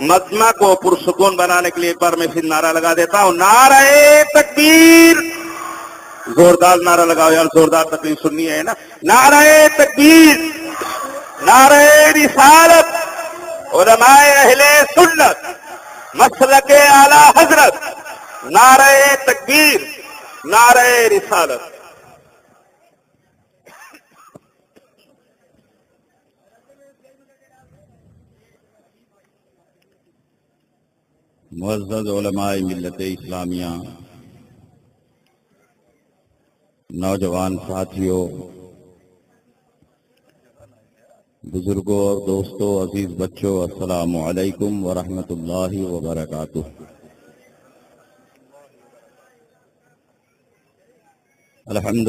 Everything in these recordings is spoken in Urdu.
مجمع کو پرسکون بنانے کے لیے ایک بار میں پھر نعرہ لگا دیتا ہوں، نعرہ تکبیر، زوردار نعرہ لگاؤ یار، زوردار تکبیر سننی ہے نا، نعرہ تکبیر، نعرہ رسالت، علماء اہل سنت، مسلک اعلی حضرت، نعرہ تکبیر، نعرہ رسالت۔ معزز علماء ملت اسلامیہ، نوجوان ساتھیوں، بزرگوں اور دوستوں، عزیز بچوں، السلام علیکم ورحمۃ اللہ وبرکاتہ۔ الحمد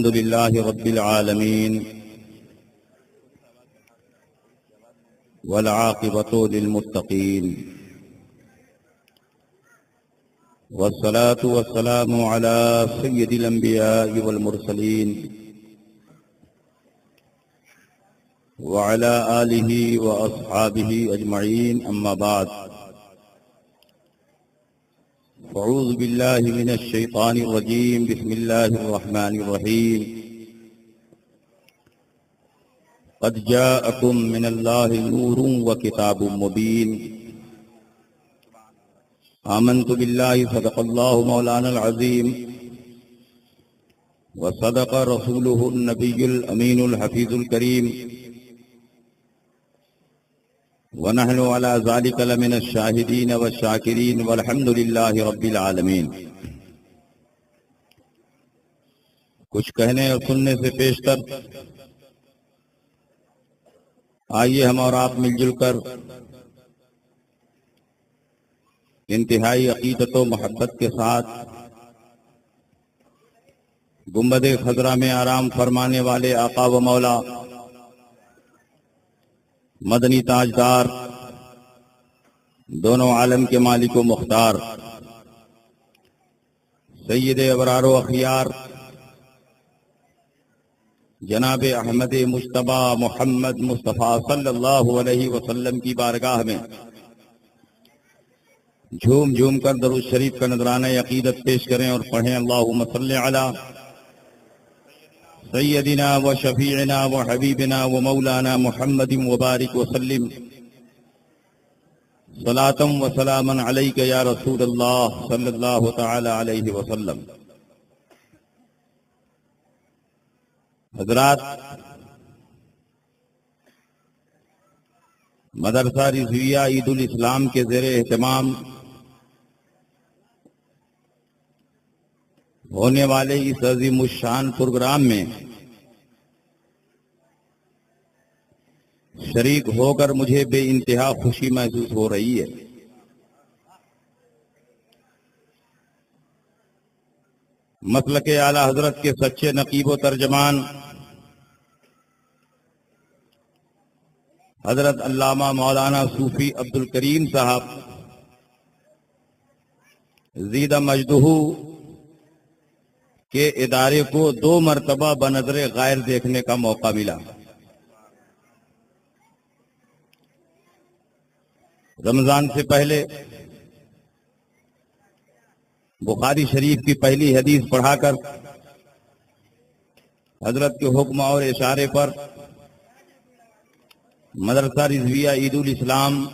للہ رب العالمین، والعاقبۃ للمتقین، والصلاة والسلام على سید الانبیاء والمرسلین، وعلى آلہ واصحابہ اجمعین، اما بعد، فاعوذ باللہ من الشیطان الرجیم، بسم اللہ الرحمن الرحیم۔ قد جاءکم من اللہ نور وکتاب مبین، آمنت باللہ، صدق اللہ مولانا العظیم، وصدق رسولہ النبی الامین الحفیظ الکریم، ونحن على ذلك لمن الشاہدین والشاکرین، والحمد للہ رب العالمین۔ کچھ کہنے اور سننے سے پیشتر آئیے ہم اور آپ مل جل کر انتہائی عقیدت و محبت کے ساتھ گنبد خضرا میں آرام فرمانے والے آقا و مولا، مدنی تاجدار، دونوں عالم کے مالک و مختار، سید ابرار و اخیار جناب احمد مجتبی محمد مصطفیٰ صلی اللہ علیہ وسلم کی بارگاہ میں جھوم جھوم کر درود شریف کا نذرانہ عقیدت پیش کریں اور پڑھیں، اللہم صلی علی سیدنا و شفیعنا و حبیبنا و مولانا محمد وبارک وسلم، صلاۃ و سلاما علیک یا رسول اللہ صلی اللہ تعالی علیہ وسلم۔ حضرات، مدرسہ رضویہ عید الاسلام کے زیر اہتمام ہونے والے اس عظیم الشان پروگرام میں شریک ہو کر مجھے بے انتہا خوشی محسوس ہو رہی ہے۔ مسلک اعلی حضرت کے سچے نقیب و ترجمان حضرت علامہ مولانا صوفی عبد الکریم صاحب زیدہ مجدہ کے ادارے کو 2 مرتبہ بنظر غیر دیکھنے کا موقع ملا۔ رمضان سے پہلے بخاری شریف کی پہلی حدیث پڑھا کر حضرت کے حکم اور اشارے پر مدرسہ رضویہ عید الاسلام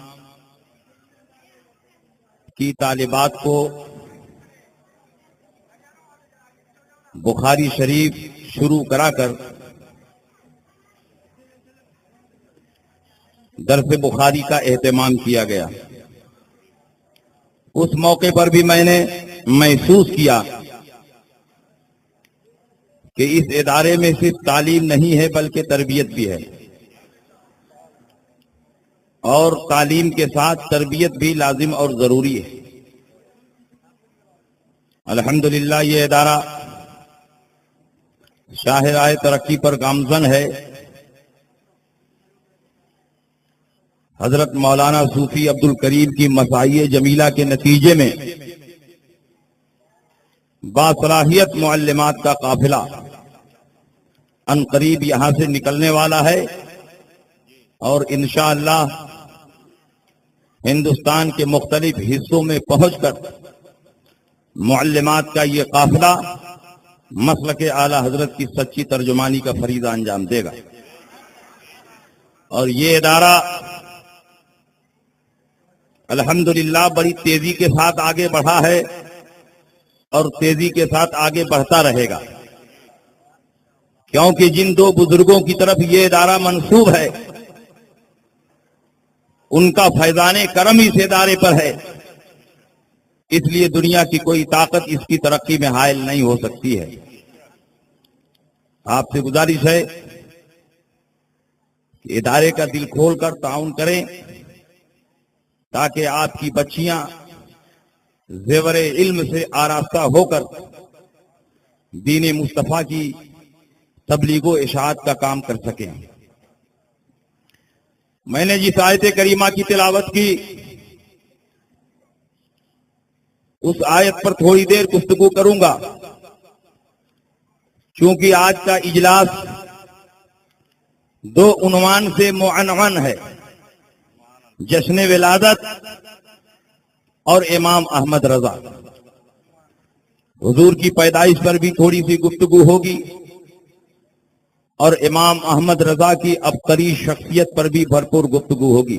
کی طالبات کو بخاری شریف شروع کرا کر درس بخاری کا اہتمام کیا گیا۔ اس موقع پر بھی میں نے محسوس کیا کہ اس ادارے میں صرف تعلیم نہیں ہے بلکہ تربیت بھی ہے، اور تعلیم کے ساتھ تربیت بھی لازم اور ضروری ہے۔ الحمدللہ یہ ادارہ شاہراہ ترقی پر گامزن ہے۔ حضرت مولانا صوفی عبد الکریم کی مساعی جمیلہ کے نتیجے میں باصلاحیت معلمات کا قافلہ ان قریب یہاں سے نکلنے والا ہے، اور انشاءاللہ ہندوستان کے مختلف حصوں میں پہنچ کر معلمات کا یہ قافلہ مسلک اعلی حضرت کی سچی ترجمانی کا فریضہ انجام دے گا. اور یہ ادارہ الحمدللہ بڑی تیزی کے ساتھ آگے بڑھا ہے اور تیزی کے ساتھ آگے بڑھتا رہے گا، کیونکہ جن دو بزرگوں کی طرف یہ ادارہ منسوب ہے ان کا فیضان کرم اس ادارے پر ہے، اس لیے دنیا کی کوئی طاقت اس کی ترقی میں حائل نہیں ہو سکتی ہے. آپ سے گزارش ہے کہ ادارے کا دل کھول کر تعاون کریں تاکہ آپ کی بچیاں زیور علم سے آراستہ ہو کر دین مصطفیٰ کی تبلیغ و اشاعت کا کام کر سکیں. میں نے جس آیت کریمہ کی تلاوت کی اس آیت پر تھوڑی دیر گفتگو کروں گا، چونکہ آج کا اجلاس دو عنوان سے معنون ہے: جشن ولادت اور امام احمد رضا. حضور کی پیدائش پر بھی تھوڑی سی گفتگو ہوگی اور امام احمد رضا کی ابتری شخصیت پر بھی بھرپور گفتگو ہوگی،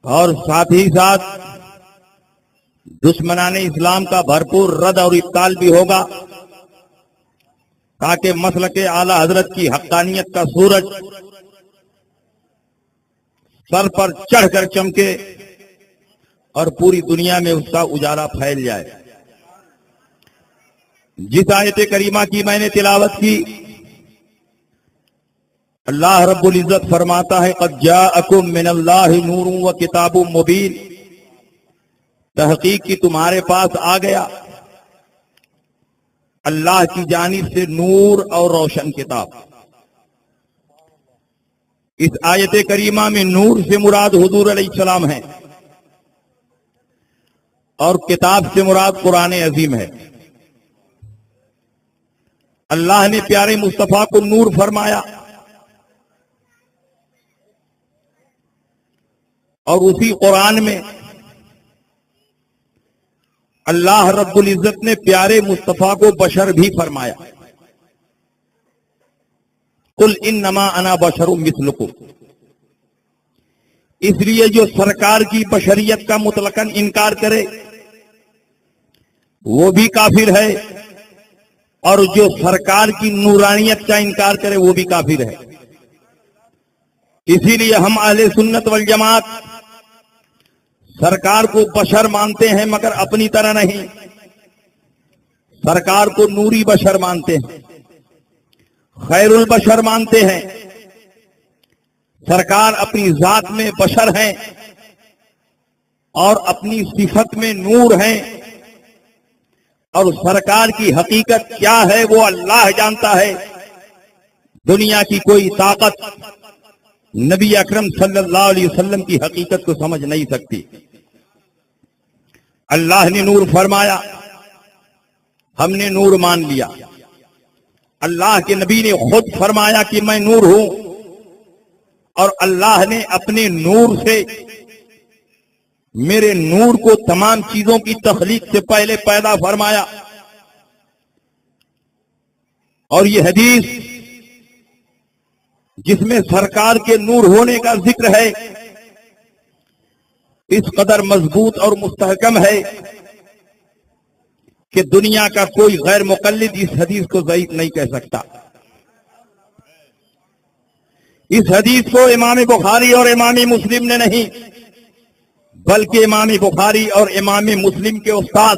اور ساتھ ہی ساتھ دشمنان اسلام کا بھرپور رد اور ابطال بھی ہوگا، تاکہ مسلک اعلی حضرت کی حقانیت کا سورج سر پر چڑھ کر چمکے اور پوری دنیا میں اس کا اجالا پھیل جائے. جس آیت کریمہ کی میں نے تلاوت کی، اللہ رب العزت فرماتا ہے: قد جاءکم من اللہ نور و کتاب مبین، تحقیق کی تمہارے پاس آ گیا اللہ کی جانب سے نور اور روشن کتاب. اس آیت کریمہ میں نور سے مراد حضور علیہ السلام ہے اور کتاب سے مراد قرآن عظیم ہے. اللہ نے پیارے مصطفیٰ کو نور فرمایا اور اسی قرآن میں اللہ رب العزت نے پیارے مصطفیٰ کو بشر بھی فرمایا. قل انما انا بشر مثلکم. اس لیے جو سرکار کی بشریت کا مطلقاً انکار کرے وہ بھی کافر ہے، اور جو سرکار کی نورانیت کا انکار کرے وہ بھی کافر ہے. اسی لیے ہم اہل سنت والجماعت سرکار کو بشر مانتے ہیں مگر اپنی طرح نہیں. سرکار کو نوری بشر مانتے ہیں، خیر البشر مانتے ہیں. سرکار اپنی ذات میں بشر ہیں اور اپنی صفت میں نور ہیں، اور سرکار کی حقیقت کیا ہے وہ اللہ جانتا ہے. دنیا کی کوئی طاقت نبی اکرم صلی اللہ علیہ وسلم کی حقیقت کو سمجھ نہیں سکتی. اللہ نے نور فرمایا، ہم نے نور مان لیا. اللہ کے نبی نے خود فرمایا کہ میں نور ہوں، اور اللہ نے اپنے نور سے میرے نور کو تمام چیزوں کی تخلیق سے پہلے پیدا فرمایا. اور یہ حدیث جس میں سرکار کے نور ہونے کا ذکر ہے اس قدر مضبوط اور مستحکم ہے کہ دنیا کا کوئی غیر مقلد اس حدیث کو ضعیف نہیں کہہ سکتا. اس حدیث کو امام بخاری اور امام مسلم نے نہیں بلکہ امام بخاری اور امام مسلم کے استاد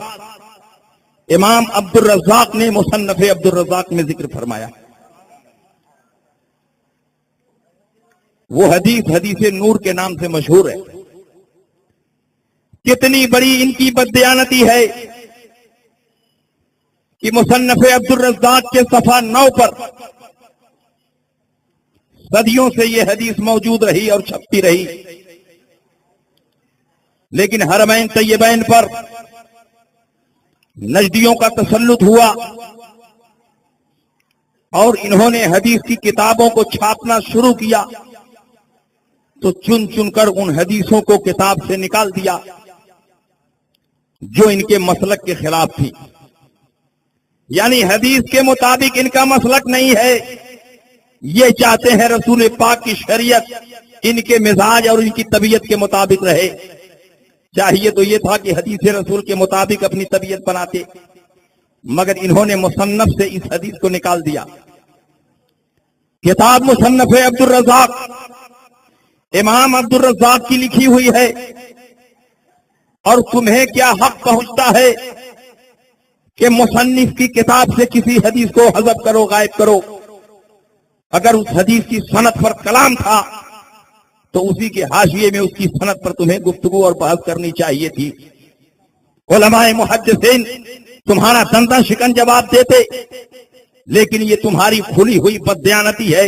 امام عبد الرزاق نے مصنف عبد الرزاق میں ذکر فرمایا. وہ حدیث حدیث نور کے نام سے مشہور ہے. کتنی بڑی ان کی بددیانتی ہے کہ مصنف عبد الرزاق کے صفحہ 9 پر صدیوں سے یہ حدیث موجود رہی اور چھپتی رہی، لیکن حرمین طیبین پر نجدیوں کا تسلط ہوا اور انہوں نے حدیث کی کتابوں کو چھاپنا شروع کیا تو چن چن کر ان حدیثوں کو کتاب سے نکال دیا جو ان کے مسلک کے خلاف تھی. یعنی حدیث کے مطابق ان کا مسلک نہیں ہے. یہ چاہتے ہیں رسول پاک کی شریعت ان کے مزاج اور ان کی طبیعت کے مطابق رہے. چاہیے تو یہ تھا کہ حدیث رسول کے مطابق اپنی طبیعت بناتے، مگر انہوں نے مصنف سے اس حدیث کو نکال دیا. کتاب مصنف عبد الرزاق، امام عبد الرزاق کی لکھی ہوئی ہے، اور تمہیں کیا حق پہنچتا ہے کہ مصنف کی کتاب سے کسی حدیث کو حذف کرو، غائب کرو؟ اگر اس حدیث کی سند پر کلام تھا تو اسی کے حاشیے میں اس کی سند پر تمہیں گفتگو اور بحث کرنی چاہیے تھی. علماء محدثین تمہارا دندہ شکن جواب دیتے، لیکن یہ تمہاری کھلی ہوئی بددیانتی ہے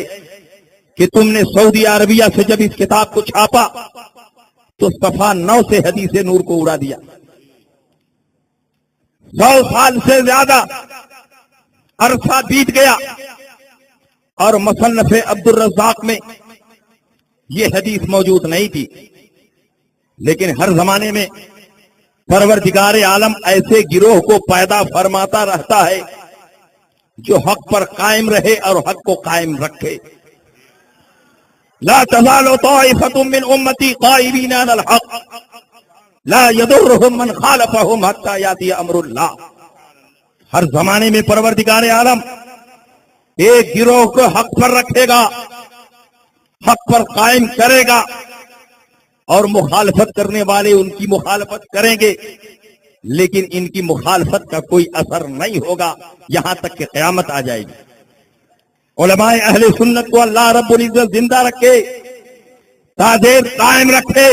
کہ تم نے سعودی عربیہ سے جب اس کتاب کو چھاپا تو صفحہ 9 سے حدیث نور کو اڑا دیا. 100 سال سے زیادہ عرصہ بیت گیا اور مصنف عبد الرزاق میں یہ حدیث موجود نہیں تھی. لیکن ہر زمانے میں پروردگار عالم ایسے گروہ کو پیدا فرماتا رہتا ہے جو حق پر قائم رہے اور حق کو قائم رکھے. لا تزال طائفة من امتی قائمین علی الحق لا يضرهم من خالفهم حتى یاتی امر اللہ. ہر زمانے میں پروردگار عالم ایک گروہ کو حق پر رکھے گا، حق پر قائم کرے گا، اور مخالفت کرنے والے ان کی مخالفت کریں گے، لیکن ان کی مخالفت کا کوئی اثر نہیں ہوگا یہاں تک کہ قیامت آ جائے گی. علماء اہل سنت کو اللہ رب العزت زندہ رکھے، تادیر قائم رکھے.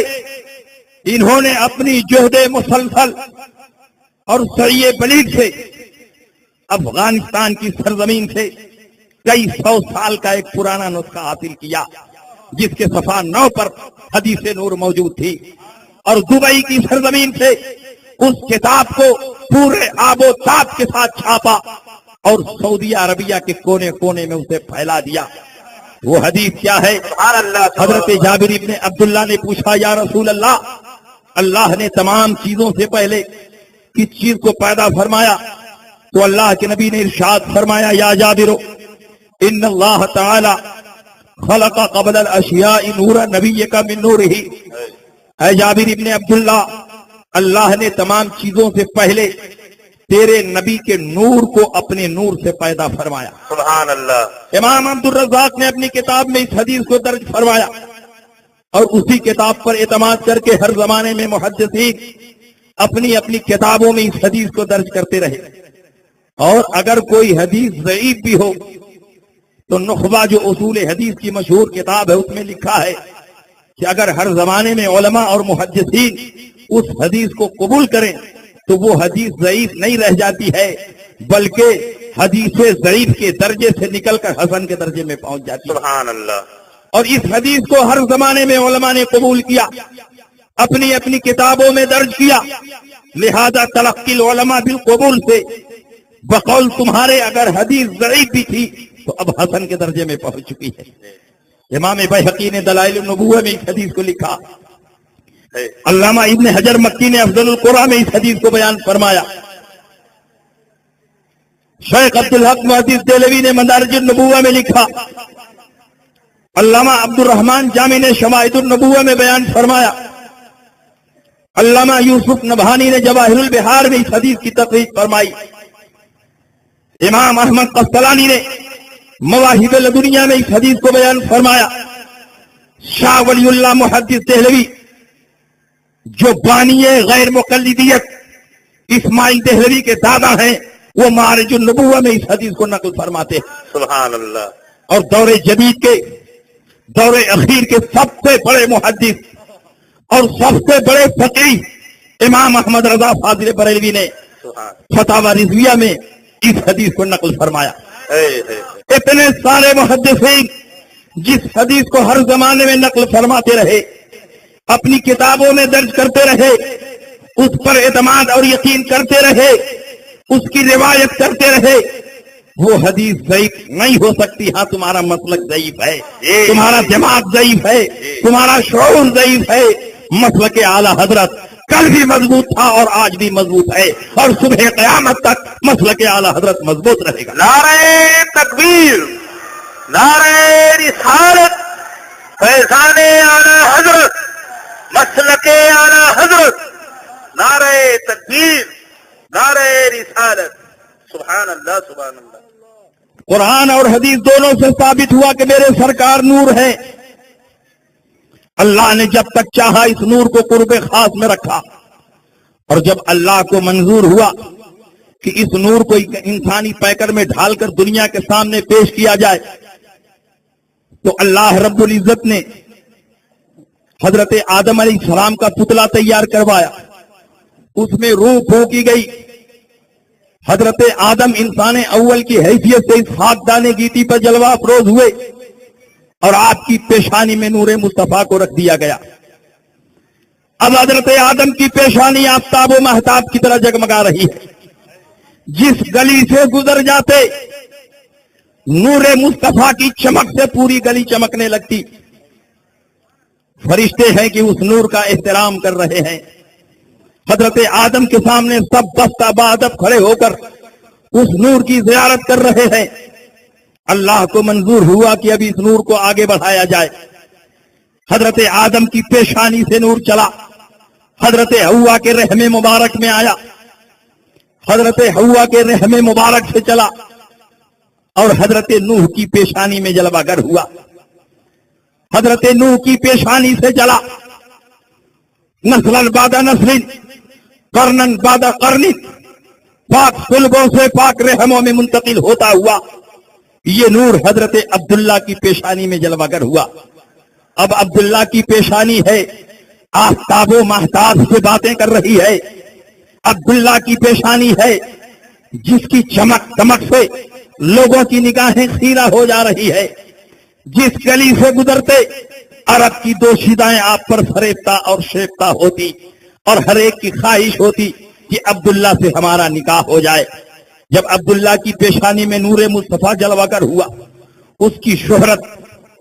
انہوں نے اپنی جہد مسلسل اور سعی بلیغ سے افغانستان کی سرزمین سے کئی 100 سال کا ایک پرانا نسخہ حاصل کیا جس کے صفحہ 9 پر حدیث نور موجود تھی، اور دبئی کی سرزمین سے اس کتاب کو پورے آب و تاب کے ساتھ چھاپا اور سعودی عربیہ کے کونے کونے میں اسے پھیلا دیا. وہ حدیث کیا ہے؟ حضرت جابر ابن عبداللہ نے پوچھا، یا رسول اللہ، اللہ نے تمام چیزوں سے پہلے کس چیز کو پیدا فرمایا؟ تو اللہ کے نبی نے ارشاد فرمایا، یا جابر ان اللہ تعالی خلق قبل الاشیاء نورا نبیک من نورہ. اے جابر ابن عبداللہ، اللہ نے تمام چیزوں سے پہلے تیرے نبی کے نور کو اپنے نور سے پیدا فرمایا. سبحان اللہ. امام عبد الرزاق نے اپنی کتاب میں اس حدیث کو درج فرمایا، اور اسی کتاب پر اعتماد کر کے ہر زمانے میں محدثین اپنی اپنی کتابوں میں اس حدیث کو درج کرتے رہے. اور اگر کوئی حدیث ضعیف بھی ہو تو نخبہ جو اصول حدیث کی مشہور کتاب ہے اس میں لکھا ہے کہ اگر ہر زمانے میں علماء اور محدثین اس حدیث کو قبول کریں تو وہ حدیث ضعیف نہیں رہ جاتی ہے، بلکہ حدیث ضعیف کے درجے سے نکل کر حسن کے درجے میں پہنچ جاتی ہے. سبحان اللہ. اور اس حدیث کو ہر زمانے میں علماء نے قبول کیا، اپنی اپنی کتابوں میں درج کیا. لہذا تلقی العلماء بالقبول سے بقول تمہارے اگر حدیث ضعیف بھی تھی تو اب حسن کے درجے میں پہنچ چکی ہے. امام بیہقی نے دلائل النبوہ میں اس حدیث کو لکھا. علامہ ابن حجر مکی نے افضل القرآن میں اس حدیث کو بیان فرمایا. شیخ عبدالحق محدث دہلوی نے مدارج النبوہ میں لکھا. علامہ عبد الرحمن جامی نے شواہد النبوہ میں بیان فرمایا. علامہ یوسف نبہانی نے جواہر البحار میں اس حدیث کی تقریر فرمائی. امام احمد قسطلانی نے مواہب لدنیہ میں اس حدیث کو بیان فرمایا. شاہ ولی اللہ محدث دہلوی جو بانی غیر مقلدیت اسماعیل دہلوی کے دادا ہیں، وہ معارج النبوہ میں اس حدیث کو نقل فرماتے ہیں. سبحان اللہ. اور دور جدید کے دور اخیر کے سب سے بڑے محدث اور سب سے بڑے فقیہ امام احمد رضا فاضل بریلوی نے فتاوی رضویہ میں اس حدیث کو نقل فرمایا. اتنے سارے محدثین جس حدیث کو ہر زمانے میں نقل فرماتے رہے، اپنی کتابوں میں درج کرتے رہے، اس پر اعتماد اور یقین کرتے رہے، اس کی روایت کرتے رہے، وہ حدیث ضعیف نہیں ہو سکتی. ہاں تمہارا مسلک ضعیف ہے, تمہارا دماغ ضعیف ہے, تمہارا شعور ضعیف ہے. مسلک اعلی حضرت کل بھی مضبوط تھا اور آج بھی مضبوط ہے, اور صبح قیامت تک مسلک اعلی حضرت مضبوط رہے گا. نعرہ تکبیر, نعرہ رسالت, فیضان اعلی حضرت, مسلک اعلی حضرت, نعرہ تکبیر, نعرہ رسالت. سبحان اللہ, سبحان اللہ. قرآن اور حدیث دونوں سے ثابت ہوا کہ میرے سرکار نور ہے. اللہ نے جب تک چاہا اس نور کو قرب خاص میں رکھا, اور جب اللہ کو منظور ہوا کہ اس نور کو انسانی پیکر میں ڈھال کر دنیا کے سامنے پیش کیا جائے, تو اللہ رب العزت نے حضرت آدم علیہ السلام کا پتلا تیار کروایا. اس میں روح پھونکی گئی. حضرت آدم انسان اول کی حیثیت سے اس خاک دانے گیتی پر جلوہ افروز ہوئے, اور آپ کی پیشانی میں نور مصطفیٰ کو رکھ دیا گیا. اب حضرت آدم کی پیشانی آفتاب و مہتاب کی طرح جگمگا رہی ہے. جس گلی سے گزر جاتے نور مصطفیٰ کی چمک سے پوری گلی چمکنے لگتی. فرشتے ہیں کہ اس نور کا احترام کر رہے ہیں. حضرت آدم کے سامنے سب بستہ بادب کھڑے ہو کر اس نور کی زیارت کر رہے ہیں. اللہ کو منظور ہوا کہ اب اس نور کو آگے بڑھایا جائے. حضرت آدم کی پیشانی سے نور چلا, حضرت حوا کے رحم مبارک میں آیا, حضرت حوا کے رحم مبارک سے چلا, اور حضرت نوح کی پیشانی میں جلوہ گر ہوا. حضرت نوح کی پیشانی سے چلا, نسل بعد نسل, قرنن بعد قرن, پاک قلبوں سے پاک رحموں میں منتقل ہوتا ہوا یہ نور حضرت عبداللہ کی پیشانی میں جلوہ گر ہوا. اب عبداللہ کی پیشانی ہے آفتاب و مہتاب سے باتیں کر رہی ہے. عبداللہ کی پیشانی ہے جس کی چمک دمک سے لوگوں کی نگاہیں خیرہ ہو جا رہی ہے. جس گلی سے گزرتے عرب کی دوشیدائیں آپ پر فریبتا اور شیفتہ ہوتی, اور ہر ایک کی خواہش ہوتی کہ عبداللہ سے ہمارا نکاح ہو جائے. جب عبداللہ کی پیشانی میں نور مصطفیٰ جلوہ گر ہوا, اس کی شہرت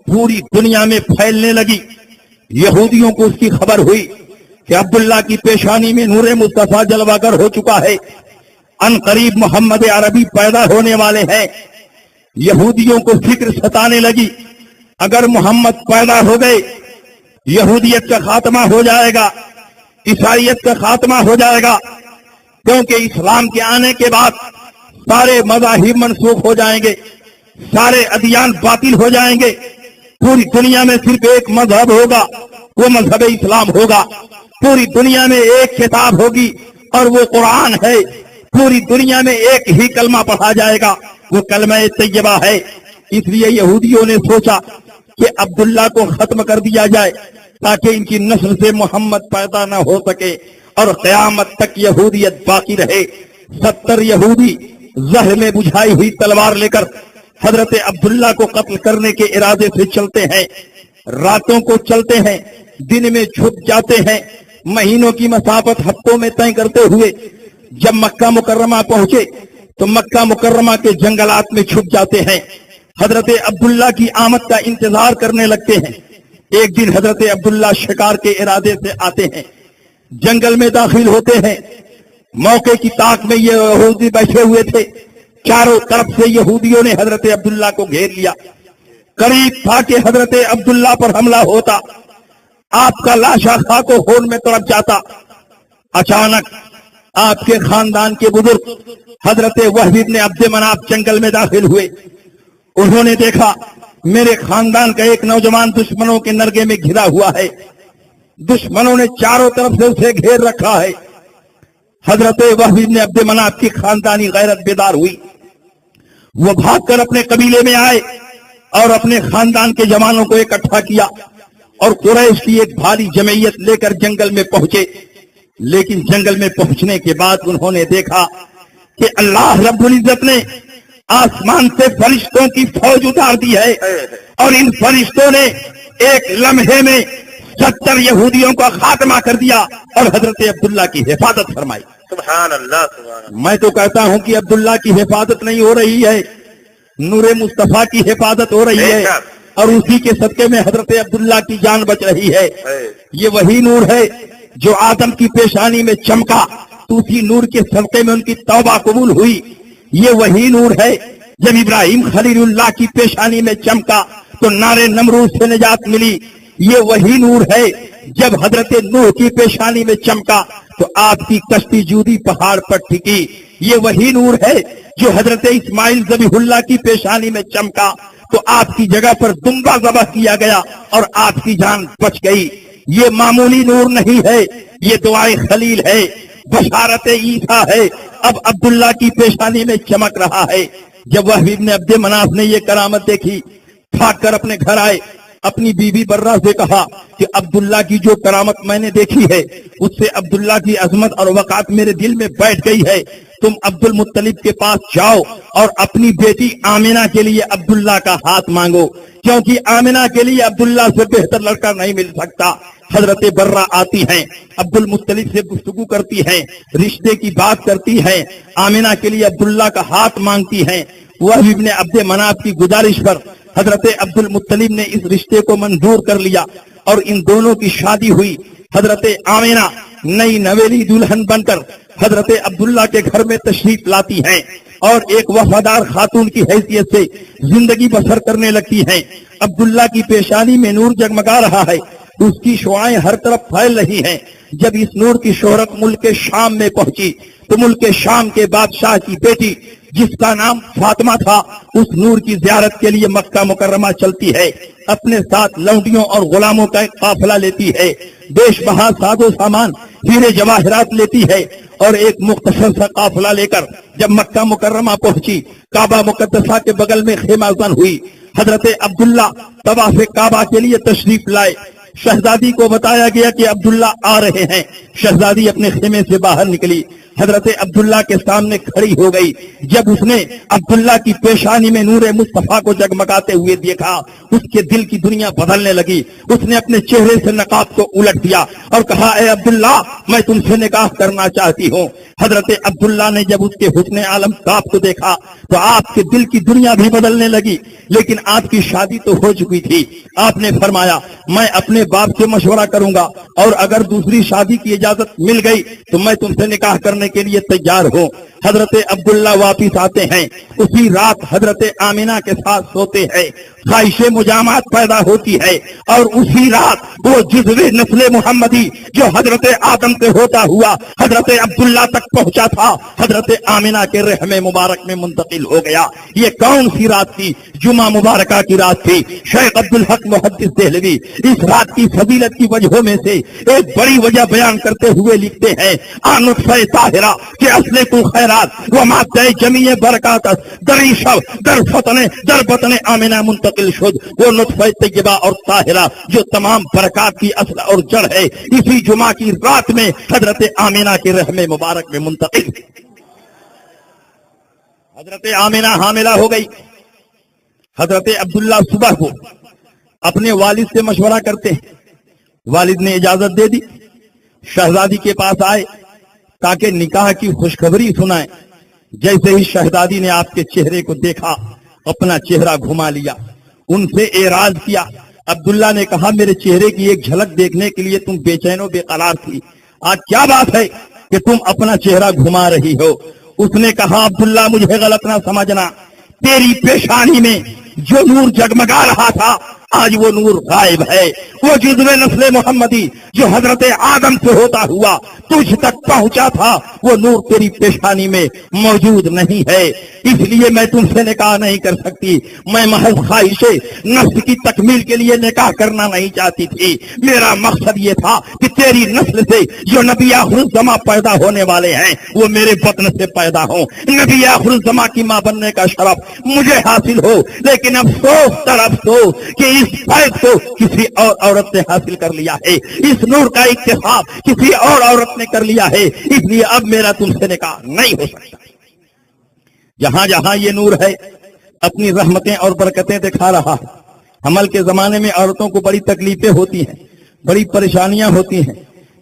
پوری دنیا میں پھیلنے لگی. یہودیوں کو اس کی خبر ہوئی کہ عبداللہ کی پیشانی میں نور مصطفیٰ جلوہ گر ہو چکا ہے, ان قریب محمد عربی پیدا ہونے والے ہیں. یہودیوں کو فکر ستانے لگی, اگر محمد پیدا ہو گئے یہودیت کا خاتمہ ہو جائے گا, عیسائیت کا خاتمہ ہو جائے گا, کیونکہ اسلام کے آنے کے بعد سارے مذاہب منسوخ ہو جائیں گے, سارے ادیان باطل ہو جائیں گے. پوری دنیا میں صرف ایک مذہب ہوگا, وہ مذہب اسلام ہوگا. پوری دنیا میں ایک کتاب ہوگی اور وہ قرآن ہے. پوری دنیا میں ایک ہی کلمہ پڑھا جائے گا, وہ کلمہ طیبہ ہے. اس لیے یہودیوں نے سوچا کہ عبداللہ کو ختم کر دیا جائے تاکہ ان کی نسل سے محمد پیدا نہ ہو سکے اور قیامت تک یہودیت باقی رہے. 70 یہودی زہر میں بجھائی ہوئی تلوار لے کر حضرت عبداللہ کو قتل کرنے کے ارادے سے چلتے ہیں. راتوں کو چلتے ہیں, دن میں چھپ جاتے ہیں, مہینوں کی مسافت ہفتوں میں طے کرتے ہوئے جب مکہ مکرمہ پہنچے تو مکہ مکرمہ کے جنگلات میں چھپ جاتے ہیں. حضرت عبداللہ کی آمد کا انتظار کرنے لگتے ہیں. ایک دن حضرت عبداللہ شکار کے ارادے سے آتے ہیں, جنگل میں داخل ہوتے ہیں. موقع کی طاق میں یہ یہودی بیٹھے ہوئے تھے. چاروں طرف سے یہودیوں نے حضرت عبداللہ کو گھیر لیا. قریب تھا کہ حضرت عبداللہ پر حملہ ہوتا, آپ کا لاشا خاک و خون میں تڑپ جاتا. اچانک آپ کے خاندان کے بزرگ حضرت وہب بن عبد مناف جنگل میں داخل ہوئے. انہوں نے دیکھا میرے خاندان کا ایک نوجوان دشمنوں کے نرگے میں گھرا ہوا ہے. دشمنوں نے چاروں طرف سے اسے گھیر رکھا ہے. حضرت وہب بن عبد مناف کی خاندانی غیرت بیدار ہوئی. وہ بھاگ کر اپنے قبیلے میں آئے اور اپنے خاندان کے جوانوں کو اکٹھا کیا اور قریش کی ایک بھاری جمعیت لے کر جنگل میں پہنچے. لیکن جنگل میں پہنچنے کے بعد انہوں نے دیکھا کہ اللہ رب العزت نے آسمان سے فرشتوں کی فوج اتار دی ہے, اور ان فرشتوں نے ایک لمحے میں 70 یہودیوں کا خاتمہ کر دیا اور حضرت عبداللہ کی حفاظت فرمائی. سبحان اللہ, سبحان اللہ. میں تو کہتا ہوں کہ عبداللہ کی حفاظت نہیں ہو رہی ہے, نور مصطفیٰ کی حفاظت ہو رہی ہے اور اسی کے صدقے میں حضرت عبداللہ کی جان بچ رہی ہے۔ یہ وہی نور ہے جو آدم کی پیشانی میں چمکا تو اسی نور کے صدقے میں ان کی توبہ قبول ہوئی۔ یہ وہی نور ہے جب ابراہیم خلیل اللہ کی پیشانی میں چمکا تو نار نمرود سے نجات ملی۔ یہ وہی نور ہے جب حضرت نوح کی پیشانی میں چمکا تو آپ کی کشتی جودی پہاڑ پر ٹھکی۔ یہ وہی نور ہے جو حضرت اسماعیل ذبیح اللہ کی پیشانی میں چمکا تو آپ کی جگہ پر دمبا ذبح کیا گیا اور آپ کی جان بچ گئی۔ یہ معمولی نور نہیں ہے، یہ دعائے خلیل ہے، بشارت عیسیٰ ہے۔ اب عبداللہ کی پیشانی میں چمک رہا ہے۔ جب وہب ابن عبد مناف نے یہ کرامت دیکھی، بھاگ کر اپنے گھر آئے، اپنی بیوی برہ سے کہا کہ عبداللہ کی جو کرامت میں نے دیکھی ہے اس سے عبداللہ کی عظمت اور وقار میرے دل میں بیٹھ گئی ہے۔ تم عبد المطلب کے پاس جاؤ اور اپنی بیٹی آمنہ کے لیے عبداللہ کا ہاتھ مانگو، کیونکہ آمنہ کے لیے عبداللہ سے بہتر لڑکا نہیں مل سکتا۔ حضرت برہ آتی ہیں، عبد المطلب سے گفتگو کرتی ہیں، رشتے کی بات کرتی ہیں، آمنہ کے لیے عبداللہ کا ہاتھ مانگتی ہیں۔ وہ ابن عبد مناف کی گزارش پر حضرت عبد المطلب نے اس رشتے کو منظور کر لیا اور ان دونوں کی شادی ہوئی۔ حضرت آمنہ نئی نویلی دلہن بن کر حضرت عبداللہ کے گھر میں تشریف لاتی ہیں اور ایک وفادار خاتون کی حیثیت سے زندگی بسر کرنے لگتی ہیں۔ عبداللہ کی پیشانی میں نور جگمگا رہا ہے، اس کی شعائیں ہر طرف پھیل رہی ہیں۔ جب اس نور کی شہرت ملک شام میں پہنچی تو ملک شام کے بادشاہ کی بیٹی جس کا نام فاطمہ تھا اس نور کی زیارت کے لیے مکہ مکرمہ چلتی ہے، اپنے ساتھ لونڈیوں اور غلاموں کا ایک قافلہ لیتی ہے، بیش بہا ساز و سامان ہیرے جواہرات لیتی ہے اور ایک مختصر سا قافلہ لے کر جب مکہ مکرمہ پہنچی، کعبہ مقدسہ کے بغل میں خیمہ زن ہوئی۔ حضرت عبداللہ طواف کعبہ کے لیے تشریف لائے۔ شہزادی کو بتایا گیا کہ عبداللہ آ رہے ہیں۔ شہزادی اپنے خیمے سے باہر نکلی، حضرت عبداللہ کے سامنے کھڑی ہو گئی۔ جب اس نے عبداللہ کی پیشانی میں نور مصطفیٰ کو جگمگاتے ہوئے دیکھا، اس کے دل کی دنیا بدلنے لگی۔ اس نے اپنے چہرے سے نقاب کو الٹ دیا اور کہا، اے عبداللہ، میں تم سے نکاح کرنا چاہتی ہوں۔ حضرت عبداللہ نے جب اس کے حسن عالم تاب کو دیکھا تو آپ کے دل کی دنیا بھی بدلنے لگی، لیکن آپ کی شادی تو ہو چکی تھی۔ آپ نے فرمایا، میں اپنے باپ سے مشورہ کروں گا اور اگر دوسری شادی کی اجازت مل گئی تو میں تم سے نکاح کرنے کے لیے تیار ہوں۔ حضرت عبداللہ واپس آتے ہیں، اسی رات حضرت آمنہ کے ساتھ سوتے ہیں، خواہش مجامعت پیدا ہوتی ہے اور اسی رات وہ جزو نسل محمدی جو حضرت آدم سے ہوتا ہوا حضرت عبداللہ تک پہنچا تھا، حضرت آمنہ کے رحم مبارک میں منتقل ہو گیا۔ یہ کون سی رات تھی؟ جمعہ مبارکہ کی رات تھی۔ شیخ عبدالحق محدث دہلوی اس رات کی فضیلت کی وجہوں میں سے ایک بڑی وجہ بیان کرتے ہوئے لکھتے ہیں، نطفہ طاہرہ کے اصل کو خیرات و مادہ جمیع برکات دری شب در فتن در بطن آمنہ منتقل شد۔ وہ نطفہ طیبہ اور طاہرہ جو تمام برکات کی اصل اور جڑ ہے، اسی جمعہ کی رات میں حضرت آمنہ کے رحم مبارک میں منتقل۔ حضرت آمنہ حاملہ ہو گئی۔ حضرت عبداللہ صبح کو اپنے والد سے مشورہ کرتے ہیں، والد نے اجازت دے دی۔ شہزادی کے پاس آئے تاکہ نکاح کی خوشخبری سنائیں۔ جیسے ہی شہزادی نے آپ کے چہرے کو دیکھا، اپنا چہرہ گھما لیا، ان سے اعراض کیا۔ عبداللہ نے کہا، میرے چہرے کی ایک جھلک دیکھنے کے لیے تم بے چین و بے قرار تھی، آج کیا بات ہے کہ تم اپنا چہرہ گھما رہی ہو؟ اس نے کہا، عبداللہ مجھے غلط نہ سمجھنا، تیری پیشانی میں جو نور جگمگا رہا تھا آج وہ نور غائب ہے۔ وہ جزو نسل محمدی جو حضرت آدم سے ہوتا ہوا تجھ تک پہنچا تھا، وہ نور تیری پیشانی میں موجود نہیں ہے، اس لیے میں تم سے نکاح نہیں کر سکتی۔ میں محض خواہش نفس کی تکمیل کے لیے نکاح کرنا نہیں چاہتی تھی، میرا مقصد یہ تھا کہ تیری نسل سے جو نبی آخر الزماں پیدا ہونے والے ہیں وہ میرے بطن سے پیدا ہوں، نبی آخر الزماں کی ماں بننے کا شرف مجھے حاصل ہو۔ لیکن افسوس در افسوس کہ اس فیض کو کسی اور عورت نے حاصل کر لیا ہے، اس نور کا اکتساب کسی اور عورت نے کر لیا ہے، اس لیے اب میرا تم سے نکاح نہیں ہو سکتا۔ جہاں جہاں یہ نور ہے اپنی رحمتیں اور برکتیں دکھا رہا ہے۔ حمل کے زمانے میں عورتوں کو بڑی تکلیفیں ہوتی ہیں، بڑی پریشانیاں ہوتی ہیں،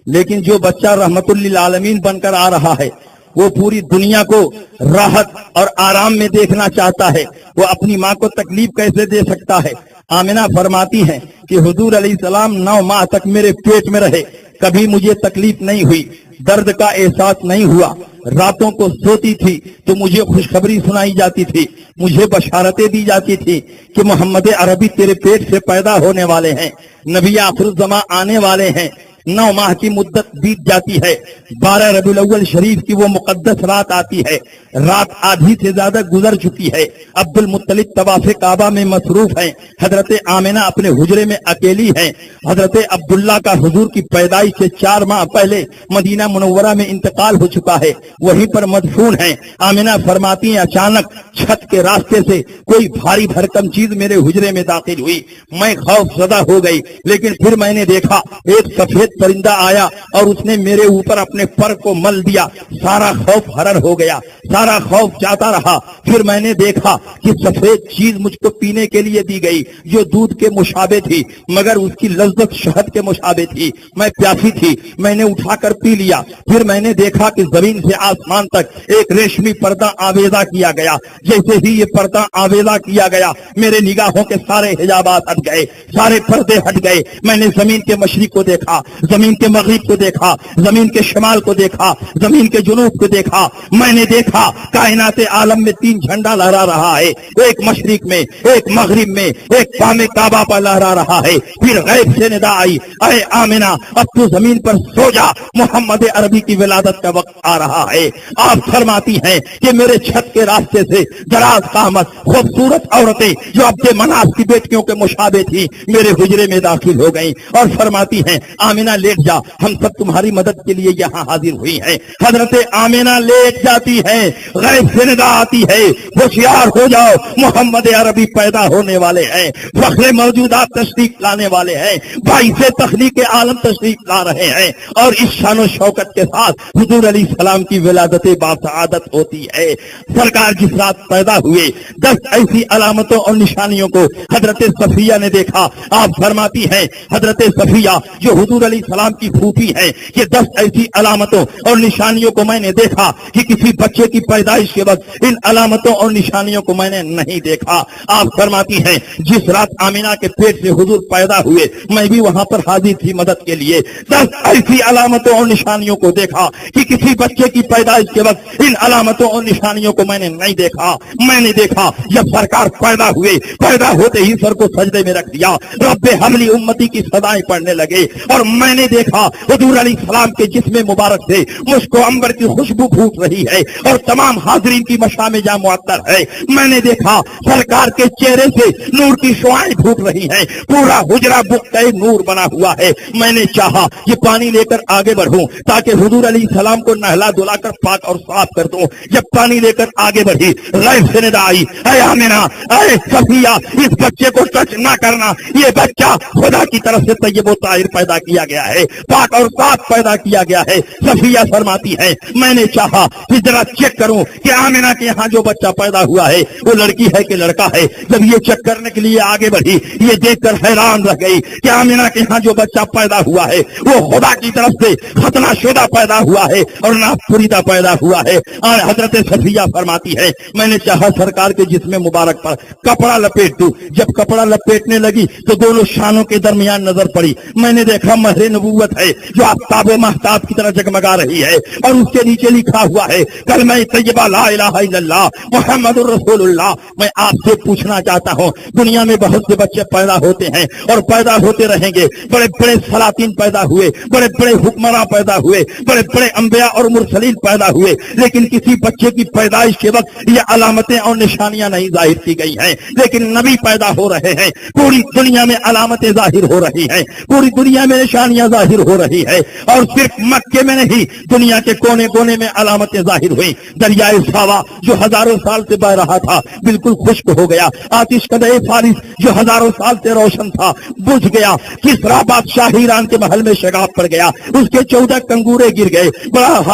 لیکن جو بچہ رحمت للعالمین بن کر آ رہا ہے وہ پوری دنیا کو راحت اور آرام میں دیکھنا چاہتا ہے، وہ اپنی ماں کو تکلیف کیسے دے سکتا ہے؟ آمنہ فرماتی ہیں کہ حضور علیہ السلام 9 ماہ تک میرے پیٹ میں رہے، کبھی مجھے تکلیف نہیں ہوئی، درد کا احساس نہیں ہوا، راتوں کو سوتی تھی تو مجھے خوشخبری سنائی جاتی تھی، مجھے بشارتیں دی جاتی تھی کہ محمد عربی تیرے پیٹ سے پیدا ہونے والے ہیں، نبی آخر الزماں آنے والے ہیں۔ 9 ماہ کی مدت بیت جاتی ہے، 12 ربیع الاول شریف کی وہ مقدس رات آتی ہے، رات آدھی سے زیادہ گزر چکی ہے، عبد المطلب طواف کعبہ میں مصروف ہیں، حضرت آمنہ اپنے حجرے میں اکیلی ہیں، حضرت عبداللہ کا حضور کی پیدائش سے 4 ماہ پہلے مدینہ منورہ میں انتقال ہو چکا ہے، وہیں پر مدفون ہیں۔ آمنہ فرماتی ہیں اچانک چھت کے راستے سے کوئی بھاری بھرکم چیز میرے حجرے میں داخل ہوئی، میں خوف زدہ ہو گئی، لیکن پھر میں نے دیکھا ایک سفید پرندہ آیا اور اس نے میرے اوپر اپنے پر کو مل دیا، سارا خوف ہرر ہو گیا، سارا خوف جاتا رہا۔ پھر میں نے دیکھا کہ سفید چیز مجھ کو پینے کے لیے دی گئی جو دودھ کے مشابہ تھی، مگر اس کی لذت شہد کے مشابہ تھی، میں پیاسی تھی، میں نے اٹھا کر پی لیا۔ پھر میں نے دیکھا کہ زمین سے آسمان تک ایک ریشمی پردہ آویزہ کیا گیا، جیسے ہی یہ پردہ آویزہ کیا گیا میرے نگاہوں کے سارے حجابات ہٹ گئے، سارے پردے ہٹ گئے، میں نے زمین کے مشرق کو دیکھا، زمین کے مغرب کو دیکھا، زمین کے شمال کو دیکھا، زمین کے جنوب کو دیکھا، میں نے دیکھا کائنات عالم میں 3 جھنڈا لہرا رہا ہے، ایک مشرق میں، ایک مغرب میں، ایک بام کعبہ پر لہرا رہا ہے۔ پھر غیب سے ندا آئی، اے آمنہ اب تو زمین پر سو جا، محمد عربی کی ولادت کا وقت آ رہا ہے۔ آپ فرماتی ہیں کہ میرے چھت کے راستے سے دراز قامت خوبصورت عورتیں جو عبد مناف کی بیٹیوں کے مشابہ تھی میرے حجرے میں داخل ہو گئیں اور فرماتی ہیں آمنہ لیٹ جا، ہم سب تمہاری مدد کے لیے یہاں حاضر ہوئی ہیں۔ حضرت آمنہ لیٹ جاتی ہے، غیب سے ندا آتی ہے، ہوشیار ہو جاؤ، محمد عربی پیدا ہونے والے ہیں، فخر موجودات تشریف لانے والے ہیں، باعث تخلیق عالم تشریف لا رہے ہیں، اور اس شان و شوکت کے ساتھ حضور علیہ السلام کی ولادت باسعادت ہوتی ہے۔ سرکار جس رات پیدا ہوئے 10 ایسی علامتوں اور نشانیوں کو حضرت صفیہ نے دیکھا۔ آپ فرماتی ہیں حضرت صفیہ جو حضور علیہ السلام کی پھوپھی ہے کہ 10 ایسی علامتوں اور نشانیوں کو میں نے دیکھا کہ کسی بچے کی پیدائش کے وقت ان علامتوں اور نشانیوں کو میں نے نہیں دیکھا۔ آپ فرماتی ہیں جس رات آمنہ کے پیٹ سے حضور پیدا ہوئے میں بھی وہاں پر حاضر تھی مدد کے لیے، 10 ایسی علامتوں اور نشانیوں کو دیکھا کہ کسی بچے کی پیدائش کے وقت ان علامتوں اور نشانیوں کو میں نے نہیں دیکھا۔ میں نے دیکھا جب سرکار پیدا ہوئے، پیدا ہوتے ہی سر کو سجدے میں رکھ دیا، رب حملی امتی کی صدائیں پڑھنے لگے، اور میں نے دیکھا حضور علیہ السلام کے جسم مبارک سے مشک و عنبر کی خوشبو پھوٹ رہی ہے اور تمام حاضرین کی مشام جاں معطر ہے۔ میں نے دیکھا سرکار کے چہرے سے نور کی شعاعیں پھوٹ رہی ہیں، پورا حجرہ بقعہ نور بنا ہوا ہے۔ میں نے چاہا کہ پانی لے کر آگے بڑھوں تاکہ حضور علیہ السلام کو نہلا دھلا کر پاک اور صاف کر دوں۔ جب پانی لے کر آگے بڑھی غیب سے ندا آئی، اے آمنہ اے صفیہ اس بچے کو ٹچ نہ کرنا، یہ بچہ خدا کی طرف سے طیب و طاہر پیدا کیا گیا ہے، پاک اور صاف پیدا کیا گیا ہے۔ صفیہ فرماتی ہے میں نے چاہا کہ ذرا چیک کروں کہ آمنہ کے یہاں جو بچہ پیدا ہوا ہے وہ لڑکی ہے کہ لڑکا ہے۔ جب یہ چیک کرنے کے لیے آگے بڑھی یہ دیکھ کر حیران رہ گئی کہ آمنہ کے یہاں جو بچہ پیدا ہوا ہے وہ خدا کی طرف سے ختنہ شدہ پیدا ہوا ہے اور ناپریدہ پیدا ہوا ہے۔ اور حضرت صفیہ فرماتی ہے میں نے چاہا سرکار کے جسم مبارک پر کپڑا لپیٹ دوں، جب کپڑا لپیٹنے لگی تو دونوں شانوں کے درمیان نظر پڑی، میں نے دیکھا مہر نبوت ہے جو آفتاب و مہتاب کی طرح جگمگا رہی ہے، اور اس کے نیچے لکھا ہوا ہے کلمہ طیبہ لا الہ الا اللہ محمد الرسول اللہ۔ میں آپ سے پوچھنا چاہتا ہوں دنیا میں بہت سے بچے پیدا ہوتے ہیں اور پیدا ہوتے رہیں گے، بڑے بڑے سلاطین پیدا ہوئے، بڑے بڑے حکمراں پیدا ہوئے، بڑے بڑے انبیاء اور مرسلین پیدا ہوئے، لیکن کسی بچے کی پیدائش کے وقت یہ علامتیں اور نشانیاں نہیں ظاہر کی گئی ہیں، لیکن نبی پیدا ہو رہے ہیں، پوری دنیا میں علامتیں ظاہر ہو رہی ہیں، پوری دنیا میں نشانیاں ظاہر ہو رہی ہے، اور صرف مکے میں نہیں دنیا کے کونے کونے میں علامتیں ظاہر ہوئیں۔ دریائے ساوا جو ہزاروں سال سے بہ رہا تھا بالکل خشک ہو گیا، آتش کدہ فارس جو ہزاروں سال سے روشن تھا بجھ گیا، کسریٰ بادشاہ ایران کے محل میں شگاف پڑ گیا، اس کے 14 کنگورے گر گئے،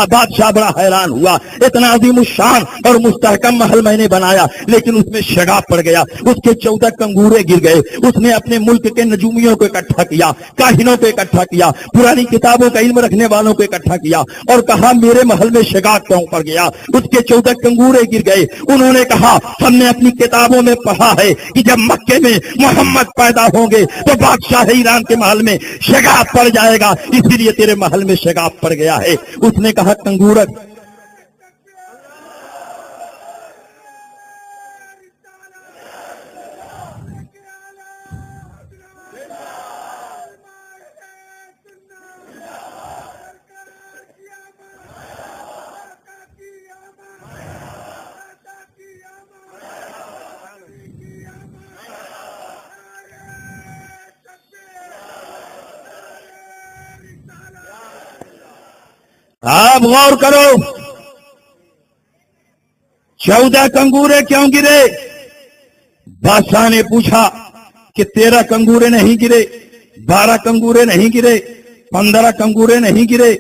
بادشاہ بڑا حیران ہوا، اتنا عظیم الشان اور مستحکم محل میں نے بنایا لیکن اس میں شگاف پڑ گیا، اس کے 14 کنگورے گر گئے۔ اس نے اپنے ملک کے نجومیوں کو اکٹھا کیا، کاہنوں کو اکٹھا کیا, پرانی کتابوں کا علم رکھنے والوں کو اکٹھا کیا اور کہا میرے محل میں شگاف کیوں پڑ گیا. اس کے 14 کنگورے گر گئے. انہوں نے کہا ہم نے اپنی کتابوں میں پڑھا ہے کہ جب مکے میں محمد پیدا ہوں گے تو بادشاہ ایران کے محل میں شگاف پڑ جائے گا, اسی لیے تیرے محل میں شگاف پڑ گیا ہے. اس نے کہا کنگورت آپ غور کرو, 14 کنگورے کیوں گرے؟ بادشاہ نے پوچھا کہ 13 کنگورے نہیں گرے, 12 کنگورے نہیں گرے, 15 کنگورے نہیں گرے,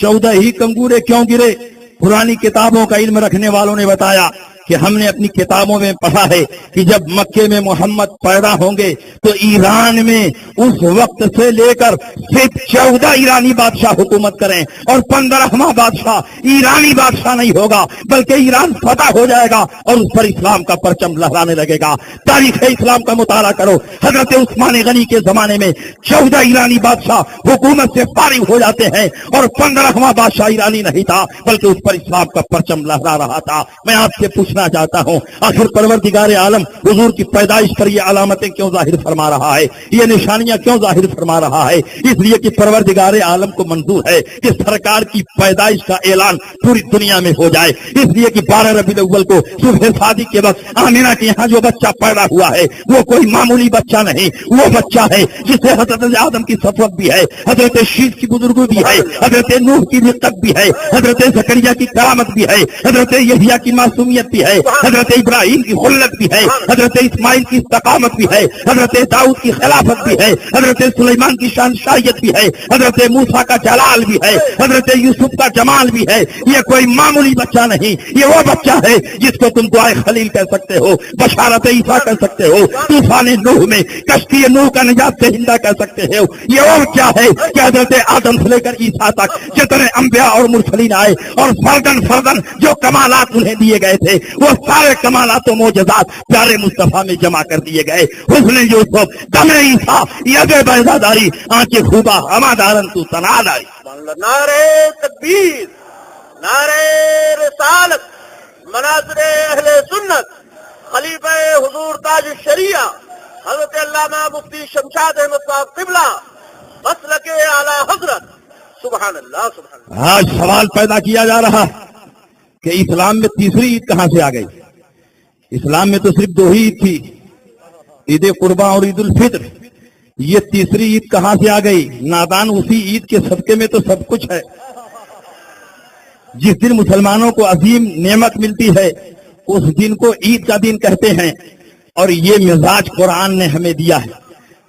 14 ہی کنگورے کیوں گرے؟ پرانی کتابوں کا علم رکھنے والوں نے بتایا کہ ہم نے اپنی کتابوں میں پڑھا ہے کہ جب مکے میں محمد پیدا ہوں گے تو ایران میں اس وقت سے لے کر صرف 14 ایرانی بادشاہ حکومت کریں اور 15واں بادشاہ ایرانی بادشاہ نہیں ہوگا بلکہ ایران فتح ہو جائے گا اور اس پر اسلام کا پرچم لہرانے لگے گا. تاریخ اسلام کا مطالعہ کرو, حضرت عثمان غنی کے زمانے میں 14 ایرانی بادشاہ حکومت سے فارغ ہو جاتے ہیں اور 15واں بادشاہ ایرانی نہیں تھا بلکہ اس پر اسلام کا پرچم لہرا رہا تھا. میں آپ سے پوچھنا چاہتا ہوں آخر پروردگار عالم حضور کی پیدائش پر یہ علامتیں کیوں ظاہر فرما رہا ہے, یہ نشانیاں کیوں ظاہر فرما رہا ہے؟ اس لیے کہ پروردگار عالم کو منظور ہے کہ سرکار کی پیدائش کا اعلان پوری دنیا میں ہو جائے. اس لیے کہ 12 ربیع الاول کو صبح شادی کے وقت آمینہ کے یہاں جو بچہ پیدا ہوا ہے وہ کوئی معمولی بچہ نہیں, وہ بچہ ہے جسے حضرت آدم کی صفوت بھی ہے, حضرت شیش کی بزرگی بھی ہے, حضرت نوح کی رقت بھی ہے, حضرت زکریا کی کرامت بھی ہے, حضرت یحییٰ کی معصومیت بھی ہے, حضرت ابراہیم کی خلت بھی ہے, حضرت اسماعیل کی استقامت بھی ہے, حضرت داؤد کی خلافت بھی ہے, حضرت سلیمان کی شانشاہیت بھی ہے, حضرت موسیٰ کا جلال بھی ہے, حضرت یوسف کا جمال بھی ہے. یہ کوئی معمولی بچہ نہیں, یہ وہ بچہ ہے جس کو تم دعائے خلیل کہہ سکتے ہو, بشارت عیسیٰ کہہ سکتے ہو, طوفان نوح میں کشتی نوح کا نجات دہندہ کہہ سکتے ہو. یہ وہ کیا ہے کہ حضرت آدم سے لے کر عیسیٰ تک جتنے انبیاء اور مرسلین آئے اور فردن جو کمالات انہیں دیے گئے تھے وہ سارے کمالات و معجزات پیارے مصطفیٰ میں جمع کر دیے گئے. حسن یوسف, دم عیسیٰ, ید بیضاداری, آنکھ خوبا, ہما دارن تو تناداری. نعرے تکبیر, نعرے رسالت, مناظر اہل سنت, خلیفہ حضور تاج الشریعہ حضرت علامہ مفتی شمشاد احمد صاحب قبلہ مسلک اعلی حضرت. سبحان اللہ سبحان اللہ. آج سوال پیدا کیا جا رہا کہ اسلام میں تیسری عید کہاں سے آ گئی؟ اسلام میں تو صرف 2 ہی عید تھی, عید قرباں اور عید الفطر. یہ تیسری عید کہاں سے آ گئی؟ نادان, اسی عید کے صدقے میں تو سب کچھ ہے. جس دن مسلمانوں کو عظیم نعمت ملتی ہے اس دن کو عید کا دن کہتے ہیں, اور یہ مزاج قرآن نے ہمیں دیا ہے.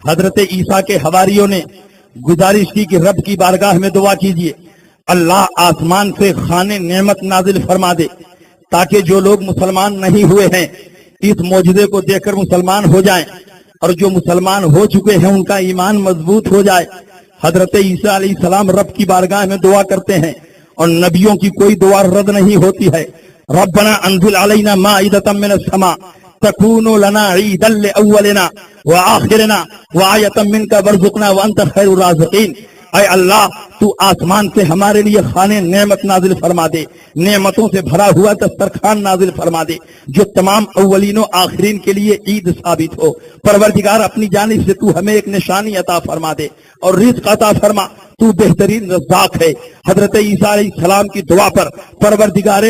حضرت عیسیٰ کے حواریوں نے گزارش کی کہ رب کی بارگاہ میں دعا کیجئے اللہ آسمان سے خانے نعمت نازل فرما دے تاکہ جو لوگ مسلمان نہیں ہوئے ہیں اس معجزے کو دیکھ کر مسلمان ہو جائیں, اور جو مسلمان ہو چکے ہیں ان کا ایمان مضبوط ہو جائے. حضرت عیسیٰ علیہ السلام رب کی بارگاہ میں دعا کرتے ہیں اور نبیوں کی کوئی دعا رد نہیں ہوتی ہے. ربنا انزل علینا مائدۃ من السماء تکون لنا عیدا لاولنا وآخرنا وآیۃ منک وارزقنا وانت خیر الرازقین. اے اللہ تو آسمان سے ہمارے لیے خانے نعمت نازل فرما دے, نعمتوں سے بھرا ہوا دسترخوان نازل فرما دے جو تمام اولین و آخرین کے لیے عید ثابت ہو. پروردگار اپنی جانب سے تو ہمیں ایک نشانی عطا فرما دے اور رزق عطا فرما, تو بہترین رزاق ہے. حضرت عیسیٰ علیہ السلام کی دعا پر پروردگار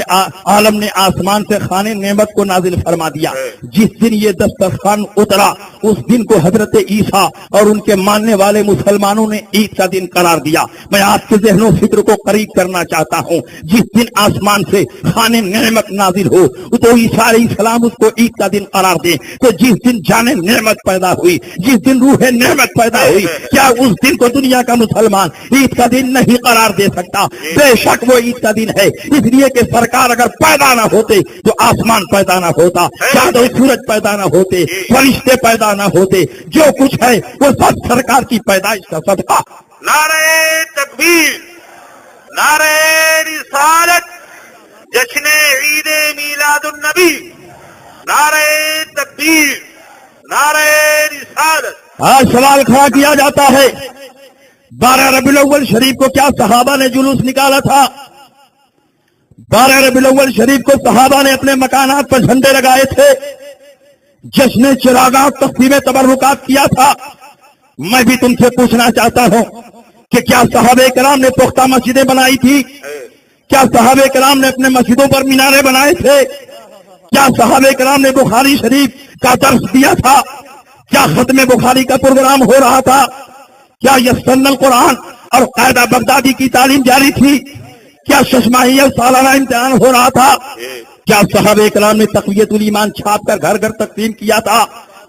عالم نے آسمان سے خانے نعمت کو نازل فرما دیا. جس دن یہ دسترخوان اترا اس دن کو حضرت عیسیٰ اور ان کے ماننے والے مسلمانوں نے عید کا دن قرار دیا. میں آپ کے ذہن و فکر کو قریب کرنا چاہتا ہوں, جس دن آسمان سے خانے نعمت نازل ہو تو عیسیٰ علیہ السلام اس کو عید کا دن قرار دیں. تو جس دن جان نعمت پیدا ہوئی, جس دن روح نعمت پیدا ہوئی, کیا اس دن کو دنیا کا مسلمان عید کا دن نہیں قرار دے سکتا؟ بے شک وہ عید کا دن ہے, اس لیے کہ سرکار اگر پیدا نہ ہوتے تو آسمان پیدا نہ ہوتا, چاند و سورج پیدا نہ ہوتے, فرشتے پیدا نہ ہوتے, جو کچھ ہے وہ سب سرکار کی پیدائش کا صدقہ. نعرہ تکبیر، نعرہ رسالت، جشن عید میلاد النبی، نعرہ تکبیر، نعرہ رسالت۔ آج سوال کھڑا کیا جاتا ہے 12 ربیع الاول شریف کو کیا صحابہ نے جلوس نکالا تھا؟ 12 ربیع الاول شریف کو صحابہ نے اپنے مکانات پر جھنڈے لگائے تھے، جشن چراغاں تقسیم تبرکات کیا تھا۔ میں بھی تم سے پوچھنا چاہتا ہوں کہ کیا صحابہ کرام نے پختہ مسجدیں بنائی تھی؟ کیا صحابہ کرام نے اپنے مسجدوں پر مینارے بنائے تھے؟ کیا صحابہ کرام نے بخاری شریف کا درس دیا تھا؟ کیا ختم بخاری کا پروگرام ہو رہا تھا؟ کیا یسن القرآن اور قاعدہ بغدادی کی تعلیم جاری تھی؟ کیا ششماہی اور سالانہ امتحان ہو رہا تھا؟ کیا صحابہ کرام نے تقویت الایمان چھاپ کر گھر گھر تقسیم کیا تھا؟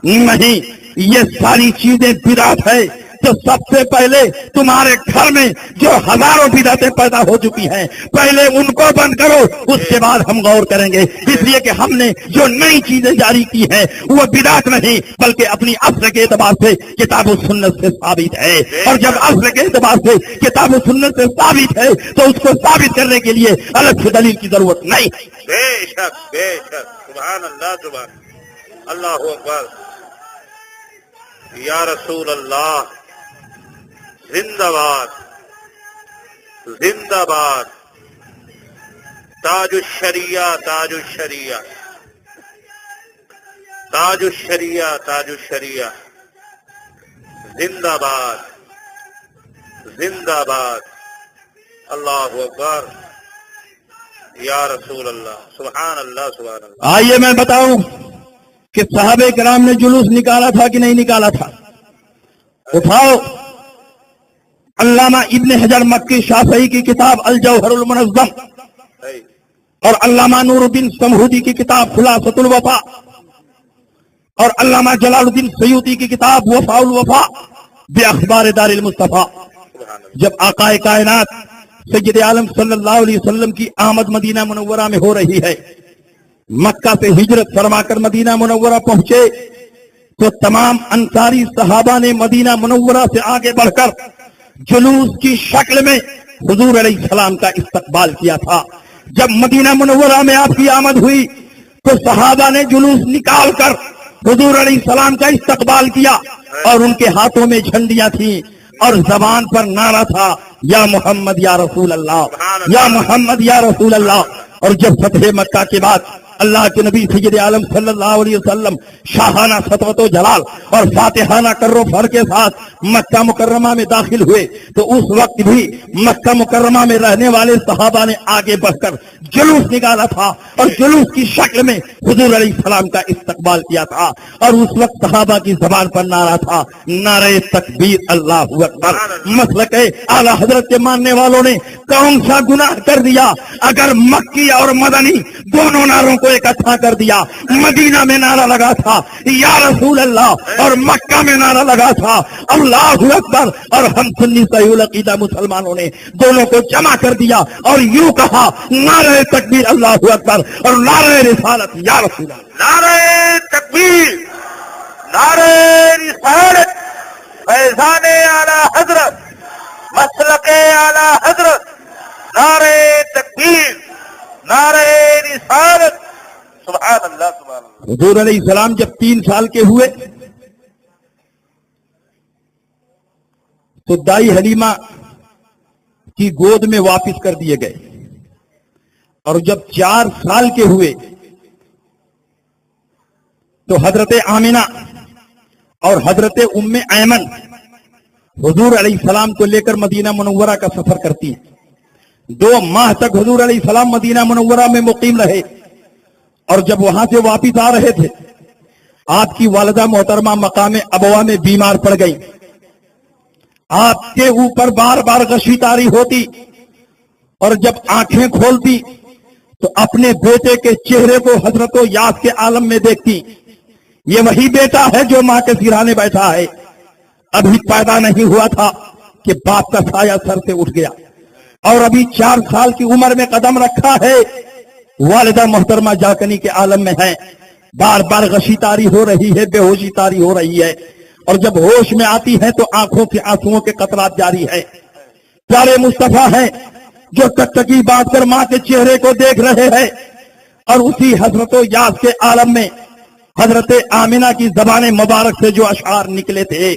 نہیں، یہ ساری چیزیں بدعت ہے۔ تو سب سے پہلے تمہارے گھر میں جو ہزاروں بدعتیں پیدا ہو چکی ہیں، پہلے ان کو بند کرو، اس کے بعد ہم غور کریں گے۔ اس لیے کہ ہم نے جو نئی چیزیں جاری کی ہیں وہ بدعت نہیں بلکہ اپنی اصل کے اعتبار سے کتاب و سنت سے ثابت ہے، اور جب اصل کے اعتبار سے کتاب و سنت سے ثابت ہے تو اس کو ثابت کرنے کے لیے الگ سے دلیل کی ضرورت نہیں۔ بے شک بے شک، سبحان اللہ، سبحان اللہ اکبر، یا رسول اللہ، زندہ باد، زندہ باد، تاج الشریعہ، تاج الشریعہ، تاج الشریعہ، تاج الشریعہ، زندہ باد، زندہ باد، اللہ اکبر، یا رسول اللہ، سبحان اللہ، سبحان اللہ۔ آئیے میں بتاؤں کہ صحابہ کرام نے جلوس نکالا تھا کہ نہیں نکالا تھا؟ اٹھاؤ علامہ ابن حجر مکی شافعی کی کتاب الجوہر المنظم اور علامہ نور الدین سمہودی کی کتاب خلاصۃ الوفا اور علامہ جلال الدین سیوطی کی کتاب وفاء الوفا باخبار دار المصطفیٰ۔ جب آقا کائنات سید عالم صلی اللہ علیہ وسلم کی آمد مدینہ منورہ میں ہو رہی ہے، مکہ سے ہجرت فرما کر مدینہ منورہ پہنچے تو تمام انصاری صحابہ نے مدینہ منورہ سے آگے بڑھ کر جلوس کی شکل میں حضور علیہ السلام کا استقبال کیا تھا۔ جب مدینہ منورہ میں آپ کی آمد ہوئی تو صحابہ نے جلوس نکال کر حضور علیہ السلام کا استقبال کیا، اور ان کے ہاتھوں میں جھنڈیاں تھیں اور زبان پر نعرہ تھا، یا محمد یا رسول اللہ، یا محمد یا رسول اللہ۔ اور جب فتح مکہ کے بعد اللہ کے نبی سید عالم صلی اللہ علیہ وسلم شاہانہ سطوت و جلال اور فاتحانہ کر و فر کے ساتھ مکہ مکرمہ میں داخل ہوئے تو اس وقت بھی مکہ مکرمہ میں رہنے والے صحابہ نے آگے بڑھ کر جلوس نکالا تھا اور جلوس کی شکل میں حضور علیہ السلام کا استقبال کیا تھا، اور اس وقت صحابہ کی زبان پر نعرہ تھا، نعرہ تکبیر، اللہ اکبر۔ مسلک اعلی حضرت کے ماننے والوں نے کون سا گناہ کر دیا اگر مکی اور مدنی دونوں نعروں کو اکٹھا کر دیا؟ مدینہ میں نعرہ لگا تھا یا رسول اللہ، اور مکہ میں نعرہ لگا تھا اللہ اکبر، اور ہم سنی صحیح العقیدہ مسلمانوں نے دونوں کو جمع کر دیا اور یوں کہا، نعرہ تکبیر اللہ اکبر اور نعرہ رسالت یا رسول اللہ۔ نعرہ تکبیر، نعرہ رسالت، فیضان اعلی حضرت، مسلک اعلی حضرت، نعرہ تکبیر، نعرہ رسالت، سبحان اللہ، سبحان اللہ۔ حضور علیہ السلام جب 3 سال کے ہوئے تو دائی حلیمہ کی گود میں واپس کر دیے گئے، اور جب 4 سال کے ہوئے تو حضرت آمنہ اور حضرت ام ایمن حضور علیہ السلام کو لے کر مدینہ منورہ کا سفر کرتی ہیں۔ 2 ماہ تک حضور علیہ السلام مدینہ منورہ میں مقیم رہے، اور جب وہاں سے واپس آ رہے تھے آپ کی والدہ محترمہ مقام ابوا میں بیمار پڑ گئی۔ آپ کے اوپر بار بار غشی طاری ہوتی، اور جب آنکھیں کھولتی تو اپنے بیٹے کے چہرے کو حضرت و یاس کے عالم میں دیکھتی۔ یہ وہی بیٹا ہے جو ماں کے سرانے بیٹھا ہے، ابھی پیدا نہیں ہوا تھا کہ باپ کا سایہ سر سے اٹھ گیا، اور ابھی 4 سال کی عمر میں قدم رکھا ہے۔ والدہ محترمہ جاکنی کے عالم میں ہے، بار بار غشی طاری ہو رہی ہے، بے ہوشی طاری ہو رہی ہے، اور جب ہوش میں آتی ہیں تو آنکھوں سے آنسوؤں کے قطرات جاری ہے. پیارے مصطفیٰ ہیں جو ٹکٹکی باندھ کر ماں کے چہرے کو دیکھ رہے ہیں، اور اسی حضرت و یاس کے عالم میں حضرت آمنہ کی زبان مبارک سے جو اشعار نکلے تھے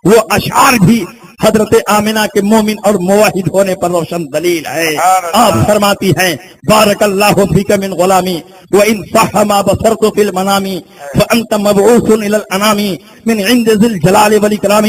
وہ اشعار بھی حضرت آمنہ کے مومن اور موحد ہونے پر روشن دلیل ہے. آپ فرماتی ہیں بارک اللہ فیک من غلامی وان صح ما بصرت فی المنام فانت مبعوث الی الانام من عند ذی الجلال والاکرام.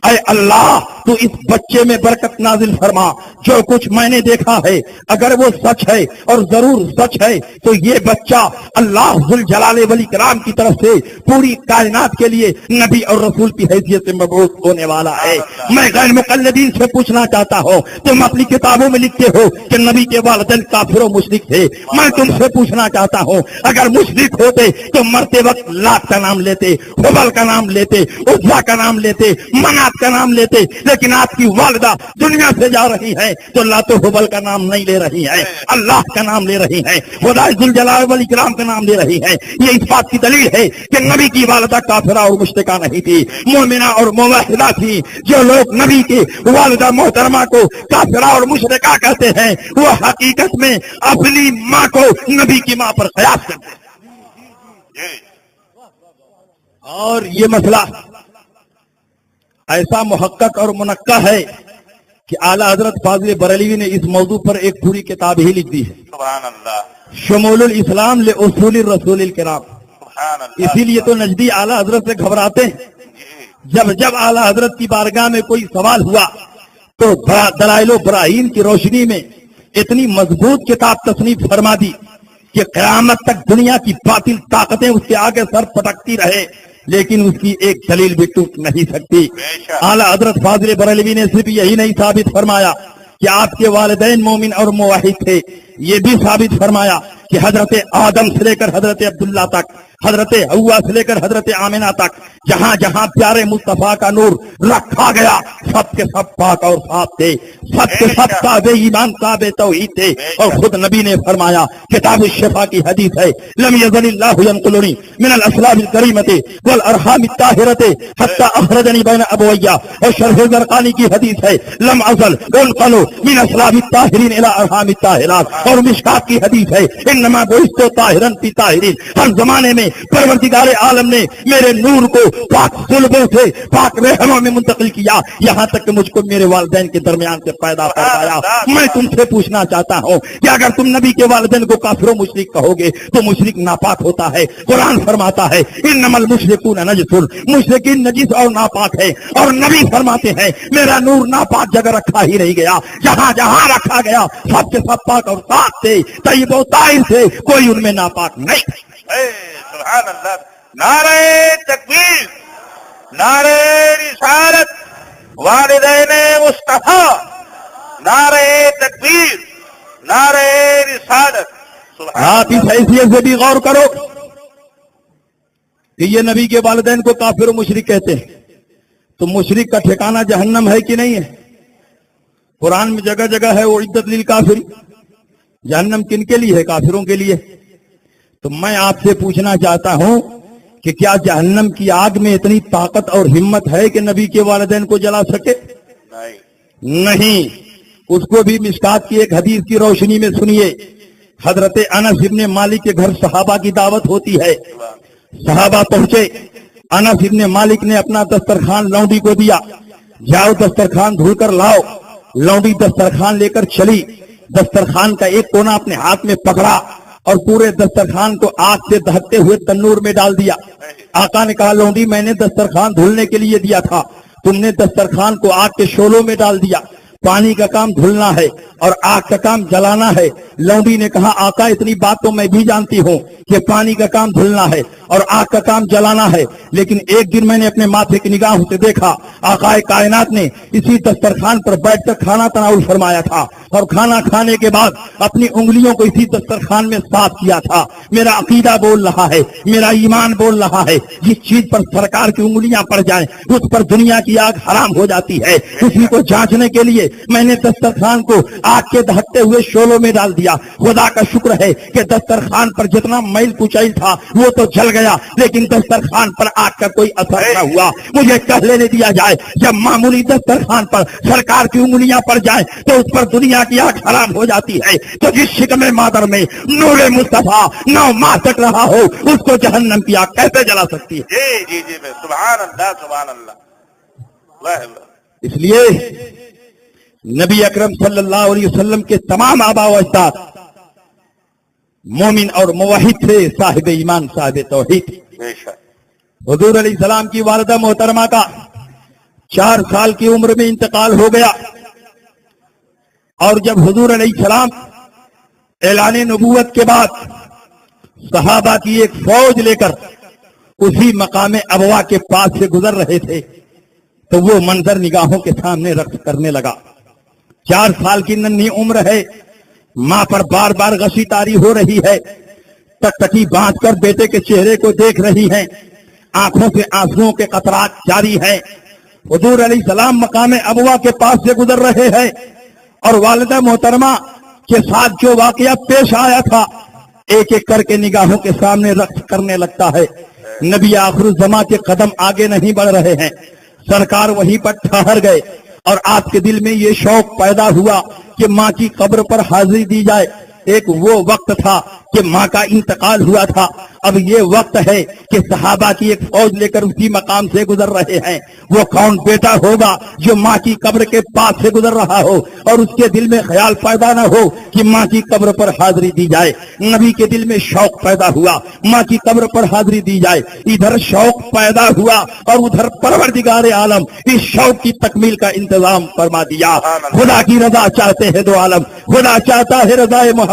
اے اللہ تو اس بچے میں برکت نازل فرما، جو کچھ میں نے دیکھا ہے اگر وہ سچ ہے اور ضرور سچ ہے تو یہ بچہ اللہ ذو الجلال والاکرام کی طرف سے پوری کائنات کے لیے نبی اور رسول کی حیثیت سے مبعوث ہونے والا ہے. میں غیر مقلدین سے پوچھنا چاہتا ہوں، تم اپنی کتابوں میں لکھتے ہو کہ نبی کے والدین کافر و مشرک تھے. میں تم سے پوچھنا چاہتا ہوں اگر مشرک ہوتے تو مرتے وقت لات کا نام لیتے، حبل کا نام لیتے، عزا کا نام لیتے، منات کا نام لیتے، لیکن آپ کی والدہ دنیا سے جا رہی ہے تو لات و حبل کا نام نہیں لے رہی ہے، اللہ کا نام لے رہی ہے، خدا ذوالجلال والاکرام کا نام لے رہی ہے. یہ اس بات کی دلیل ہے کہ نبی کی والدہ کافرہ اور مشرکہ نہیں تھی، مومنہ اور موحدہ تھی. جو لوگ نبی کی والدہ محترمہ کو کافرہ اور مشرکہ کہتے ہیں وہ حقیقت میں اپنی ماں کو نبی کی ماں پر قیاس کرتے ہیں. اور یہ مسئلہ ایسا محقق اور منقع ہے کہ اعلیٰ حضرت فاضل بریلوی نے اس موضوع پر ایک پوری کتاب ہی لکھ دی ہے، سبحان اللہ، شمول الاسلام لاصول الرسول الکرام. سبحان اللہ. اسی لیے تو نجدی اعلیٰ حضرت سے گھبراتے ہیں. جب اعلیٰ حضرت کی بارگاہ میں کوئی سوال ہوا تو دلائل و براہین کی روشنی میں اتنی مضبوط کتاب تصنیف فرما دی کہ قیامت تک دنیا کی باطل طاقتیں اس کے آگے سر پٹکتی رہے لیکن اس کی ایک دلیل بھی ٹوٹ نہیں سکتی. اعلیٰ حضرت فاضل بریلوی نے صرف یہی نہیں ثابت فرمایا کہ آپ کے والدین مومن اور موحد تھے، یہ بھی ثابت فرمایا کہ حضرت آدم سے لے کر حضرت عبداللہ تک، حضرت حوا سے لے کر حضرت آمنہ تک جہاں جہاں پیارے مصطفیٰ کا نور رکھا گیا سب کے سب پاک اور صاف تھے، سب کے سب تابع ایمان تابع توحید تھے. اور خود نبی نے فرمایا، کتاب الشفا کی حدیث ہے، لم یزل اللہ ینقلنی من الاسلام الکریمۃ والارحام الطاہرۃ حتی اخرجنی بین ابویہ. اور شرح زرقانی کی حدیث ہے، لم ازل انقل من اسلام الطاہرین الی ارحام الطاہرات. اور مشکات کی حدیث ہے، انما بعثت طاہرا فی طاہرین. ہر زمانے میں پروردگار عالم نے میرے نور کو پاک صلبوں سے پاک رحموں میں منتقل کیا، یہاں تک کہ مجھ کو میرے والدین کے درمیان سے پیدا فرمایا. میں تم سے پوچھنا چاہتا ہوں کہ اگر تم نبی کے والدین کو کافر و مشرک کہو گے تو مشرک ناپاک ہوتا ہے. قرآن فرماتا ہے انما المشرکون نجس، مشرکین نجس اور ناپاک ہے. اور نبی فرماتے ہیں میرا نور ناپاک جگہ رکھا ہی نہیں گیا، جہاں جہاں رکھا گیا سب کے سب پاک اور صاف تھے، طیب و طاہر تھے، کوئی ان میں ناپاک نہیں. سبحان اللہ. نعرہ تکبیر، نعرہ رسالت، والدین مصطفیٰ، نعرہ تکبیر، نعرہ رسالت. آپ اس حیثیت سے بھی غور کرو کہ یہ نبی کے والدین کو کافر و مشرک کہتے ہیں تو مشرک کا ٹھکانہ جہنم ہے کہ نہیں ہے؟ قرآن میں جگہ جگہ ہے اعدت للکافرین. جہنم کن کے لیے ہے؟ کافروں کے لیے. تو میں آپ سے پوچھنا چاہتا ہوں کہ کیا جہنم کی آگ میں اتنی طاقت اور ہمت ہے کہ نبی کے والدین کو جلا سکے؟ نہیں. اس کو بھی مشکات کی ایک حدیث کی روشنی میں سنیے. حضرت انس ابن مالک کے گھر صحابہ کی دعوت ہوتی ہے. صحابہ پہنچے، انس ابن مالک نے اپنا دسترخوان لونڈی کو دیا، جاؤ دسترخوان دھل کر لاؤ. لونڈی دسترخوان لے کر چلی، دسترخوان کا ایک کونا اپنے ہاتھ میں پکڑا اور پورے دسترخوان کو آگ سے دہکتے ہوئے تنور میں ڈال دیا. آقا نے کہا لونڈی میں نے دسترخوان دھلنے کے لیے دیا تھا، تم نے دسترخوان کو آگ کے شعلوں میں ڈال دیا. پانی کا کام دھلنا ہے اور آگ کا کام جلانا ہے. لونڈی نے کہا آقا اتنی بات تو میں بھی جانتی ہوں کہ پانی کا کام دھلنا ہے اور آگ کا کام جلانا ہے، لیکن ایک دن میں نے اپنے ماتھے کی نگاہوں سے دیکھا آقا کائنات نے اسی دسترخوان پر بیٹھ کر کھانا تناول فرمایا تھا اور کھانا کھانے کے بعد اپنی انگلیوں کو اسی دسترخوان میں صاف کیا تھا. میرا عقیدہ بول رہا ہے، میرا ایمان بول رہا ہے، جس چیز پر سرکار کی انگلیاں پڑ جائیں اس پر دنیا کی آگ حرام ہو جاتی ہے. اسی کو جانچنے کے لیے میں نے دسترخوان کو آگ کے دہتے ہوئے شعلوں میں ڈال دیا. خدا کا شکر ہے کہ دسترخوان پر جتنا میل کچیل تھا وہ تو جل گیا, لیکن دسترخوان پر آگ کا کوئی اثر نہ ہوا. مجھے کہہ لینے دیا جائے, جب معمولی دسترخوان پر سرکار کی انگلیاں پڑ جائیں تو اس پر دنیا کی آگ حرام ہو جاتی ہے, تو جس شکم مادر میں نور مصطفیٰ 9 ماہ تک رہا ہو اس کو جہنم کی آگ کیسے جلا سکتی ہے؟ جی سبحان اللہ سبحان اللہ. اس لیے نبی اکرم صلی اللہ علیہ وسلم کے تمام آبا و اجداد مومن اور موحد تھے, صاحب ایمان صاحب توحید. حضور علیہ السلام کی والدہ محترمہ کا 4 سال کی عمر میں انتقال ہو گیا, اور جب حضور علیہ السلام اعلان نبوت کے بعد صحابہ کی ایک فوج لے کر اسی مقام ابوا کے پاس سے گزر رہے تھے تو وہ منظر نگاہوں کے سامنے رقص کرنے لگا. 4 سال کی ننھی عمر ہے, ماں پر بار بار غشی طاری ہو رہی ہے, ٹکٹکی باندھ کر بیٹے کے چہرے کو دیکھ رہی ہیں, آنکھوں سے آنسوؤں کے قطرات جاری ہیں. حضور علیہ السلام مقام ابوا کے پاس سے گزر رہے ہیں اور والدہ محترمہ کے ساتھ جو واقعہ پیش آیا تھا ایک ایک کر کے نگاہوں کے سامنے رقص کرنے لگتا ہے. نبی آخر الزماں کے قدم آگے نہیں بڑھ رہے ہیں, سرکار وہیں پر ٹھہر گئے اور آپ کے دل میں یہ شوق پیدا ہوا کہ ماں کی قبر پر حاضری دی جائے. ایک وہ وقت تھا کہ ماں کا انتقال ہوا تھا, اب یہ وقت ہے کہ صحابہ کی ایک فوج لے کر اسی مقام سے گزر رہے ہیں. وہ کون بیٹا ہوگا جو ماں کی قبر کے پاس سے گزر رہا ہو اور اس کے دل میں خیال پیدا نہ ہو کہ ماں کی قبر پر حاضری دی جائے. نبی کے دل میں شوق پیدا ہوا, ماں کی قبر پر حاضری دی جائے. ادھر شوق پیدا ہوا اور ادھر پروردگار عالم اس شوق کی تکمیل کا انتظام فرما دیا. خدا کی رضا چاہتے ہیں دو عالم, خدا چاہتا ہے رضا محمد.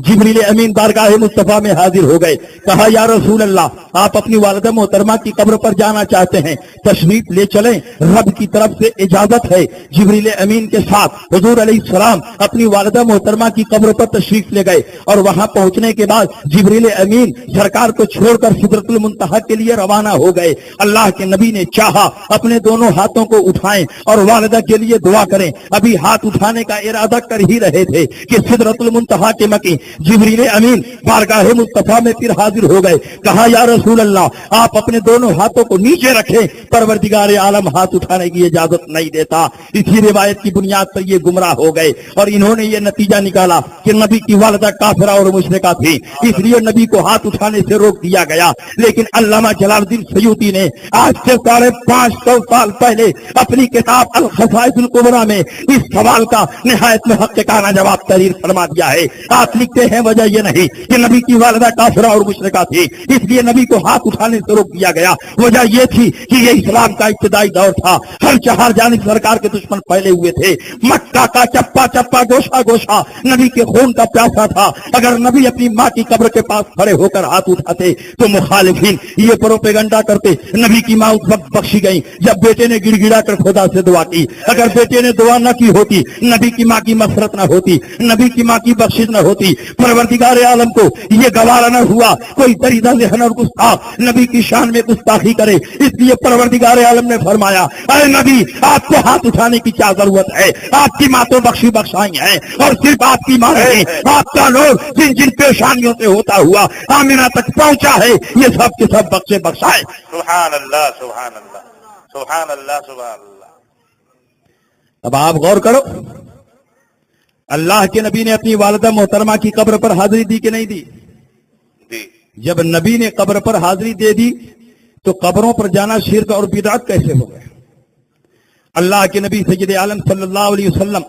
جبریل امین بارگاہ مصطفیٰ میں حاضر ہو گئے, کہا یا رسول اللہ, آپ اپنی والدہ محترمہ کی قبر پر جانا چاہتے ہیں, تشریف لے چلیں, رب کی طرف سے اجازت ہے. جبریل امین کے ساتھ حضور علیہ السلام اپنی والدہ محترمہ کی قبر پر تشریف لے گئے اور وہاں پہنچنے کے بعد جبریل امین سرکار کو چھوڑ کر سدرۃ المنتہا کے لیے روانہ ہو گئے. اللہ کے نبی نے چاہا اپنے دونوں ہاتھوں کو اٹھائیں اور والدہ کے لیے دعا کریں. ابھی ہاتھ اٹھانے کا ارادہ کر ہی رہے تھے کہ سدرۃ المنتہا کے مکی جبریل امین بارگاہ مصطفیٰ میں پھر حاضر ہو گئے. کہا یا رسول اللہ, آپ اپنے دونوں ہاتھوں کو نیچے رکھیں, پروردگار عالم ہاتھ اٹھانے کی اجازت نہیں دیتا. اسی روایت کی بنیاد پر یہ گمراہ ہو گئے اور انہوں نے یہ نتیجہ نکالا کہ نبی کی والدہ کافرہ اور مشرکہ تھی, اس لیے نبی کو ہاتھ اٹھانے سے روک دیا گیا. لیکن علامہ جلال الدین سیوطی نے آج سے 550 سال پہلے اپنی کتاب الخصائص الکبریٰ میں اس سوال کا نہایت محققانہ جواب تحریر فرما دیا ہے. آپ لکھتے ہیں وجہ یہ نہیں کہ نبی کی والدہ کافرہ اور مشرکہ تھی اس لیے نبی کو ہاتھ اٹھانے سے روک دیا گیا, وجہ یہ تھی کہ یہ اسلام کا ابتدائی دور تھا, ہر 4 جانب سرکار کے دشمن پھیلے ہوئے تھے. مکہ کا چپا چپا گوشہ گوشہ نبی کے خون کا پیاسا تھا. اگر نبی اپنی ماں کی قبر کے پاس کھڑے ہو کر ہاتھ اٹھاتے تو مخالفین یہ پروپیگنڈا کرتے نبی کی ماں اس وقت بخشی گئی جب بیٹے نے گڑ گڑا کر خدا سے دعا کی. اگر بیٹے نے دعا نہ کی ہوتی نبی کی ماں کی مغفرت نہ ہوتی, نبی کی ماں کی بخشش نہ ہوتی. پروردگار عالم کو یہ گوارا نہ ہوا کوئی دریدہ ذہن اور گستاخ نبی کی شان میں گستاخی کرے, اس لیے پروردگار عالم نے فرمایا اے نبی آپ کو ہاتھ اٹھانے کی کیا ضرورت ہے, آپ کی ماں تو بخشی بخشائی ہیں اور صرف آپ کی ماں نہیں, آپ کا نور جن جن پیشانیوں سے ہوتا ہوا آمینہ تک پہنچا ہے یہ سب کے سب بخشے بخشائے. سبحان اللہ سبحان اللہ سبحان اللہ سبحان اللہ. اب آپ غور کرو, اللہ کے نبی نے اپنی والدہ محترمہ کی قبر پر حاضری دی کہ نہیں دی؟ جب نبی نے قبر پر حاضری دے دی تو قبروں پر جانا شرک اور بدعت کیسے ہو گئے؟ اللہ کے نبی سید عالم صلی اللہ علیہ وسلم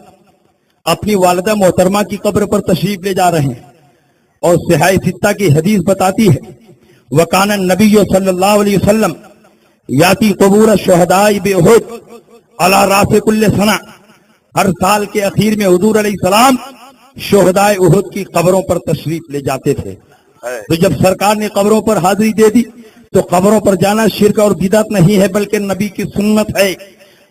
اپنی والدہ محترمہ کی قبر پر تشریف لے جا رہے ہیں اور صحیح ستہ کی حدیث بتاتی ہے وکان النبی صلی اللہ علیہ وسلم یاتی قبور الشہداء بأحد علی راس کل سنہ, ہر سال کے اخیر میں حضور علیہ السلام شہداء احد کی قبروں پر تشریف لے جاتے تھے. تو جب سرکار نے قبروں پر حاضری دے دی تو قبروں پر جانا شرک اور بدعت نہیں ہے بلکہ نبی کی سنت ہے,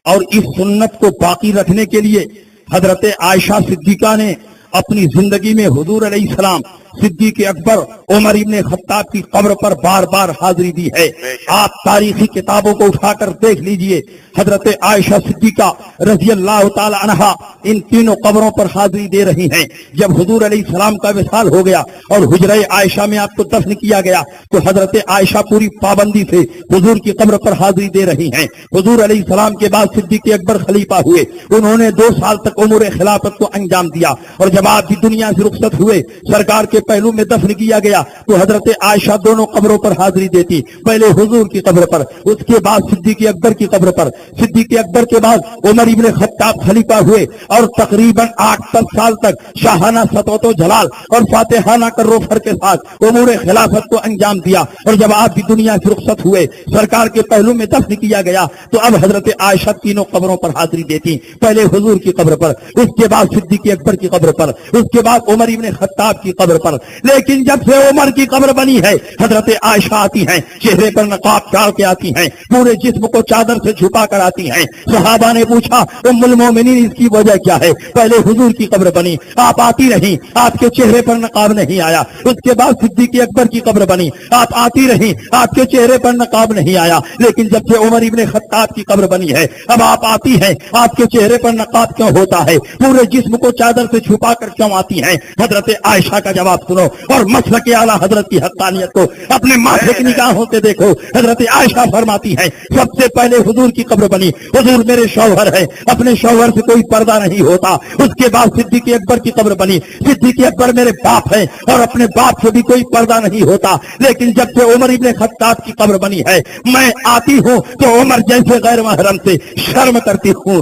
اور اس سنت کو باقی رکھنے کے لیے حضرت عائشہ صدیقہ نے اپنی زندگی میں حضور علیہ السلام, صدیق اکبر, عمر ابن خطاب کی قبر پر بار بار حاضری دی ہے. آپ تاریخی کتابوں کو اٹھا کر دیکھ لیجئے, حضرت عائشہ صدیقہ رضی اللہ تعالی عنہا ان تینوں قبروں پر حاضری دے رہی ہیں۔ جب حضور علیہ السلام کا وصال ہو گیا اور حجرہ عائشہ میں آپ کو دفن کیا گیا تو حضرت عائشہ پوری پابندی سے حضور کی قبر پر حاضری دے رہی ہیں۔ حضور علیہ السلام کے بعد صدیق اکبر خلیفہ ہوئے، انہوں نے 2 سال تک امور خلافت کو انجام دیا، اور جب آپ بھی دنیا سے رخصت ہوئے، سرکار کے پہلو میں دفن کیا گیا تو حضرت عائشہ دونوں قبروں پر حاضری دیتی، پہلے حضور کی قبر پر، اس کے بعد صدیق اکبر کی قبر پر۔ صدیق اکبر کے بعد عمر ابن خطاب خلیفہ ہوئے اور تقریباً 8-10 سال تک شاہانہ سطوت و جلال اور فاتحانہ کرو فر کے ساتھ امور خلافت کو انجام دیا، اور جب آپ بھی دنیا سے رخصت ہوئے، سرکار کے پہلو میں دفن کیا گیا تو اب حضرت عائشہ تینوں قبروں پر حاضری دیتی، پہلے حضور کی قبر پر، اس کے بعد صدیق اکبر کی قبر پر، اس کے بعد عمر ابن خطاب کی قبر پر۔ لیکن جب سے عمر کی قبر بنی ہے، حضرت عائشہ آتی ہیں، چہرے پر نقاب ڈال کے آتی ہیں، پورے جسم کو چادر سے چھپا کر آتی ہیں۔ صحابہ نے پوچھا ام المومنین اس کی وجہ کیا ہے؟ پہلے حضور کی قبر بنی، آپ آتی رہیں، آپ کے چہرے پر نقاب نہیں آیا۔ اس کے بعد صدیق اکبر کی قبر بنی، آپ آتی رہیں، آپ کے چہرے پر نقاب نہیں آیا۔ لیکن جب سے عمر ابن خطاب کی قبر بنی ہے، اب آپ آتی ہیں، آپ کے چہرے پر نقاب کیوں ہوتا ہے؟ پورے جسم کو چادر سے چھپا کر کیوں آتی ہیں؟ حضرت عائشہ کا جواب سنو اور مسلک اعلیٰ حضرت کی حقانیت کو اپنے ماسک نگاہوں سے دیکھو۔ حضرت عائشہ فرماتی ہے سب سے پہلے حضور کی قبر بنی، حضور میرے شوہر ہے، اپنے شوہر سے کوئی پردہ نہیں ہوتا۔ اس کے بعد صدیق اکبر کی قبر بنی، صدیق اکبر میرے باپ ہیں اور اپنے باپ سے بھی کوئی پردہ نہیں ہوتا۔ لیکن جب سے عمر ابن خطاب کی قبر بنی ہے، میں آتی ہوں تو عمر جیسے غیر محرم سے شرم کرتی ہوں۔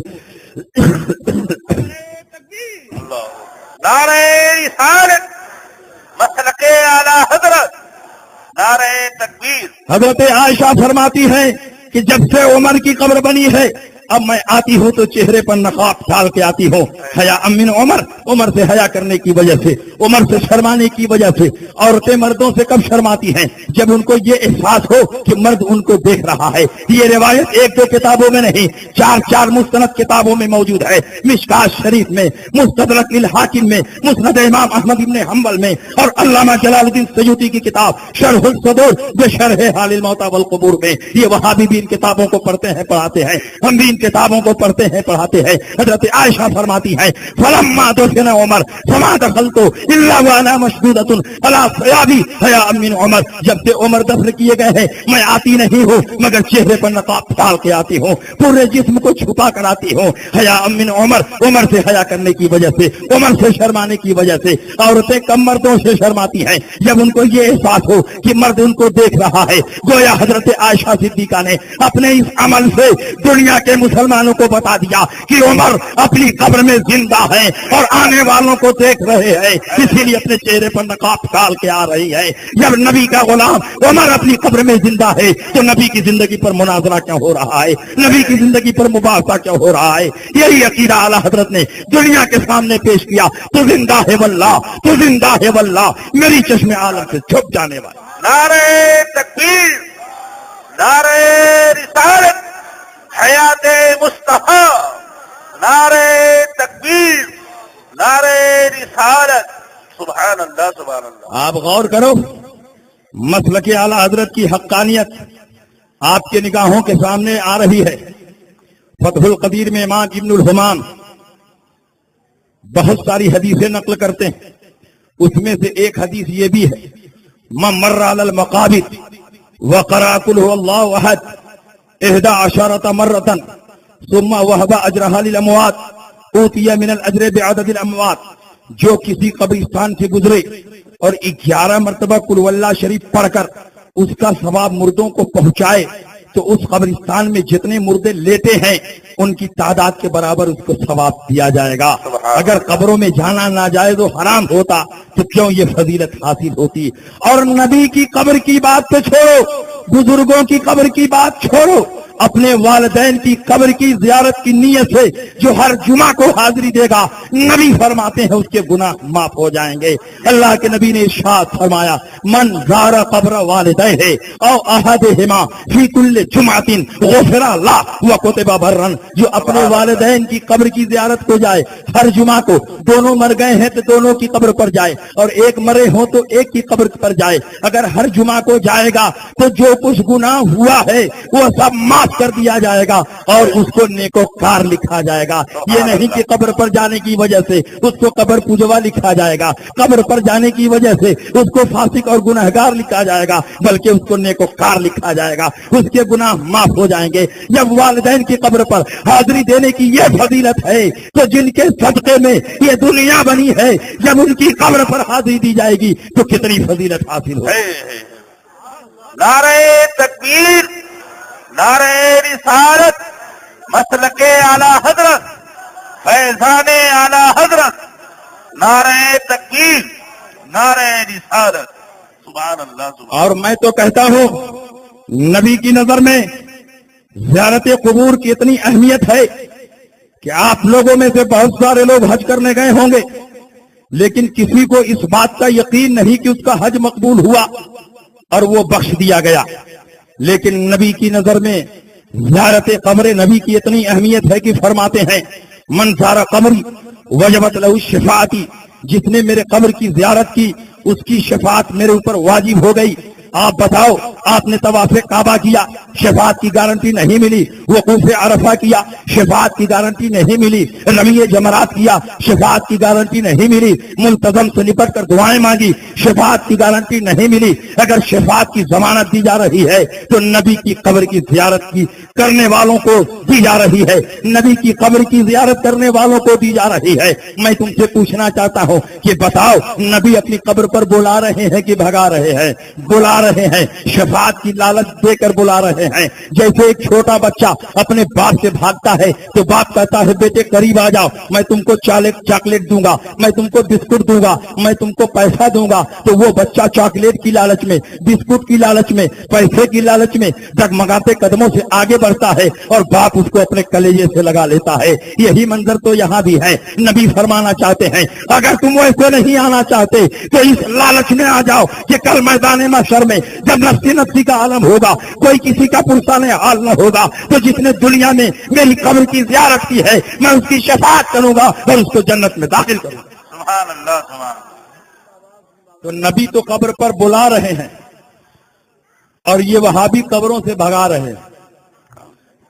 نعرہ رسالت، مسلک اعلیٰ حضرت، نعرہ تکبیر۔ حضرت عائشہ فرماتی ہے کہ جب سے عمر کی قبر بنی ہے، اب میں آتی ہوں تو چہرے پر نقاب ڈال کے آتی ہوں۔ حیا من عمر، عمر سے حیا کرنے کی وجہ سے، عمر سے شرمانے کی وجہ سے۔ عورتیں مردوں سے کب شرماتی ہیں؟ جب ان کو یہ احساس ہو کہ مرد ان کو دیکھ رہا ہے۔ یہ روایت 1-2 کتابوں میں نہیں، 4 مستند کتابوں میں موجود ہے، مشکات شریف میں، مستدرک للحاکم میں، مسند امام احمد ابن حنبل میں، اور علامہ جلال الدین سیوطی کی کتاب شرح الصدور بشرح حال الموتى والقبور میں۔ یہ وہابی بھی ان کتابوں کو پڑھتے ہیں پڑھاتے ہیں، ہم بھی کتابوں کو پڑھتے ہیں پڑھاتے ہیں۔ حضرت عائشہ فرماتی ہے فلما دفن عمر فما دخلت الا وانا مشدودۃ علی ثيابي حياء من عمر، جب سے عمر دفن کیے گئے ہیں میں آتی نہیں ہوں مگر چہرے پر نقاب ڈال کے آتی ہوں، پورے جسم کو چھپا کر آتی ہوں۔ حیاء من عمر، عمر سے حیا کرنے کی وجہ سے، عمر سے شرمانے کی وجہ سے۔ عورتیں کم مردوں سے شرماتی ہیں جب ان کو یہ احساس ہو کہ مرد ان کو دیکھ رہا ہے۔ گویا حضرت عائشہ صدیقہ نے اپنے اس عمل سے دنیا کے مسلمانوں کو بتا دیا کہ عمر اپنی قبر میں زندہ ہے اور آنے والوں کو دیکھ رہے ہیں، اسی لیے اپنے چہرے پر نقاب ڈال کے آ رہی ہے۔ جب نبی کا غلام عمر اپنی قبر میں زندہ ہے تو نبی کی زندگی پر مناظرہ کیوں ہو رہا ہے؟ نبی کی زندگی پر مباحثہ کیوں ہو رہا ہے؟ یہی عقیدہ اعلیٰ حضرت نے دنیا کے سامنے پیش کیا۔ تو زندہ ہے واللہ، تو زندہ ہے واللہ، میری چشم عالم سے چھپ جانے والا۔ نعرہ تکبیر، نعرہ رسالت، حیات مصطفیٰ، نعرہ تکبیر، نعرہ رسالت۔ سبحان اللہ، سبحان اللہ۔ آپ غور کرو، مسلک اعلیٰ حضرت کی حقانیت آپ کے نگاہوں کے سامنے آ رہی ہے۔ فتح القدیر میں امام ابن الحمام بہت ساری حدیثیں نقل کرتے ہیں، اس میں سے ایک حدیث یہ بھی ہے من مر علی المقابر وقرأ قل هو اللہ احد 11 مرة ثم وهب اجرها للاموات اوتی من الاجر بعدد الاموات، جو کسی قبرستان سے گزرے اور 11 مرتبہ قل واللہ شریف پڑھ کر اس کا ثواب مردوں کو پہنچائے تو اس قبرستان میں جتنے مردے لیتے ہیں ان کی تعداد کے برابر اس کو ثواب دیا جائے گا۔ اگر قبروں میں جانا ناجائز و حرام ہوتا تو کیوں یہ فضیلت حاصل ہوتی؟ اور نبی کی قبر کی بات تو چھوڑو، بزرگوں کی قبر کی بات چھوڑو، اپنے والدین کی قبر کی زیارت کی نیت سے جو ہر جمعہ کو حاضری دے گا، نبی فرماتے ہیں اس کے گناہ معاف ہو جائیں گے۔ اللہ کے نبی نے ارشاد فرمایا من زار قبر والدیہ او احدہما فی کل جمعۃ غفر له وکتب برا، جو اپنے والدین کی قبر کی زیارت کو جائے ہر جمعہ کو دونوں مر گئے ہیں تو دونوں کی قبر پر جائے، اور ایک مرے ہوں تو ایک کی قبر پر جائے۔ اگر ہر جمعہ کو جائے گا تو جو کچھ گناہ ہوا ہے وہ سب معاف کر دیا جائے گا اور اس کو نیکوکار لکھا جائے گا۔ یہ نہیں کہ قبر پر جانے کی وجہ سے اس کو قبر پوجوا لکھا جائے گا، قبر پر جانے کی وجہ سے اس کو فاسق اور گنہگار لکھا جائے گا، بلکہ اس کو نیکوکار لکھا جائے گا، اس کے گناہ معاف ہو جائیں گے۔ جب والدین کی قبر پر حاضری دینے کی یہ فضیلت ہے تو جن کے صدقے میں یہ دنیا بنی ہے، جب ان کی قبر پر حاضری دی جائے گی تو کتنی فضیلت حاصل ہو۔ نعرہ تکبیر، نعرہ رسالت، مسلک اعلی حضرت، فیضان اعلی حضرت، نعرہ تکبیر، نعرہ رسالت، سبحان اللہ سبحان۔ اور میں تو کہتا ہوں نبی کی نظر میں زیارت قبور کی اتنی اہمیت ہے کہ آپ لوگوں میں سے بہت سارے لوگ حج کرنے گئے ہوں گے، لیکن کسی کو اس بات کا یقین نہیں کہ اس کا حج مقبول ہوا اور وہ بخش دیا گیا۔ لیکن نبی کی نظر میں زیارت قبر نبی کی اتنی اہمیت ہے کہ فرماتے ہیں من زار قبری وجبت لہ الشفاعتی، جس نے میرے قبر کی زیارت کی اس کی شفاعت میرے اوپر واجب ہو گئی۔ آپ بتاؤ، آپ نے طواف کعبہ کیا، شفاعت کی گارنٹی نہیں ملی، وقوف عرفہ کیا، شفاعت کی گارنٹی نہیں ملی، رمی جمرات کیا، شفاعت کی گارنٹی نہیں ملی، ملتزم سے لپٹ کر دعائیں مانگی، شفاعت کی گارنٹی نہیں ملی۔ اگر شفاعت کی ضمانت دی جا رہی ہے تو نبی کی قبر کی زیارت کی کرنے والوں کو دی جا رہی ہے، نبی کی قبر کی زیارت کرنے والوں کو دی جا رہی ہے۔ میں تم سے پوچھنا چاہتا ہوں کہ بتاؤ، نبی اپنی قبر پر بلا رہے ہیں کہ بھگا رہے ہیں؟ بلا رہے ہیں، شفاعت کی لالچ دے کر بلا رہے ہیں۔ جیسے ایک چھوٹا بچہ اپنے باپ سے بھاگتا ہے تو باپ کہتا ہے بیٹے قریب آ جاؤ، میں تم کو چاکلیٹ دوں گا، میں تم کو بسکٹ دوں گا، میں تم کو پیسہ دوں گا، تو وہ بچہ چاکلیٹ کی لالچ میں، بسکٹ کی لالچ میں، پیسے کی لالچ میں ڈگمگاتے قدموں سے آگے بڑھتا ہے اور باپ اس کو اپنے کلیجے سے لگا لیتا ہے۔ یہی منظر تو یہاں بھی ہے۔ نبی فرمانا چاہتے ہیں اگر تم ویسے نہیں آنا چاہتے تو اس لالچ میں آ جاؤ کہ کل میدان محشر میں جب نفسی نفسی کا عالم ہوگا، کوئی کسی کا پرسان حال نہ ہوگا، تو جس نے دنیا میں میری قبر کی زیارت کی ہے میں اس کی شفاعت کروں گا اور اس کو جنت میں داخل کروں گا۔ سبحان اللہ سبحان۔ تو نبی تو قبر پر بلا رہے ہیں اور یہ وہابی قبروں سے بھگا رہے ہیں۔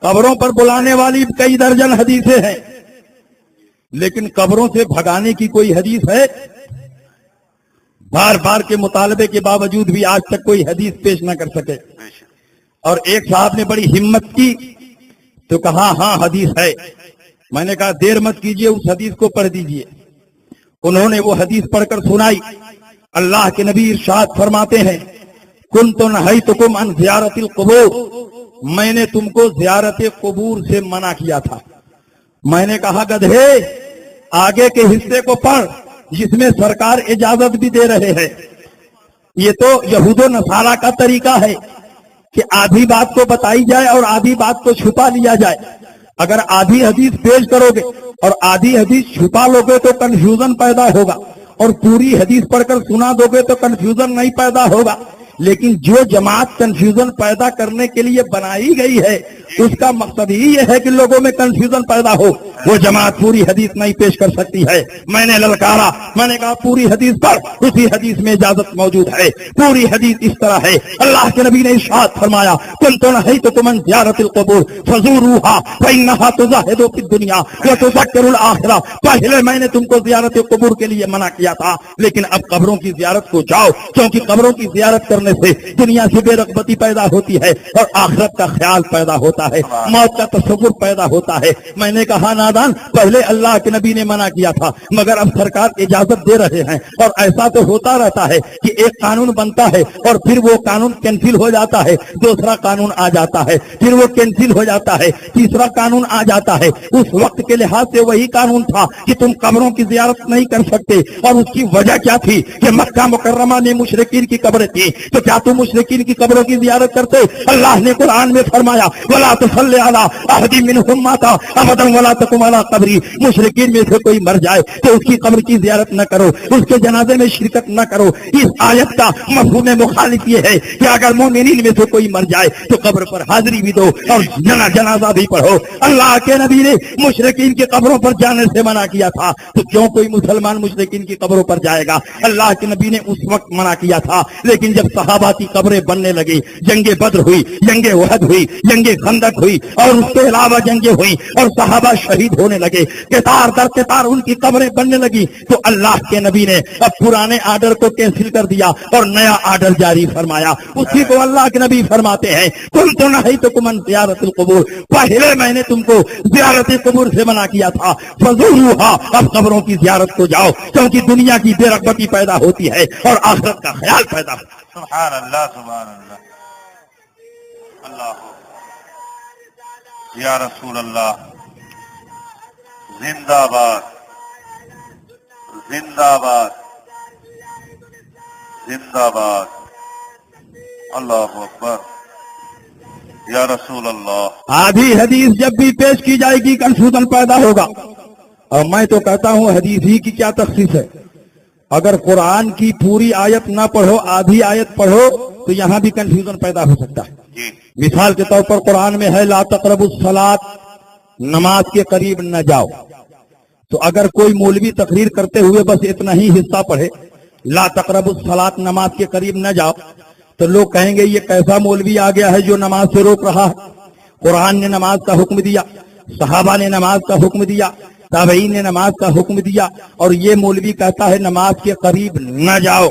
قبروں پر بلانے والی کئی درجن حدیثیں ہیں، لیکن قبروں سے بھگانے کی کوئی حدیث ہے؟ بار بار کے مطالبے کے باوجود بھی آج تک کوئی حدیث پیش نہ کر سکے۔ اور ایک صاحب نے بڑی ہمت کی تو کہا ہاں حدیث ہے۔ میں نے کہا دیر مت کیجئے، اس حدیث کو پڑھ دیجئے۔ انہوں نے وہ حدیث پڑھ کر سنائی۔ اللہ کے نبی ارشاد فرماتے ہیں کنت نہیتکم عن زیارت القبور، میں نے تم کو زیارت قبور سے منع کیا تھا۔ میں نے کہا گدھے آگے کے حصے کو پڑھ جس میں سرکار اجازت بھی دے رہے ہیں۔ یہ تو یہود و نصارہ کا طریقہ ہے کہ آدھی بات کو بتائی جائے اور آدھی بات کو چھپا لیا جائے۔ اگر آدھی حدیث پیش کرو گے اور آدھی حدیث چھپا لو گے تو کنفیوژن پیدا ہوگا، اور پوری حدیث پڑھ کر سنا دو گے تو کنفیوژن نہیں پیدا ہوگا۔ لیکن جو جماعت کنفیوژن پیدا کرنے کے لیے بنائی گئی ہے اس کا مقصد ہی یہ ہے کہ لوگوں میں کنفیوژن پیدا ہو، وہ جماعت پوری حدیث نہیں پیش کر سکتی ہے۔ میں نے للکارا، میں نے کہا پوری حدیث پڑھ، اسی حدیث میں اجازت موجود ہے۔ پوری حدیث اس طرح ہے، اللہ کے نبی نے ارشاد فرمایا کنت نہیتکم عن زیارت القبور فزوروها فانها تزهد في الدنيا وتذكر الاخرہ۔ پہلے میں نے تم کو زیارت قبور کے لیے منع کیا تھا، لیکن اب قبروں کی زیارت کو جاؤ، کیونکہ قبروں کی زیارت کرنے سے دنیا سے بے رغبتی پیدا ہوتی ہے اور آخرت کا خیال پیدا ہوتا ہے، موت کا تصور پیدا ہوتا ہے۔ میں نے کہا نادان، پہلے اللہ کے نبی نے منع کیا تھا مگر اب سرکار اجازت دے رہے ہیں، اور ایسا تو ہوتا رہتا ہے کہ ایک قانون بنتا ہے اور پھر وہ قانون کینسل ہو جاتا ہے، دوسرا قانون آ جاتا ہے، پھر وہ کینسل ہو جاتا ہے، تیسرا قانون آ جاتا ہے۔ اس وقت کے لحاظ سے وہی قانون تھا کہ تم قبروں کی زیارت نہیں کر سکتے، اور اس کی وجہ کیا تھی کہ مکہ مکرمہ میں مشرکین کی قبریں تھی، تو تو کیا تم مشرکین کی قبروں کی زیارت کرتے؟ اللہ نے قرآن میں فرمایا وَلَا تُصَلِّ عَلَىٰ أَحَدٍ مِّنْهُمْ مَاتَ أَبَدًا وَلَا تَقُمْ عَلَىٰ قَبْرِهِ، مشرکین میں سے کوئی مر جائے تو اس کی قبر کی زیارت نہ کرو، اس کے جنازے میں شرکت نہ کرو۔ اس آیت کا مفہوم مخالف یہ ہے کہ اگر مومنین میں سے کوئی مر جائے تو قبر پر حاضری بھی دو اور جنازہ بھی پڑھو۔ اللہ کے نبی نے مشرکین کی قبروں پر جانے سے منع کیا تھا، تو کیوں کوئی مسلمان مشرکین کی قبروں پر جائے گا؟ اللہ کے نبی نے اس وقت منع کیا تھا، لیکن جب صحابہ کی قبریں بننے لگی، جنگ بدر ہوئی، جنگ احد ہوئی، جنگ خندق ہوئی اور اس کے علاوہ جنگیں ہوئی اور صحابہ شہید ہونے لگے، قطار در قطار ان کی قبریں بننے لگی، تو اللہ کے نبی نے اب پرانے آرڈر کو کینسل کر دیا اور نیا آرڈر جاری فرمایا۔ اسی کو اللہ کے نبی فرماتے ہیں کنت نہیتکم عن زیارت القبور، پہلے میں نے تم کو زیارت قبور سے منع کیا تھا، فزوروہا، اب قبروں کی زیارت کو جاؤ، کیونکہ دنیا کی بے رغبتی پیدا ہوتی ہے اور آخرت کا خیال پیدا ہوتا ہے۔ سبحان اللہ سبحان اللہ، اللہ یا رسول اللہ، زندہ باد زندہ باد زندہ باد، اللہ اکبر، یا رسول اللہ۔ آدھی حدیث جب بھی پیش کی جائے گی کنفیوژن پیدا ہوگا، اور میں تو کہتا ہوں حدیث ہی کی کیا تخصیص ہے؟ اگر قرآن کی پوری آیت نہ پڑھو، آدھی آیت پڑھو تو یہاں بھی کنفیوژن پیدا ہو سکتا ہے۔ جی مثال کے طور پر قرآن میں ہے لا تقربوا الصلاۃ، نماز کے قریب نہ جاؤ، تو اگر کوئی مولوی تقریر کرتے ہوئے بس اتنا ہی حصہ پڑھے لا تقربوا الصلاۃ، نماز کے قریب نہ جاؤ، تو لوگ کہیں گے یہ کیسا مولوی آ گیا ہے جو نماز سے روک رہا ہے؟ قرآن نے نماز کا حکم دیا، صحابہ نے نماز کا حکم دیا، تابعین نے نماز کا حکم دیا، اور یہ مولوی کہتا ہے نماز کے قریب نہ جاؤ۔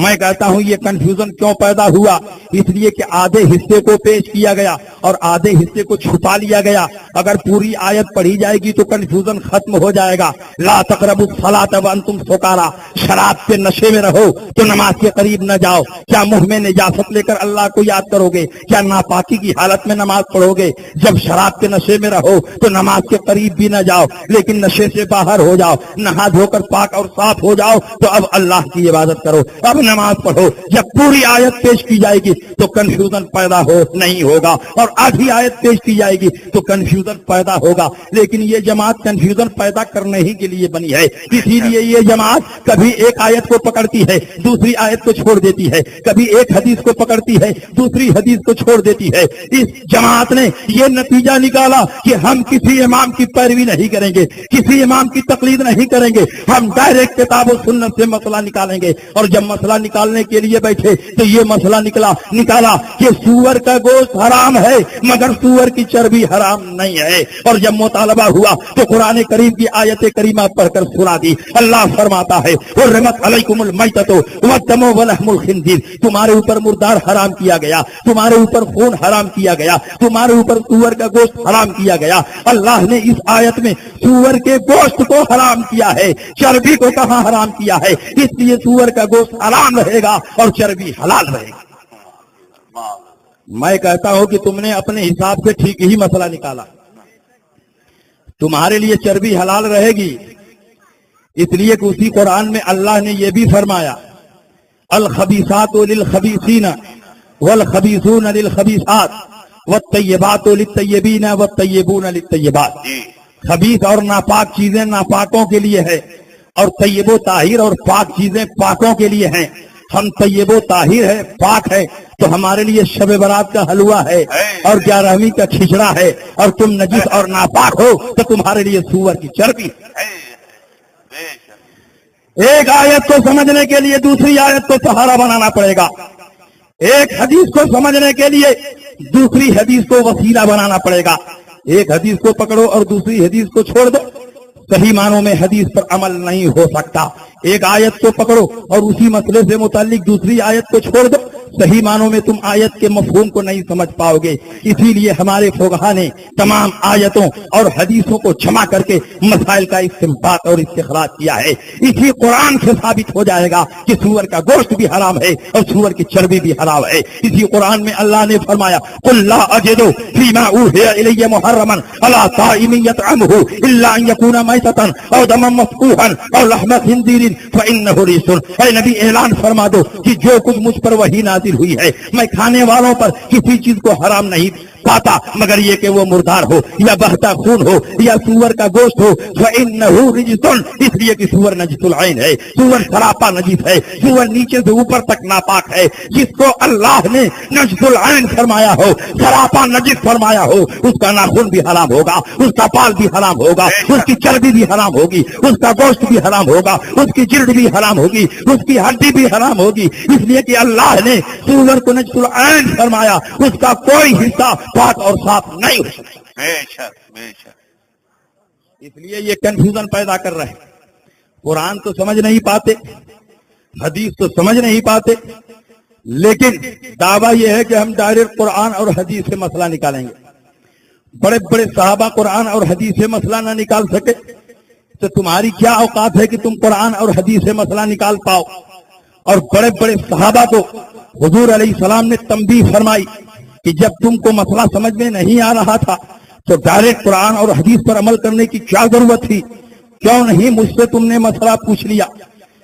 میں کہتا ہوں یہ کنفیوژن کیوں پیدا ہوا؟ اس لیے کہ آدھے حصے کو پیش کیا گیا اور آدھے حصے کو چھپا لیا گیا۔ اگر پوری آیت پڑھی جائے گی تو کنفیوژن ختم ہو جائے گا۔ لا تقربوا الصلاۃ وانتم سکارا، شراب کے نشے میں رہو تو نماز کے قریب نہ جاؤ۔ کیا منہ میں نجاست لے کر اللہ کو یاد کرو گے؟ کیا ناپاکی کی حالت میں نماز پڑھو گے؟ جب شراب کے نشے میں رہو تو نماز کے قریب بھی نہ جاؤ، لیکن نشے سے باہر ہو جاؤ، نہا دھو کر پاک اور صاف ہو جاؤ تو اب اللہ کی عبادت کرو، اب نماز پڑھو۔ جب پوری آیت پیش کی جائے گی تو کنفیوژن پیدا نہیں ہوگا، اور آدھی آیت پیش کی جائے گی تو کنفیوژن پیدا ہوگا۔ لیکن یہ جماعت کنفیوژن پیدا کرنے ہی کے لیے بنی ہے، اسی لیے یہ جماعت کبھی ایک آیت کو پکڑتی ہے، دوسری آیت کو چھوڑ دیتی ہے، کبھی ایک حدیث کو پکڑتی ہے، دوسری حدیث کو چھوڑ دیتی ہے۔ اس جماعت نے یہ نتیجہ نکالا کہ ہم کسی امام کی پیروی نہیں کریں گے، کسی امام کی تقلید نہیں کریں گے، ہم ڈائریکٹ کتاب و سنت سے مسئلہ نکالیں گے۔ اور جب مسئلہ نکالنے کے لیے بیٹھے تو یہ مسئلہ نکالا کہ سور کا گوشت حرام ہے مگر سور کی چربی حرام نہیں ہے۔ اور جب مطالبہ ہوا تو قرآن کریم کی آیت کریمہ پڑھ کر سنا دی۔ اللہ فرماتا ہے حرمت علیکم المیتۃ والدم ولحم الخنزیر، تمہارے اوپر مردار حرام کیا گیا، تمہارے اوپر خون حرام کیا گیا، تمہارے اوپر سور کا گوشت حرام کیا گیا۔ اللہ نے اس آیت میں سور کے گوشت کو حرام کیا ہے، چربی کو کہاں حرام کیا ہے؟ اس لیے سور کا گوشت حرام رہے گا اور چربی حلال رہے گا۔ میں کہتا ہوں کہ تم نے اپنے حساب سے ٹھیک ہی مسئلہ نکالا، تمہارے لیے چربی حلال رہے گی، اس لیے کہ اسی قرآن میں اللہ نے یہ بھی فرمایا الخبیثات للخبیثین والخبیثون للخبیثات والطیبات للطیبین والطیبون للطیبات۔ خبیث اور ناپاک چیزیں ناپاکوں کے لیے ہے، اور طیب و طاہر اور پاک چیزیں پاکوں کے لیے ہیں۔ ہم طیب و طاہر ہے، پاک ہے، تو ہمارے لیے شب برات کا حلوہ ہے اور 11ویں کا کھچڑا ہے، اور تم نجس اور ناپاک ہو تو تمہارے لیے سور کی چربی ہے۔ ایک آیت کو سمجھنے کے لیے دوسری آیت کو سہارا بنانا پڑے گا، ایک حدیث کو سمجھنے کے لیے دوسری حدیث کو وسیلہ بنانا پڑے گا۔ ایک حدیث کو پکڑو اور دوسری حدیث کو چھوڑ دو، صحیح معنوں میں حدیث پر عمل نہیں ہو سکتا۔ ایک آیت کو پکڑو اور اسی مسئلے سے متعلق دوسری آیت کو چھوڑ دو، صحیح معنوں میں تم آیت کے مفہوم کو نہیں سمجھ پاؤ گے۔ اسی لیے ہمارے فقہا نے تمام آیتوں اور حدیثوں کو جمع کر کے مسائل کا استنباط اور استخراج کیا ہے۔ اسی قرآن سے ثابت ہو جائے گا کہ سور کا گوشت بھی حرام ہے اور سور کی چربی بھی حرام ہے۔ اسی قرآن میں اللہ نے فرمایا قل لا اجد فيما اوحي الي محرما على طاعم يطعمه الا ان يكون میتۃ او دما مسفوحا او لحم خنزیر فانه رجس۔ اے نبی اعلان فرما دو کہ جو کچھ مجھ پر وحی نازل حاصل ہوئی ہے. میں کھانے والوں پر کسی چیز کو حرام نہیں پاتا مگر یہ کہ وہ مردار ہو یا بہتا خون ہو یا سور کا گوشت ہو. فإنه رجس، اس لیے کہ سور نجس العین ہے، سور سراپا نجس ہے، سور نیچے سے اوپر تک ناپاک ہے. جس کو اللہ نے نجس العین فرمایا ہو، سراپا نجس فرمایا ہو، اس کا ناخن بھی حرام ہوگا، اس کا بال بھی حرام ہوگا، اس کی چربی بھی حرام ہوگی، اس کا گوشت بھی حرام ہوگا، اس کی جلد بھی حرام ہوگی، اس کی ہڈی بھی حرام ہوگی. اس لیے کہ اللہ نے سور کو نجس العین فرمایا، اس کا کوئی حصہ پاک اور صاف نہیں ہو سکتا. بے شک بے شک. اس لیے یہ کنفیوژن پیدا کر رہے ہیں. قرآن تو سمجھ نہیں پاتے، حدیث تو سمجھ نہیں پاتے، لیکن دعویٰ یہ ہے کہ ہم ڈائریکٹ قرآن اور حدیث سے مسئلہ نکالیں گے. بڑے بڑے صحابہ قرآن اور حدیث سے مسئلہ نہ نکال سکے تو تمہاری کیا اوقات ہے کہ تم قرآن اور حدیث سے مسئلہ نکال پاؤ؟ اور بڑے بڑے صحابہ کو حضور علیہ السلام نے تنبیہ فرمائی کہ جب تم کو مسئلہ سمجھ میں نہیں آ رہا تھا تو ڈائریکٹ قرآن اور حدیث پر عمل کرنے کی کیا ضرورت تھی؟ کیوں نہیں مجھ سے تم نے مسئلہ پوچھ لیا؟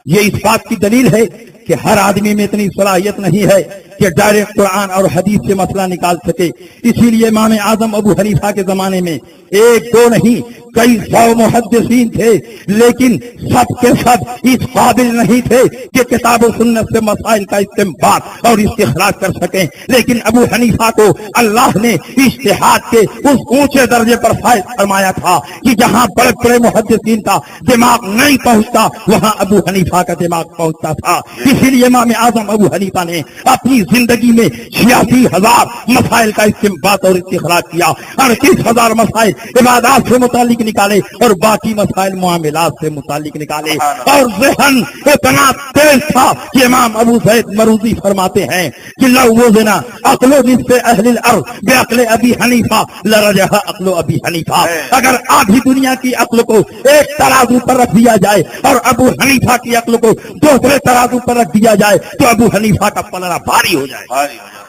یہ اس بات کی دلیل ہے کہ ہر آدمی میں اتنی صلاحیت نہیں ہے کہ ڈائریکٹ قرآن اور حدیث سے مسئلہ نکال سکے. اسی لیے امام اعظم ابو حنیفہ کے زمانے میں ایک دو نہیں کئی سو محدثین تھے، لیکن سب کے سب اس قابل نہیں تھے کہ کتاب و سنت سے مسائل کا استنباط اور استخراج کر سکیں. لیکن ابو حنیفہ کو اللہ نے اجتہاد کے اس اونچے درجے پر فائز فرمایا تھا کہ جہاں بڑے بڑے محدثین کا دماغ نہیں پہنچتا وہاں ابو حنیفہ کا دماغ پہنچتا تھا. اسی لیے امام اعظم ابو حنیفہ نے اپنی زندگی میں 86,000 مسائل کا استنباط اور استخراج کیا. 38,000 مسائل عبادات سے متعلق نکالے اور باقی مسائل معاملات سے متعلق نکالے. اور ذہن اتنا تیز تھا کہ امام ابو سعید مروزی فرماتے ہیں کہ لو وزنا عقل نصف اہل الارض بعقل ابی حنیفہ لرجح عقل ابی حنیفہ. اگر آدھی دنیا کی عقل کو ایک ترازو پر رکھ دیا جائے اور ابو حنیفہ کی عقل کو دوسرے ترازو پر رکھ دیا جائے تو ابو حنیفہ کا پلڑا بھاری ہو جائے.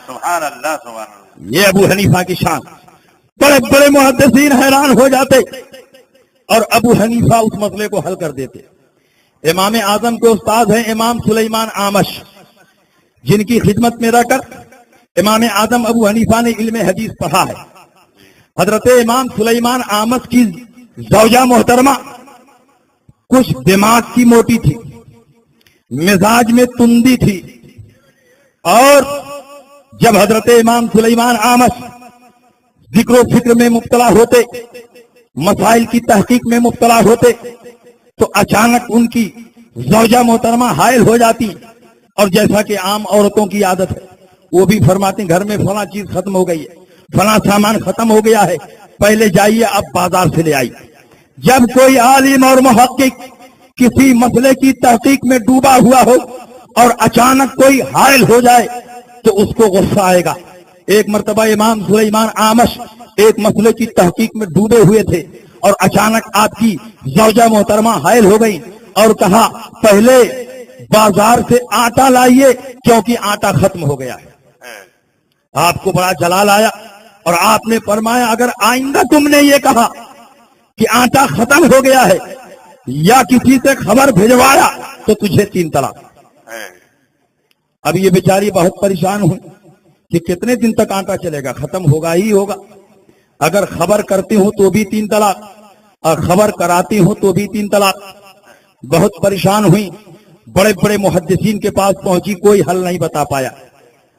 سبحان اللہ سبحان اللہ. یہ ابو حنیفہ کی شان. بڑے بڑے محدثین حیران ہو جاتے اور ابو حنیفہ اس مسئلے کو حل کر دیتے. امام اعظم کے استاد ہیں امام سلیمان آمش، جن کی خدمت میں رہ کر امام اعظم ابو حنیفہ نے علم حدیث پڑھا ہے. حضرت امام سلیمان آمش کی زوجہ محترمہ کچھ دماغ کی موٹی تھی، مزاج میں تندی تھی، اور جب حضرت امام سلیمان آمش ذکر و فکر میں مبتلا ہوتے، مسائل کی تحقیق میں مبتلا ہوتے تو اچانک ان کی زوجہ محترمہ حائل ہو جاتی. اور جیسا کہ عام عورتوں کی عادت ہے وہ بھی فرماتی گھر میں فلاں چیز ختم ہو گئی ہے، فلاں سامان ختم ہو گیا ہے، پہلے جائیے اب بازار سے لے آئیے. جب کوئی عالم اور محقق کسی مسئلے کی تحقیق میں ڈوبا ہوا ہو اور اچانک کوئی حائل ہو جائے تو اس کو غصہ آئے گا. ایک مرتبہ امام سلیمان آمش ایک مسئلے کی تحقیق میں ڈوبے ہوئے تھے اور اچانک آپ کی زوجہ محترمہ حائل ہو گئی اور کہا پہلے بازار سے آٹا لائیے کیونکہ آٹا ختم ہو گیا ہے. آپ کو بڑا جلال آیا اور آپ نے فرمایا اگر آئندہ تم نے یہ کہا کہ آٹا ختم ہو گیا ہے یا کسی سے خبر بھجوایا تو تجھے 3 طلاق. اب یہ بیچاری بہت پریشان ہوئی کہ کتنے دن تک آٹا چلے گا، ختم ہوگا ہی ہوگا. اگر خبر کرتی ہوں تو بھی 3 طلاق اور خبر کراتی ہوں تو بھی 3 طلاق. بہت پریشان ہوئی، بڑے بڑے محدثین کے پاس پہنچی، کوئی حل نہیں بتا پایا.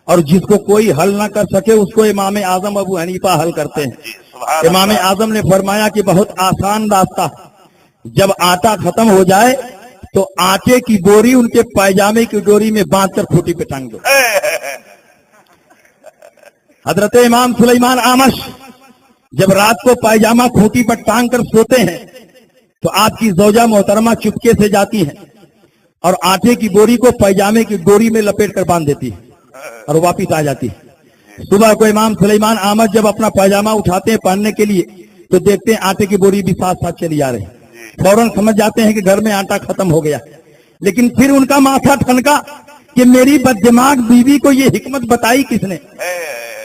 اور جس کو کوئی حل نہ کر سکے اس کو امام اعظم ابو حنیفہ حل کرتے ہیں. امام اعظم نے فرمایا کہ بہت آسان راستہ، جب آٹا ختم ہو جائے تو آٹے کی بوری ان کے پائجامے کی ڈوری میں باندھ کر کھوٹی پہ ٹانگ دو. حضرت امام سلیمان آمش جب رات کو پائجامہ کھوٹی پر ٹانگ کر سوتے ہیں تو آپ کی زوجہ محترمہ چپکے سے جاتی ہیں اور آٹے کی بوری کو پائجامے کی ڈوری میں لپیٹ کر باندھ دیتی ہے اور واپس آ جاتی ہے. صبح کو امام سلیمان آمش جب اپنا پائجامہ اٹھاتے ہیں پہننے کے لیے تو دیکھتے ہیں آٹے کی بوری بھی ساتھ ساتھ چلی آ رہی ہے. فوراً سمجھ جاتے ہیں کہ گھر میں آٹا ختم ہو گیا. لیکن پھر ان کا ماتھا ٹھنکا کہ میری بددماغ بیوی کو یہ حکمت بتائی کس نے،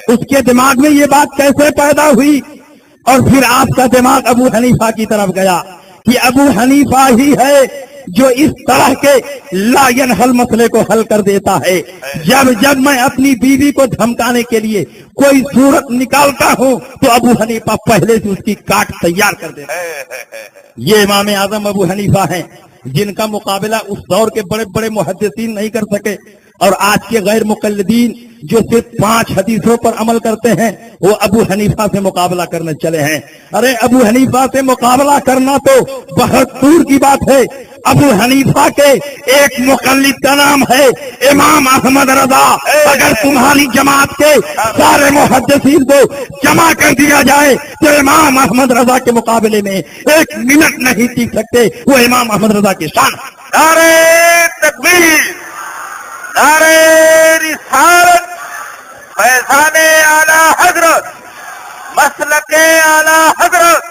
اس کے دماغ میں یہ بات کیسے پیدا ہوئی. اور پھر آپ کا دماغ ابو حنیفہ کی طرف گیا کہ ابو حنیفہ ہی ہے جو اس طرح کے لا ينحل مسئلے کو حل کر دیتا ہے۔ جب میں اپنی بیوی کو دھمکانے کے لیے کوئی صورت نکالتا ہوں تو ابو حنیفہ پہلے سے اس کی کاٹ تیار کر دیتا ہے۔ یہ امام اعظم ابو حنیفہ ہیں جن کا مقابلہ اس دور کے بڑے بڑے محدثین نہیں کر سکے، اور آج کے غیر مقلدین جو صرف 5 حدیثوں پر عمل کرتے ہیں وہ ابو حنیفہ سے مقابلہ کرنے چلے ہیں۔ ارے ابو حنیفہ سے مقابلہ کرنا تو بہت دور کی بات ہے۔ ابو حنیفہ کے ایک مقلد کا نام ہے امام احمد رضا۔ اگر تمہاری جماعت کے سارے محدثین کو جمع کر دیا جائے تو امام احمد رضا کے مقابلے میں 1 منٹ نہیں ٹک سکتے۔ وہ امام احمد رضا کی شان۔ نعرہ تکبیر، نعرہ رسالت، فیضان اعلی حضرت، مسلک اعلی حضرت،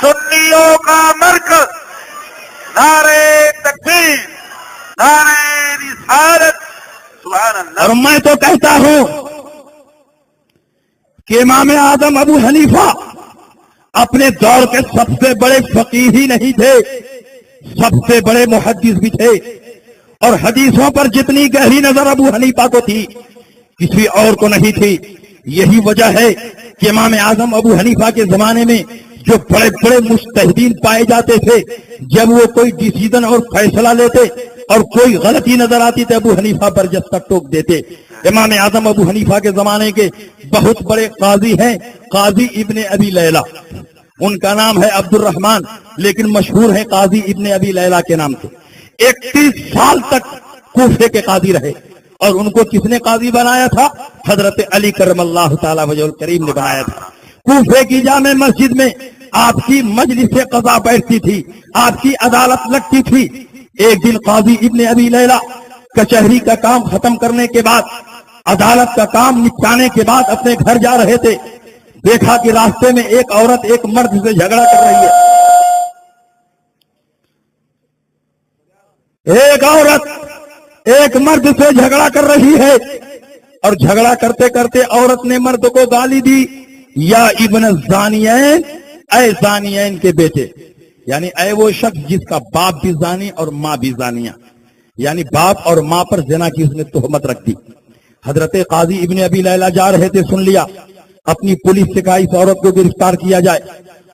سنیوں کا مرکز، نعرہ تکبیر، نعرہ رسالت، سبحان اللہ۔ اور میں تو کہتا ہوں کہ امام اعظم ابو حنیفہ اپنے دور کے سب سے بڑے فقیہ ہی نہیں تھے، سب سے بڑے محدث بھی تھے، اور حدیثوں پر جتنی گہری نظر ابو حنیفہ کو تھی کسی اور کو نہیں تھی۔ یہی وجہ ہے کہ امام اعظم ابو حنیفہ کے زمانے میں جو بڑے بڑے مجتہدین پائے جاتے تھے، جب وہ کوئی ڈیسیژن اور فیصلہ لیتے اور کوئی غلطی نظر آتی تو ابو حنیفہ پر جس ٹوک دیتے۔ امام اعظم ابو حنیفہ کے زمانے کے بہت بڑے قاضی ہیں، قاضی ابن ابی لیلہ، ان کا نام ہے عبد الرحمن، لیکن مشہور ہے قاضی ابن ابی لیلہ کے نام سے۔ 31 سال تک کوفے کے قاضی رہے، اور ان کو کس نے قاضی بنایا تھا؟ حضرت علی کرم اللہ تعالی وجہ الکریم نے بنایا تھا۔ کوفے کی جامع مسجد میں آپ کی مجلس قضا بیٹھتی تھی، آپ کی عدالت لگتی تھی۔ ایک دن قاضی ابن ابی لیلہ کچہری کا کام ختم کرنے کے بعد، عدالت کا کام نپٹانے کے بعد اپنے گھر جا رہے تھے، دیکھا کہ راستے میں ایک عورت ایک مرد سے جھگڑا کر رہی ہے۔ ایک عورت ایک مرد سے جھگڑا کر رہی ہے، اور جھگڑا کرتے کرتے عورت نے مرد کو گالی دی، یا ابن الزانیین، اے زانیین کے بیٹے، یعنی اے وہ شخص جس کا باپ بھی زانی اور ماں بھی زانیہ، یعنی باپ اور ماں پر زنا کی اس نے تہمت رکھ دی۔ حضرت قاضی ابن ابی لیلہ جا رہے تھے، سن لیا، اپنی پولیس سے کہا اس عورت کو گرفتار کیا جائے۔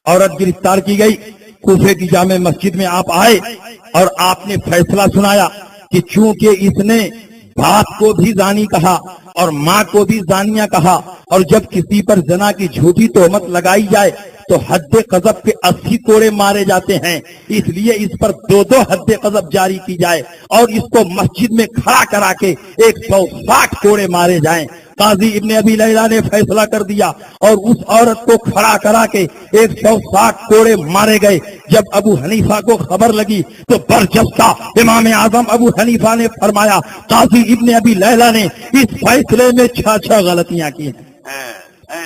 عورت گرفتار کی گئی، کوفے کی جامع مسجد میں آپ آئے اور آپ نے فیصلہ سنایا کہ چونکہ اس نے باپ کو بھی زانی کہا اور ماں کو بھی زانیہ کہا، اور جب کسی پر زنا کی جھوٹی تہمت لگائی جائے تو حد قذف کے 80 کوڑے مارے جاتے ہیں، اس لیے اس پر 2 حد قذف جاری کی جائے اور اس کو مسجد میں کھڑا کرا کے 160 کوڑے مارے جائیں۔ قاضی ابن ابی لیلہ نے فیصلہ کر دیا اور اس عورت کو کھڑا کرا کے 160 کوڑے مارے گئے۔ جب ابو حنیفہ کو خبر لگی تو برجستہ امام اعظم ابو حنیفہ نے فرمایا قاضی ابن ابی لیلہ نے اس فیصلے میں 6 غلطیاں کی ہیں،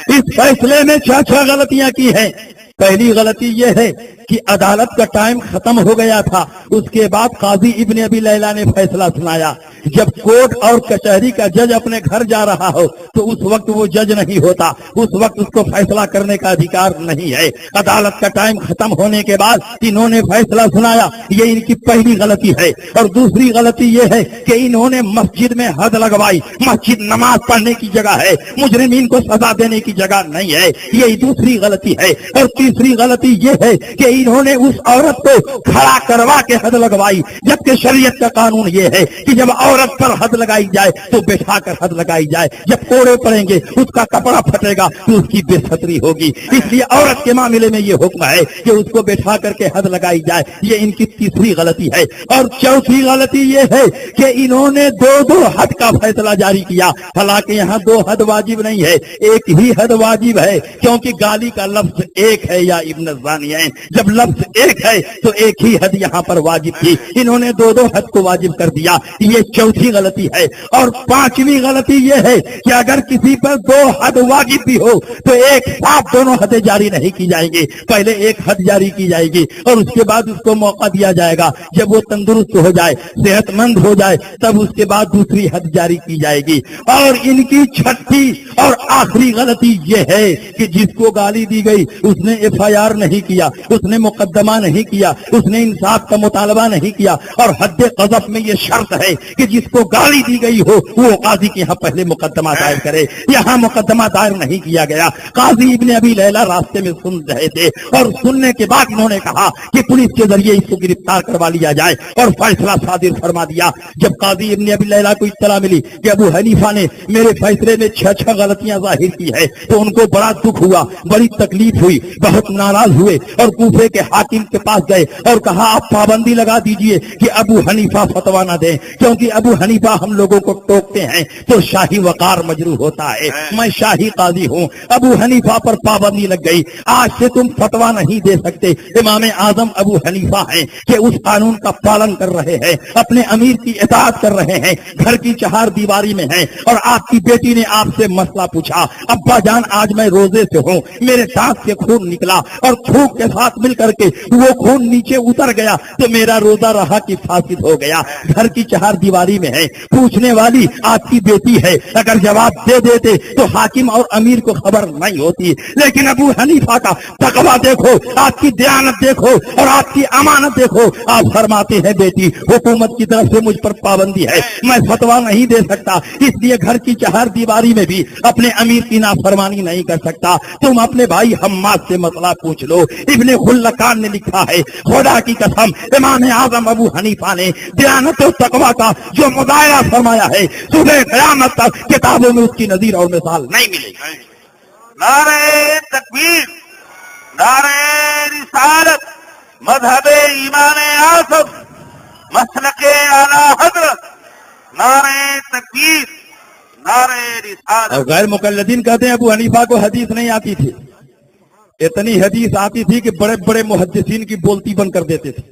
اس فیصلے میں 6 غلطیاں کی ہیں۔ پہلی غلطی یہ ہے کہ عدالت کا ٹائم ختم ہو گیا تھا، اس کے بعد قاضی ابن ابی لیلہ نے فیصلہ سنایا۔ جب کورٹ اور کچہری کا جج اپنے گھر جا رہا ہو تو اس وقت وہ جج نہیں ہوتا، اس وقت اس کو فیصلہ کرنے کا ادھیکار نہیں ہے۔ عدالت کا ٹائم ختم ہونے کے بعد انہوں نے فیصلہ سنایا، یہ ان کی پہلی غلطی ہے۔ اور دوسری غلطی یہ ہے کہ انہوں نے مسجد میں حد لگوائی، مسجد نماز پڑھنے کی جگہ ہے، مجرمین کو سزا دینے کی جگہ نہیں ہے، یہ دوسری غلطی ہے۔ اور تیسری غلطی یہ ہے کہ انہوں نے اس عورت کو کھڑا کروا کے حد لگوائی، جبکہ شریعت کا قانون یہ ہے کہ جب عورت پر حد لگائی جائے تو بٹھا کر حد لگائی جائے، جب کوڑے پڑیں گے اس کا کپڑا پھٹے گا تو اس کی بے ستری ہوگی، اس لیے عورت کے معاملے میں یہ حکم ہے کہ اس کو بٹھا کر کے حد لگائی جائے۔ یہ ان کی تیسری غلطی ہے۔ اور چوتھی غلطی یہ ہے کہ انہوں نے 2 حد کا فیصلہ جاری کیا، حالانکہ یہاں 2 حد واجب نہیں ہے، ایک ہی حد واجب ہے، کیونکہ گالی کا لفظ ایک ہے، یا ابن الزانیین، جب لفظ ایک ہے تو ایک ہی حد یہاں پر واجب تھی، انہوں نے 2 حد کو واجب کر دیا۔ یہ چوتھی غلطی ہے۔ اور 5ویں غلطی یہ ہے کہ اگر کسی پر 2 حد واجب بھی ہو تو ایک ساتھ دونوں حدیں جاری نہیں کی جائیں گی، پہلے ایک حد جاری کی جائے گی اور اس کے بعد اس کو موقع دیا جائے گا، جب وہ تندرست ہو جائے، صحت مند ہو جائے، تب اس کے بعد دوسری حد جاری کی جائے گی۔ اور ان کی 6تھی اور آخری غلطی یہ ہے کہ جس کو گالی دی گئی اس نے FIR نہیں کیا، اس نے مقدمہ نہیں کیا، اس نے انصاف کا مطالبہ نہیں کیا، اور حد قذف میں یہ شرط ہے کہ جس کو گالی دی گئی ہو وہ قاضی کے یہاں پہلے مقدمہ دائر کرے. یہاں مقدمہ دائر نہیں کیا گیا. قاضی ابن ابی لیلہ راستے میں سن رہے تھے اور سننے کے بعد انہوں نے کہا کہ پولیس کے ذریعے اس کو گرفتار کروا لیا جائے اور فیصلہ صادر فرما دیا. جب قاضی ابن ابی لیلہ کو اطلاع ملی کہ ابو حنیفہ نے میرے فیصلے میں 6 غلطیاں ظاہر کی ہے تو ان کو بڑا دکھ ہوا، بڑی تکلیف ہوئی، بہت ناراض ہوئے اور کوفے کے حاکم کے پاس گئے اور کہا آپ پابندی لگا دیجئے کہ ابو حنیفہ فتویٰ نہ دیں، کیونکہ ابو حنیفہ ہم لوگوں کو ٹوکتے ہیں تو شاہی وقار مجروح ہوتا ہے، میں شاہی قاضی ہوں. ابو حنیفہ پر پابندی لگ گئی. آج سے تم فتویٰ نہیں دے سکتے. امام اعظم ابو حنیفہ ہیں کہ اس قانون کا پالن کر رہے ہیں، اپنے امیر کی اطاعت کر رہے ہیں، گھر کی 4 دیواری میں ہیں، اور آپ کی بیٹی نے آپ سے مسئلہ پوچھا، ابا جان آج میں روزے سے ہوں، میرے دانت سے خون نکلا اور تھوک کے ساتھ مل کر کے وہ خون نیچے اتر گیا تو میرا روزہ رہا کہ فاسد ہو گیا. گھر کی 4 دیواری میں ہے. پوچھنے والی آپ کی بیٹی ہے. اگر جواب دے دیتے تو حاکم اور امیر کو خبر نہیں ہوتی. لیکن ابو حنیفہ کا تقویٰ دیکھو، آپ کی دیانت دیکھو اور آپ کی امانت دیکھو. آپ فرماتے ہیں بیٹی حکومت کی طرف سے مجھ پر پابندی ہے، میں فتویٰ نہیں دے سکتا، اس لیے گھر کی 4 دیواری میں بھی اپنے امیر کی نافرمانی نہیں کر سکتا. تم اپنے بھائی حماد سے مسئلہ پوچھ لو. ابن خلقان نے لکھا ہے خدا کی قسم امام اعظم ابو حنیفہ نے دیانت و تقویٰ کا جو مظاہرہ فرمایا ہے صبح قیامت تک کتابوں میں اس کی نظیر اور مثال نہیں ملے گی. نعرہ تکبیر، نعرہ رسالت، مذہب امام اعظم، مسلک اعلی حضرت، نعرہ تکبیر، نعرہ رسالت. اور غیر مقلدین کہتے ہیں ابو حنیفہ کو حدیث نہیں آتی تھی. اتنی حدیث آتی تھی کہ بڑے بڑے محدثین کی بولتی بند کر دیتے تھے.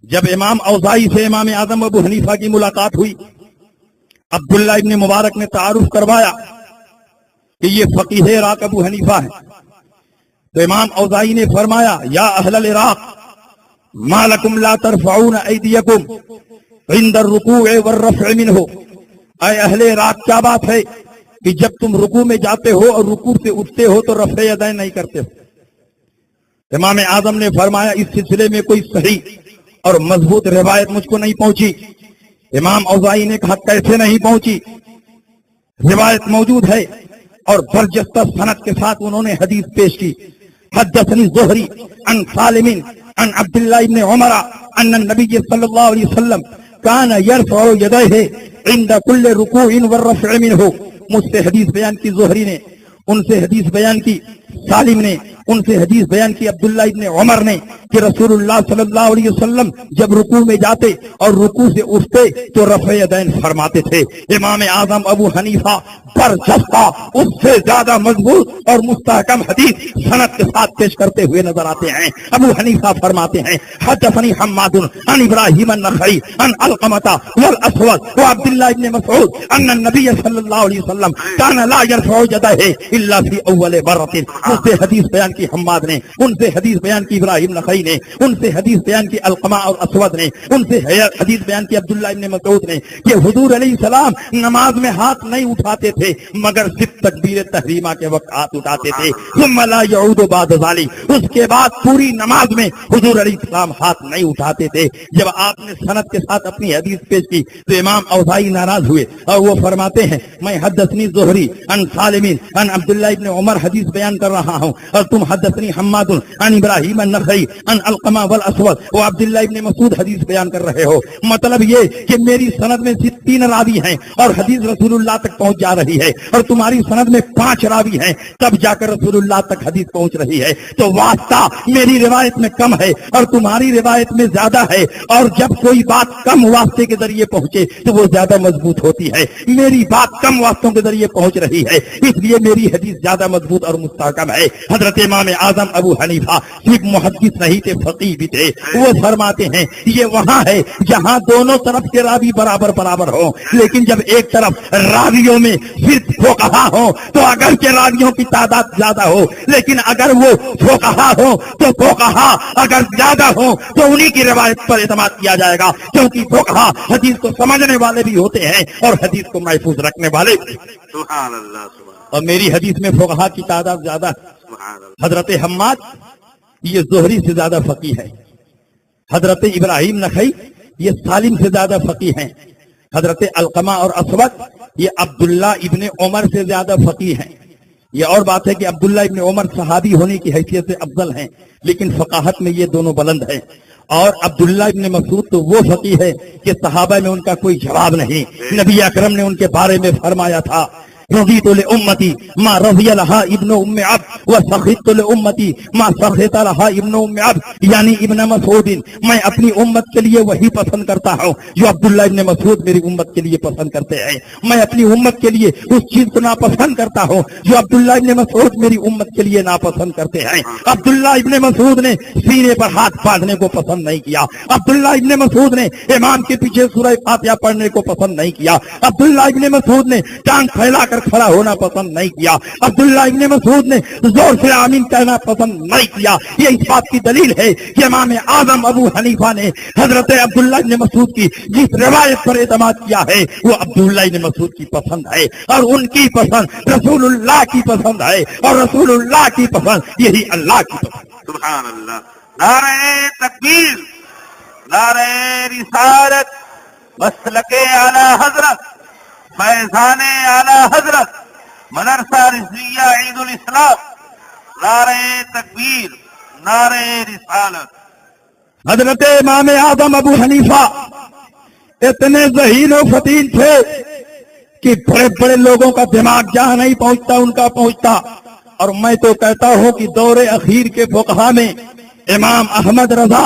جب امام اوزاعی سے امام اعظم ابو حنیفہ کی ملاقات ہوئی، عبداللہ ابن مبارک نے تعارف کروایا کہ یہ فقیہ عراق ابو حنیفہ ہے. تو امام اوزاعی نے فرمایا یا اہل العراق ما لکم لا ترفعون ایدیکم عند الرکوع والرفع منہ. اے اہل عراق کیا بات ہے کہ جب تم رکوع میں جاتے ہو اور رکوع سے اٹھتے ہو تو رفع یدین نہیں کرتے ہو. امام اعظم نے فرمایا اس سلسلے میں کوئی صحیح اور مضبوط روایت مجھ کو نہیں پہنچی. امام اوزاعی نے کہا کیسے نہیں پہنچی؟ روایت موجود ہے اور برجستہ سند کے ساتھ انہوں نے حدیث پیش کی. حدثنی زہری عن سالم عن عبداللہ ابن عمر ان النبی صلی اللہ علیہ وسلم کان یرفع یدیہ عند کل رکوع والرفع منہ. مجھ سے حدیث بیان کی زہری نے، ان سے حدیث بیان کی سالم نے، ان سے حدیث بیان کی عبداللہ ابن عمر نے کہ رسول اللہ صلی اللہ علیہ وسلم جب رکوع میں جاتے اور رکوع سے اٹھتے تو رفع یدین فرماتے تھے. امام اعظم ابو حنیفہ برجستہ اس سے زیادہ مضبوط اور مستحکم حدیث سند کے ساتھ پیش کرتے ہوئے نظر آتے ہیں. ابو حنیفہ فرماتے ہیں حدثنی حماد عن ابراہیم النخعی عن علقمہ والاسود وعبداللہ ابن مسعود ان النبی صلی اللہ علیہ وسلم کان لا یرفع یدیہ الا فی اول مرۃ. اس سے حدیث بیان کی حماد نے، ان سے حدیث بیان کی ابراہیم نخعی نے، ان سے حدیث بیان کی علقمہ اور اسود نے، ان سے حدیث بیان کی عبداللہ ابن مسعود نے کہ حضور علیہ السلام نماز میں ہاتھ نہیں اٹھاتے تھے مگر صرف تکبیر تحریمہ کے وقت ہاتھ اٹھاتے تھے. ثم لا يعود بعد ذلك، اس کے بعد پوری نماز میں حضور علیہ السلام ہاتھ نہیں اٹھاتے تھے. جب آپ نے سند کے ساتھ اپنی حدیث پیش کی تو امام اوزاعی ناراض ہوئے اور وہ فرماتے ہیں میں حدثنی زہری عن سالم عن عبداللہ ابن عمر حدیث بیان کر رہا ہوں اور تم حدثنی حماد عن ابراہیم النخعی عن علقمہ والاسود و عبداللہ ابن مسعود حدیث بیان کر رہے ہو. مطلب یہ کہ میری سند میں صرف 3 راوی ہیں اور حدیث رسول اللہ تک پہنچ جا رہی ہے، اور تمہاری سند میں 5 راوی ہیں تب جا کر رسول اللہ تک حدیث پہنچ رہی ہے. تو واسطہ میری روایت میں کم ہے اور تمہاری روایت میں زیادہ ہے، اور جب کوئی بات کم واسطے کے ذریعے پہنچے تو وہ زیادہ مضبوط ہوتی ہے. میری بات کم واسطوں کے ذریعے پہنچ رہی ہے اس لیے میری حدیث زیادہ مضبوط اور مستحکم ہے. حضرت امام اعظم ابو حنیفہ صرف محدث نہیں تھے، فقیہ بھی تھے. وہ فرماتے ہیں یہ وہاں ہے جہاں دونوں طرف کے راوی برابر برابر ہوں، لیکن جب ایک طرف راویوں میں صرف فقہا ہوں تو اگر کے راویوں کی تعداد زیادہ ہو، لیکن اگر وہ فقہا ہوں تو فقہا اگر زیادہ ہوں تو انہی کی روایت پر اعتماد کیا جائے گا، کیونکہ فقہا حدیث کو سمجھنے والے بھی ہوتے ہیں اور حدیث کو محفوظ رکھنے والے بھی. سبحان اللہ. اور میری حدیث میں فقہا کی تعداد زیادہ ہے. حضرت حماد یہ زہری سے زیادہ فقیہ ہے. حضرت ابراہیم نخعی یہ سالم سے زیادہ فقیہ ہیں. حضرت علقمہ اور اسود یہ عبداللہ ابن عمر سے زیادہ فقیہ ہیں. یہ اور بات ہے کہ عبداللہ ابن عمر صحابی ہونے کی حیثیت سے افضل ہیں، لیکن فقاہت میں یہ دونوں بلند ہیں. اور عبداللہ ابن مسعود تو وہ فقیہ ہے کہ صحابہ میں ان کا کوئی جواب نہیں. نبی اکرم نے ان کے بارے میں فرمایا تھا رضیت لامتی ما رضی لها ابن ام عبد وسخطت لامتی ما سخط لها ابن ام عبد، یعنی ابن مسعود میں اپنی امت کے لیے وہی پسند کرتا ہوں جو عبداللہ ابن مسعود میری امت کے لیے پسند کرتے ہیں. میں اپنی امت کے لیے اس چیز کو ناپسند کرتا ہوں جو عبداللہ ابن مسعود میری امت کے لیے ناپسند کرتے ہیں. عبداللہ ابن مسعود نے سینے پر ہاتھ باندھنے کو پسند نہیں کیا. عبداللہ ابن مسعود نے امام کے پیچھے سورہ فاتحہ پڑھنے کو پسند نہیں کیا. عبداللہ ابن مسعود نے ٹانگ پھیلا کر کھڑا ہونا پسند نہیں کیا. عبداللہ ابن مسعود نے زور سے آمین کہنا پسند نہیں کیا. یہ اس بات کی دلیل ہے کہ امام اعظم ابو حنیفہ نے حضرت عبداللہ ابن مسعود کی جس روایت پر اعتماد کیا ہے وہ عبداللہ ابن مسعود کی پسند ہے، اور ان کی پسند رسول اللہ کی پسند ہے، اور رسول اللہ کی پسند یہی اللہ کی پسند. سبحان اللہ. نعرہ تکبیر، نعرہ رسالت، مسلک اعلی حضرت، فیضان اعلی حضرت، مدرسہ رضویہ عید الاسلام. نعرہ تکبیر، نعرہ رسالت. حضرت امام اعظم ابو حنیفہ اتنے ذہین و فطین تھے کہ بڑے بڑے لوگوں کا دماغ جہاں نہیں پہنچتا ان کا پہنچتا. اور میں تو کہتا ہوں کہ دور اخیر کے فقہا میں امام احمد رضا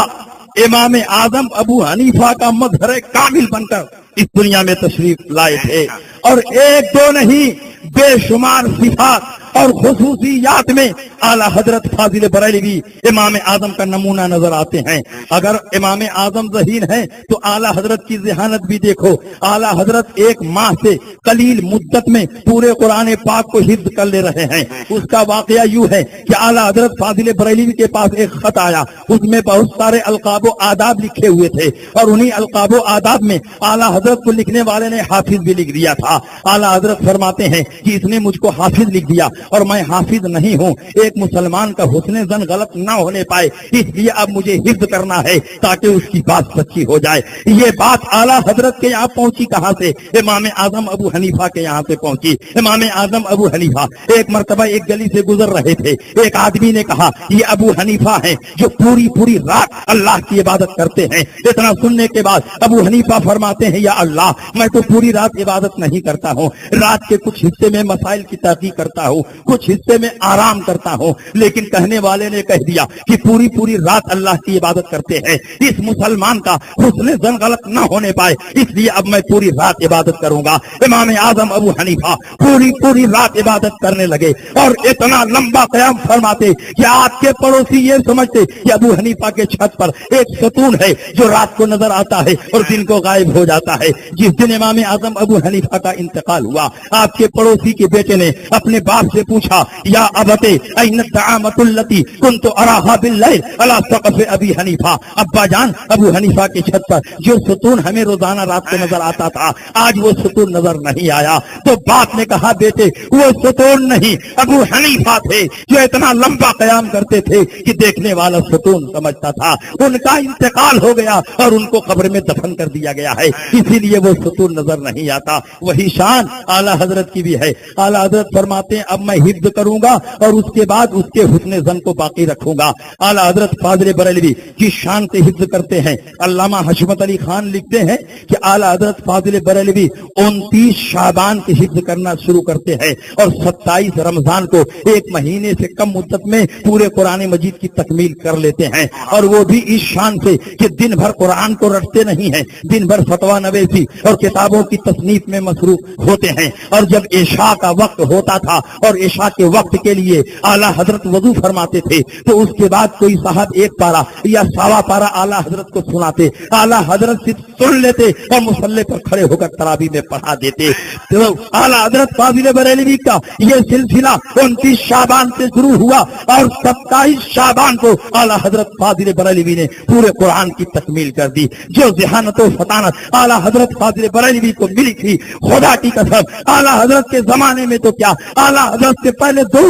امام اعظم ابو حنیفہ کا مظہر کامل بن کر اس دنیا میں تشریف لائے تھے. اور ایک دو نہیں بے شمار صفات اور خصوصیات میں اعلیٰ حضرت فاضل بریلوی امام اعظم کا نمونہ نظر آتے ہیں. اگر امام اعظم ذہین ہے تو اعلیٰ حضرت کی ذہانت بھی دیکھو. اعلیٰ حضرت ایک ماہ سے قلیل مدت میں پورے قرآن پاک کو حفظ کر لے رہے ہیں. اس کا واقعہ یوں ہے کہ اعلیٰ حضرت فاضل بریلوی کے پاس ایک خط آیا، اس میں بہت سارے القاب و آداب لکھے ہوئے تھے، اور انہی القاب و آداب میں اعلیٰ حضرت کو لکھنے والے نے حافظ بھی لکھ دیا تھا. اعلیٰ حضرت فرماتے ہیں کہ اس نے مجھ کو حافظ لکھ دیا اور میں حافظ نہیں ہوں. ایک مسلمان کا حسن ظن غلط نہ ہونے پائے، اس لیے اب مجھے حفظ کرنا ہے تاکہ اس کی بات سچی ہو جائے. یہ بات اعلیٰ حضرت کے یہاں پہنچی کہاں سے؟ امام اعظم ابو حنیفہ کے یہاں سے پہنچی. امام اعظم ابو حنیفہ ایک مرتبہ ایک گلی سے گزر رہے تھے. ایک آدمی نے کہا یہ ابو حنیفہ ہیں جو پوری پوری رات اللہ کی عبادت کرتے ہیں. اتنا سننے کے بعد ابو حنیفہ فرماتے ہیں یا اللہ، میں تو پوری رات عبادت نہیں کرتا ہوں، رات کے کچھ حصے میں مسائل کی تحقیق کرتا ہوں، کچھ حصے میں آرام کرتا ہوں. لیکن کہنے والے نے کہہ دیا کہ پوری پوری رات اللہ کی عبادت کرتے ہیں. اس مسلمان کا حسن ظن غلط نہ ہونے پائے، اس لیے اب میں پوری رات عبادت کروں گا. امام اعظم ابو حنیفہ پوری پوری رات عبادت کرنے لگے اور اتنا لمبا قیام فرماتے کہ آپ کے پڑوسی یہ سمجھتے کہ ابو حنیفہ کے چھت پر ایک ستون ہے جو رات کو نظر آتا ہے اور دن کو غائب ہو جاتا ہے. جس دن امام اعظم ابو حنیفہ کا انتقال ہوا، آپ کے پڑوسی کے بیٹے نے اپنے باپ سے پوچھا یا ابتے این الطعامۃ التی کنت اراها باللیل علی سقف ابی حنیفہ. ابا جان، ابو حنیفہ کی چھت پر جو ستون ہمیں روزانہ رات کو نظر آتا تھا آج وہ ستون نظر نہیں آیا. تو باپ نے کہا بیٹے وہ ستون نہیں ابو حنیفہ تھے جو اتنا لمبا قیام کرتے تھے کہ دیکھنے والا ستون سمجھتا تھا. ان کا انتقال ہو گیا اور ان کو قبر میں دفن کر دیا گیا ہے، اسی لیے وہ ستون نظر نہیں آتا. وہی شان اعلیٰ حضرت کی بھی ہے. اعلیٰ حضرت فرماتے ہیں اب میں حفظ کروں گا اور اس کے بعد اس کے حسن ظن کو باقی رکھوں گا. اعلیٰ حضرت فاضل بریلوی کی شان سے حفظ کرتے ہیں. علامہ حشمت علی خان لکھتے ہیں کہ اعلیٰ حضرت فاضل بریلوی 29 شعبان کی حفظ کرنا شروع کرتے ہیں اور 27 رمضان کو ایک مہینے سے کم مدت میں پورے قرآن مجید کی تکمیل کر لیتے ہیں. اور وہ بھی اس شان سے کہ دن بھر قرآن کو رٹتے نہیں ہیں، دن بھر فتویٰ نویسی اور کتابوں کی تصنیف میں مصروف ہوتے ہیں. اور جب عشاء کا وقت ہوتا تھا اور عشاء کے وقت کے لیے اعلیٰ حضرت وضو فرماتے تھے تو اس کے بعد کوئی صاحب ایک پارا یا سوا پارا اعلیٰ حضرت کو سناتے. اعلیٰ حضرت صرف سن لیتے اور مصلی پر کھڑے ہو کر تراویح میں پڑھا دیتے. تو اعلیٰ حضرت فاضل بریلوی کا یہ سلسلہ 29 شعبان سے شروع ہوا اور 27 شعبان کو اعلیٰ حضرت فاضل بریلوی نے پورے قرآن کی تکمیل کر دی. جو ذہانت و فطانت اعلیٰ حضرت فاضل بریلوی کو ملی تھی، خدا کی قسم اعلیٰ حضرت کے زمانے میں تو کیا، اعلیٰ حضرت حضرت سے پہلے دو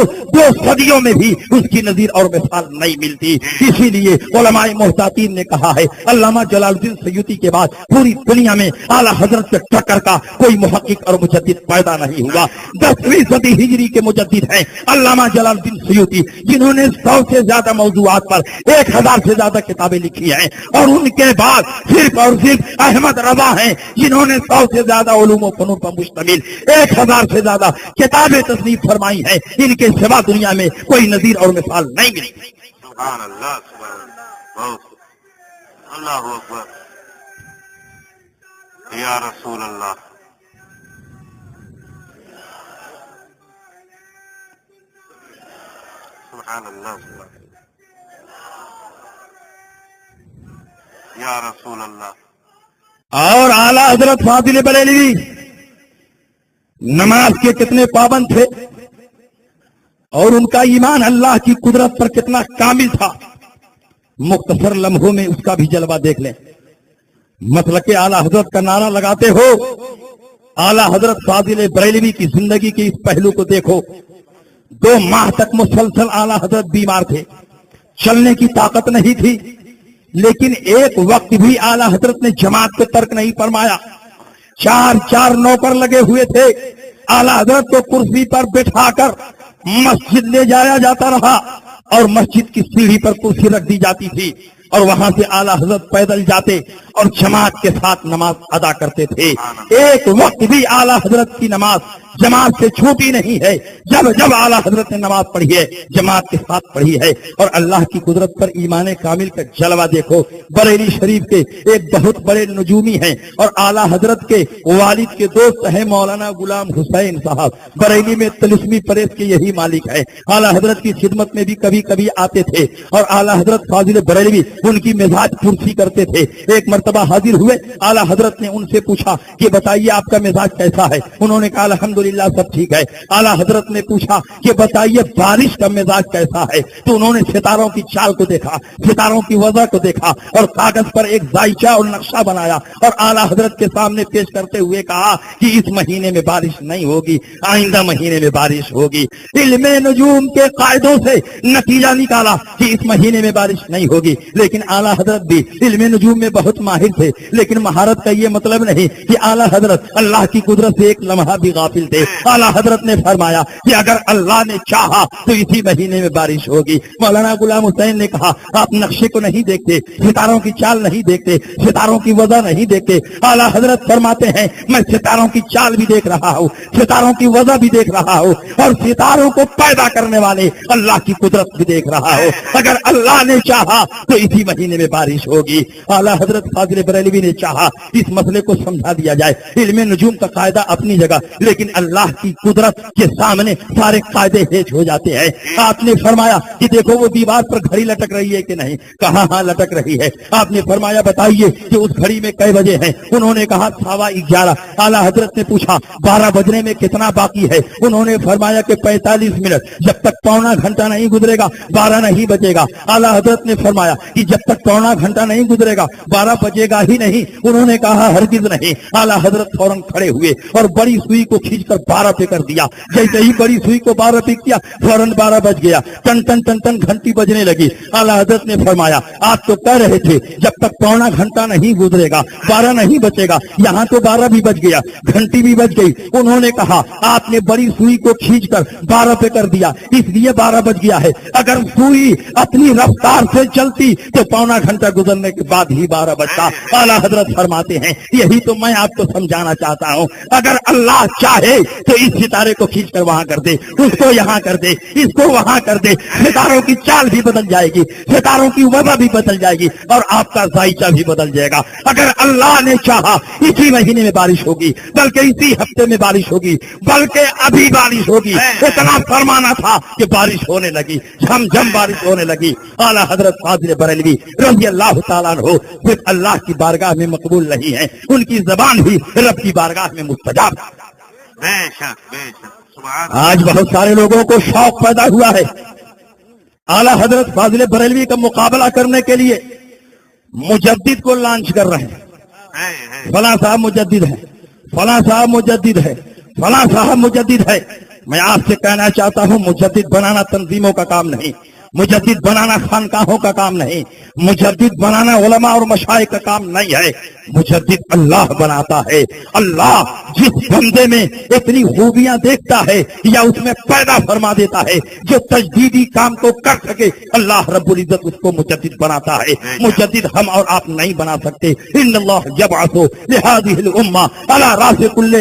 صدیوں میں بھی اس کی نظیر اور مثال نہیں ملتی. اسی لیے علماء محتاطین نے کہا ہے علامہ جلال الدین سیوطی کے بعد پوری دنیا میں اعلیٰ حضرت سے ٹکر کا کوئی محقق اور مجدد پیدا نہیں ہوا. 10ویں صدی ہجری کے مجدد ہیں علامہ جلال الدین سیوطی، جنہوں نے 100 سے زیادہ موضوعات پر 1000 سے زیادہ کتابیں لکھی ہیں. اور ان کے بعد صرف اور صرف احمد رضا ہیں جنہوں نے 100 سے زیادہ علوم و فنون پر مشتمل 1000 سے زیادہ کتابیں تصنیف فرمائی ہیں. ان کے سوا دنیا میں کوئی نظیر اور مثال نہیں ملتی. سبحان اللہ، سبحان اللہ، اللہ اکبر، یا رسول اللہ. سبحان اللہ، سبحان اللہ، یا رسول اللہ. اور اعلیٰ حضرت فاضل بریلوی نماز کے کتنے پابند تھے اور ان کا ایمان اللہ کی قدرت پر کتنا کامل تھا، مختصر لمحوں میں اس کا بھی جلوہ دیکھ لیں. مسلک اعلیٰ حضرت کا نعرہ لگاتے ہو، اعلیٰ حضرت فاضل بریلوی کی زندگی کے اس پہلو کو دیکھو. 2 ماہ تک مسلسل اعلیٰ حضرت بیمار تھے، چلنے کی طاقت نہیں تھی، لیکن ایک وقت بھی اعلیٰ حضرت نے جماعت کو ترک نہیں فرمایا. 4 نوکر لگے ہوئے تھے. اعلیٰ حضرت کو کرسی پر بٹھا کر مسجد لے جایا جاتا رہا اور مسجد کی سیڑھی پر کرسی رکھ دی جاتی تھی اور وہاں سے اعلیٰ حضرت پیدل جاتے اور جماعت کے ساتھ نماز ادا کرتے تھے. ایک وقت بھی اعلیٰ حضرت کی نماز جماعت سے چھوٹی نہیں ہے. جب اعلیٰ حضرت نے نماز پڑھی ہے جماعت کے ساتھ پڑھی ہے. اور اللہ کی قدرت پر ایمان کامل کا جلوہ دیکھو. بریلی شریف کے ایک بہت بڑے نجومی ہیں اور اعلیٰ حضرت کے والد کے دوست ہیں مولانا غلام حسین صاحب. بریلی میں طلسمی پریس کے یہی مالک ہے. اعلیٰ حضرت کی خدمت میں بھی کبھی کبھی آتے تھے اور اعلیٰ حضرت فاضل بریلوی ان کی مزاج پرسی کرتے تھے. ایک مرتبہ حاضر ہوئے، اعلیٰ حضرت نے ان سے پوچھا کہ بتائیے آپ کا مزاج کیسا ہے؟ انہوں نے کہا الحمدللہ سب ٹھیک ہے. اعلیٰ حضرت نے پوچھا کہ بتائیے بارش کا مزاج کیسا ہے؟ تو انہوں نے ستاروں کی چال کو دیکھا، ستاروں کی وضع کو دیکھا اور کاغذ پر ایک ذائچہ اور نقشہ بنایا اور اعلیٰ حضرت کے سامنے پیش کرتے ہوئے کہا کہ اس مہینے میں بارش نہیں ہوگی، آئندہ مہینے میں بارش ہوگی. علم نجوم کے قاعدوں سے نتیجہ نکالا کہ اس مہینے میں بارش نہیں ہوگی. لیکن اعلیٰ حضرت بھی علم نجوم میں بہت ماہر تھے، لیکن مہارت کا یہ مطلب نہیں کہ اعلیٰ حضرت اللہ کی قدرت سے ایک لمحہ بھی غافل تھے. اعلیٰ حضرت نے فرمایا کہ اگر اللہ نے چاہا تو اسی مہینے میں بارش ہوگی. مولانا غلام حسین نے کہا آپ نقشے کو نہیں دیکھتے، ستاروں کی چال نہیں دیکھتے، ستاروں کی وضع نہیں دیکھتے. اعلیٰ حضرت فرماتے ہیں میں ستاروں کی چال بھی دیکھ رہا ہوں، ستاروں کی وضع بھی دیکھ رہا ہوں اور ستاروں کو پیدا کرنے والے اللہ کی قدرت بھی دیکھ رہا ہوں. اگر اللہ نے چاہا تو اسی مہینے میں بارش ہوگی. اعلیٰ حضرت فاضل بریلوی نے چاہا اس مسئلے کو سمجھا دیا جائے. علم نجوم کا قاعدہ اپنی جگہ، لیکن اللہ کی قدرت کے سامنے سارے قاعدے ہیج ہو جاتے ہیں. آپ نے فرمایا کہ دیکھو وہ دیوار پر گھڑی لٹک رہی ہے کہ نہیں؟ کہا ہاں لٹک رہی ہے. آپ نے فرمایا بتائیے کہ اس گھڑی میں کئی بجے ہیں؟ انہوں نے کہا 11:15. اعلیٰ حضرت نے پوچھا 12 بجنے میں کتنا باقی ہے؟ انہوں نے فرمایا کہ 45 منٹ. جب تک پونا گھنٹہ نہیں گزرے گا 12 نہیں بجے گا. اعلیٰ حضرت نے فرمایا کہ جب تک پونا گھنٹہ نہیں گزرے گا 12 بجے گا ہی نہیں. انہوں نے کہا ہرگز نہیں. اعلیٰ حضرت فوراً کھڑے ہوئے اور بڑی سوئی کو کھینچ کر 12 پہ کر دیا. جیسے ہی بڑی سوئی کو 12 پہ کیا فوراً 12 بج گیا. ٹن ٹن ٹن ٹن گھنٹی بجنے لگی. اعلیٰ حضرت نے فرمایا آپ تو کہہ رہے تھے جب تک پونا گھنٹہ نہیں گزرے گا 12 نہیں بچے گا. یہاں تو 12 بھی بج گیا، گھنٹی بھی بج گئی. انہوں نے کہا آپ نے بڑی سوئی کو کھینچ کر 12 پہ کر دیا اس لیے 12 بج گیا ہے. اگر سوئی اپنی رفتار سے چلتی تو پونا گھنٹہ گزرنے کے بعد ہی 12 بجتا. اعلیٰ حضرت فرماتے ہیں یہی تو میں آپ کو سمجھانا چاہتا ہوں. اگر اللہ چاہے تو اس ستارے کو کھینچ کر وہاں کر دے، اس کو یہاں کر دے، اس کو وہاں کر دے. ستاروں کی چال بھی بدل جائے گی، ستاروں کی وضع بھی بدل جائے گی اور آپ کا ذائچہ بھی بدل جائے گا. اگر اللہ نے چاہا اسی مہینے میں بارش ہوگی، بلکہ اسی ہفتے میں بارش ہوگی، بلکہ ابھی بارش ہوگی. اتنا فرمانا تھا کہ بارش ہونے لگی، جھم جھم بارش ہونے لگی. اعلیٰ حضرت فاضل بریلوی رضی اللہ تعالیٰ عنہ صرف اللہ کی بارگاہ میں مقبول نہیں ہے، ان کی زبان بھی رب کی بارگاہ میں مستجاب. بے شک بے شک. سبحان. آج بہت سارے لوگوں کو شوق پیدا ہوا ہے اعلیٰ حضرت فاضل بریلوی کا مقابلہ کرنے کے لیے مجدد کو لانچ کر رہے ہیں. فلاں صاحب مجدد ہے، فلاں صاحب مجدد ہے، فلاں صاحب مجدد ہے. میں آپ سے کہنا چاہتا ہوں مجدد بنانا تنظیموں کا کام نہیں، مجدد بنانا خانقاہوں کا کام نہیں، مجدد بنانا علماء اور مشائخ کا کام نہیں ہے، مجدد اللہ بناتا ہے۔ اللہ جس بندے میں اتنی خوبیاں دیکھتا ہے یا اس میں پیدا فرما دیتا ہے جو تجدیدی کام کو کر سکے، اللہ رب العزت اس کو مجدد بناتا ہے۔ مجدد ہم اور آپ نہیں بنا سکتے۔ ان اللہ یبعث لهذه الامه على راس كل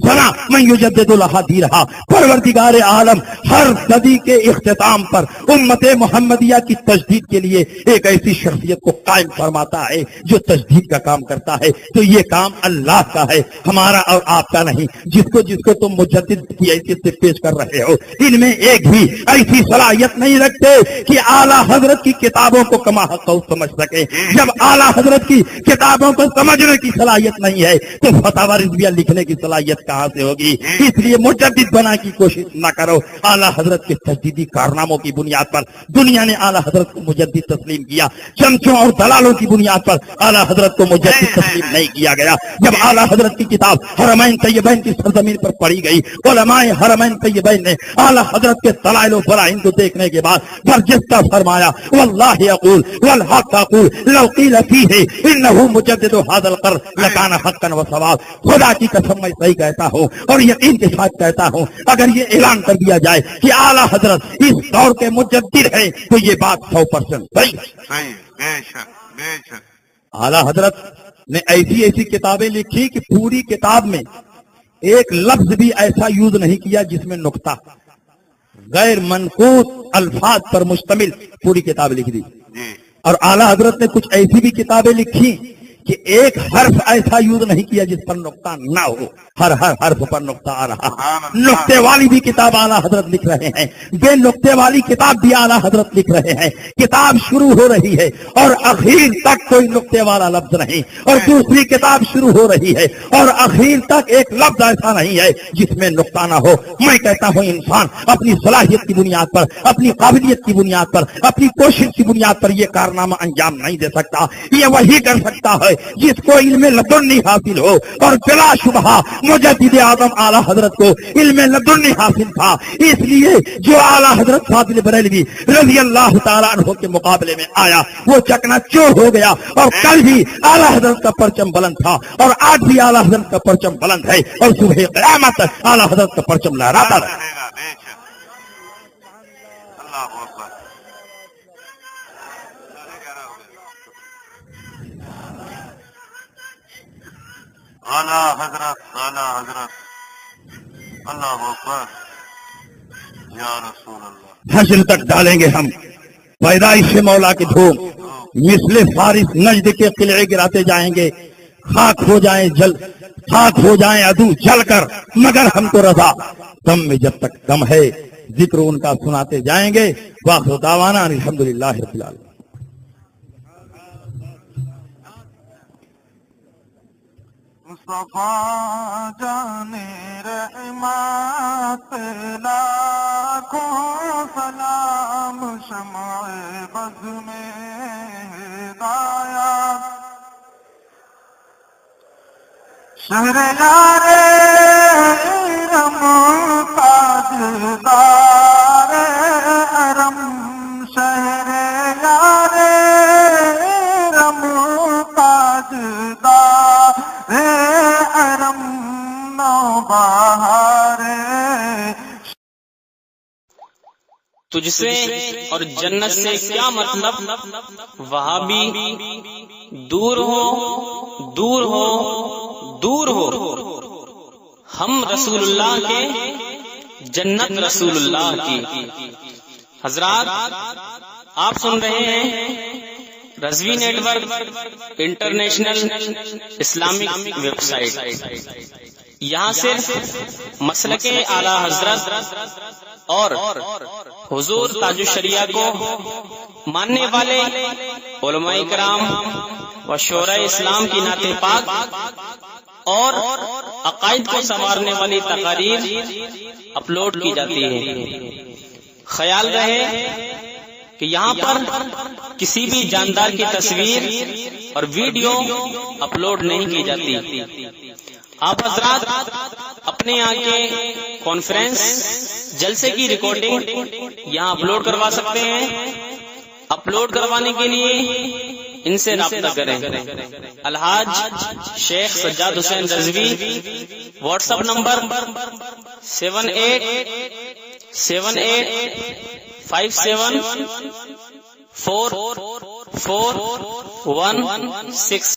سنه من يجدد لها دینها۔ پروردگار عالم ہر صدی کے اختتام پر امت محمدیہ کی تجدید کے لیے ایک ایسی شخصیت کو قائم فرماتا ہے جو تجدید کا کام کرتا ہے۔ تو یہ کام اللہ کا ہے، ہمارا اور آپ کا نہیں۔ جس کو تم مجدد کی حیثیت سے پیش کر رہے ہو، ان میں ایک بھی ایسی صلاحیت نہیں رکھتے کہ اعلیٰ حضرت کی کتابوں کو کما حق سمجھ سکے۔ جب اعلیٰ حضرت کی کتابوں کو سمجھنے کی صلاحیت نہیں ہے تو فتاوی رضویہ لکھنے کی صلاحیت کہاں سے ہوگی؟ اس لیے مجدد بنانے کی کوشش نہ کرو۔ اعلیٰ حضرت کے تجدیدی کارناموں کی بنیاد پر دنیا نے اعلیٰ حضرت کو مجدد تسلیم کیا، چمچوں اور دلالوں کی بنیاد پر اعلیٰ حضرت کو مجدد تسلیم نہیں کیا گیا۔ جب اعلیٰ حضرت کی کتاب حرمین طیبین کی سرزمین پر پڑھی گئی، علماء حرمین طیبین نے اعلیٰ حضرت کے دلائل و براہین کو دیکھنے کے بعد برجستہ فرمایا، واللہ اقول والحق اقول لو قیل فیہ انہ مجدد ھذا القرن لکان حقا وصواب۔ خدا کی قسم میں صحیح کہتا ہوں اور یقین کے ساتھ کہتا ہوں، اگر یہ اعلان کر دیا جائے کہ اعلیٰ حضرت اس دور کے مجدد ہیں تو یہ بات 100% صحیح۔ بے شک بے شک۔ اعلیٰ حضرت نے ایسی کتابیں لکھی کہ پوری کتاب میں ایک لفظ بھی ایسا یوز نہیں کیا جس میں نقطہ، غیر منقوط الفاظ پر مشتمل پوری کتاب لکھ دی۔ اور اعلیٰ حضرت نے کچھ ایسی بھی کتابیں لکھی کہ ایک حرف ایسا یوز نہیں کیا جس پر نقطہ نہ ہو، ہر حرف پر نقطہ آ رہا۔ نقطے والی بھی کتاب اعلیٰ حضرت لکھ رہے ہیں، بے نقطے والی کتاب بھی اعلیٰ حضرت لکھ رہے ہیں۔ کتاب شروع ہو رہی ہے اور اخیر تک کوئی نقطے والا لفظ نہیں، اور دوسری کتاب شروع ہو رہی ہے اور اخیر تک ایک لفظ ایسا نہیں ہے جس میں نقطہ نہ ہو۔ میں کہتا ہوں انسان اپنی صلاحیت کی بنیاد پر، اپنی قابلیت کی بنیاد پر، اپنی کوشش کی بنیاد پر یہ کارنامہ انجام نہیں دے سکتا۔ یہ وہی کر سکتا ہے جس کو علم لدنی حاصل ہو، اور بلا شبہ مجدد اعظم اعلیٰ حضرت کو علم لدنی حاصل تھا۔ اس لیے جو اعلیٰ حضرت فاضل بریلوی رضی اللہ تعالیٰ عنہ کے مقابلے میں آیا وہ چکنا چور ہو گیا، اور کل بھی اعلیٰ حضرت کا پرچم بلند تھا اور آج بھی اعلیٰ حضرت کا پرچم بلند ہے، اور صبح قیامت اعلیٰ حضرت کا پرچم لہراتا رہے۔ اعلیٰ حضرت اعلیٰ حضرت اللہ اکبر یا رسول اللہ۔ حشر تک ڈالیں گے ہم پیدائش مولا کے دھوم، مثل فارس نجد کے قلعے گراتے جائیں گے، خاک ہو جائیں عدو جل کر، مگر ہم کو رضا دم میں جب تک دم ہے، ذکر ان کا سناتے جائیں گے۔ وآخر دعوانا الحمدللہ رب العالمین۔ مصطفیٰ جانے رحمت لاکھوں سلام، شمع بز میں ہدایت، شہر یار ارم تاجدار ارم، شہر یار ارم تاجدار ارم، نو بہار۔ تجھ سے اور جنت سے کیا مطلب، وہابی دور ہو دور ہو دور ہو، ہم رسول اللہ کے، جنت رسول اللہ کی۔ حضرات آپ سن رہے ہیں Rizvi network international Islamic website. یہاں صرف مسلک اعلیٰ حضرت اور حضور تاج الشریعہ کو ماننے والے علماء کرام و شورائے اسلام کی نعت پاک اور عقائد کو سنوارنے والی تقاریر اپلوڈ کی جاتی ہے۔ خیال رہے کہ یہاں پر کسی بھی جاندار کی تصویر اور ویڈیو اپلوڈ نہیں کی جاتی۔ آپ حضرات اپنے یہاں کے کانفرنس جلسے کی ریکارڈنگ یہاں اپلوڈ کروا سکتے ہیں. اپلوڈ کروانے کے لیے ان سے رابطہ کریں. الحاج شیخ سجاد حسین رضوی، واٹس ایپ نمبر 787857444116.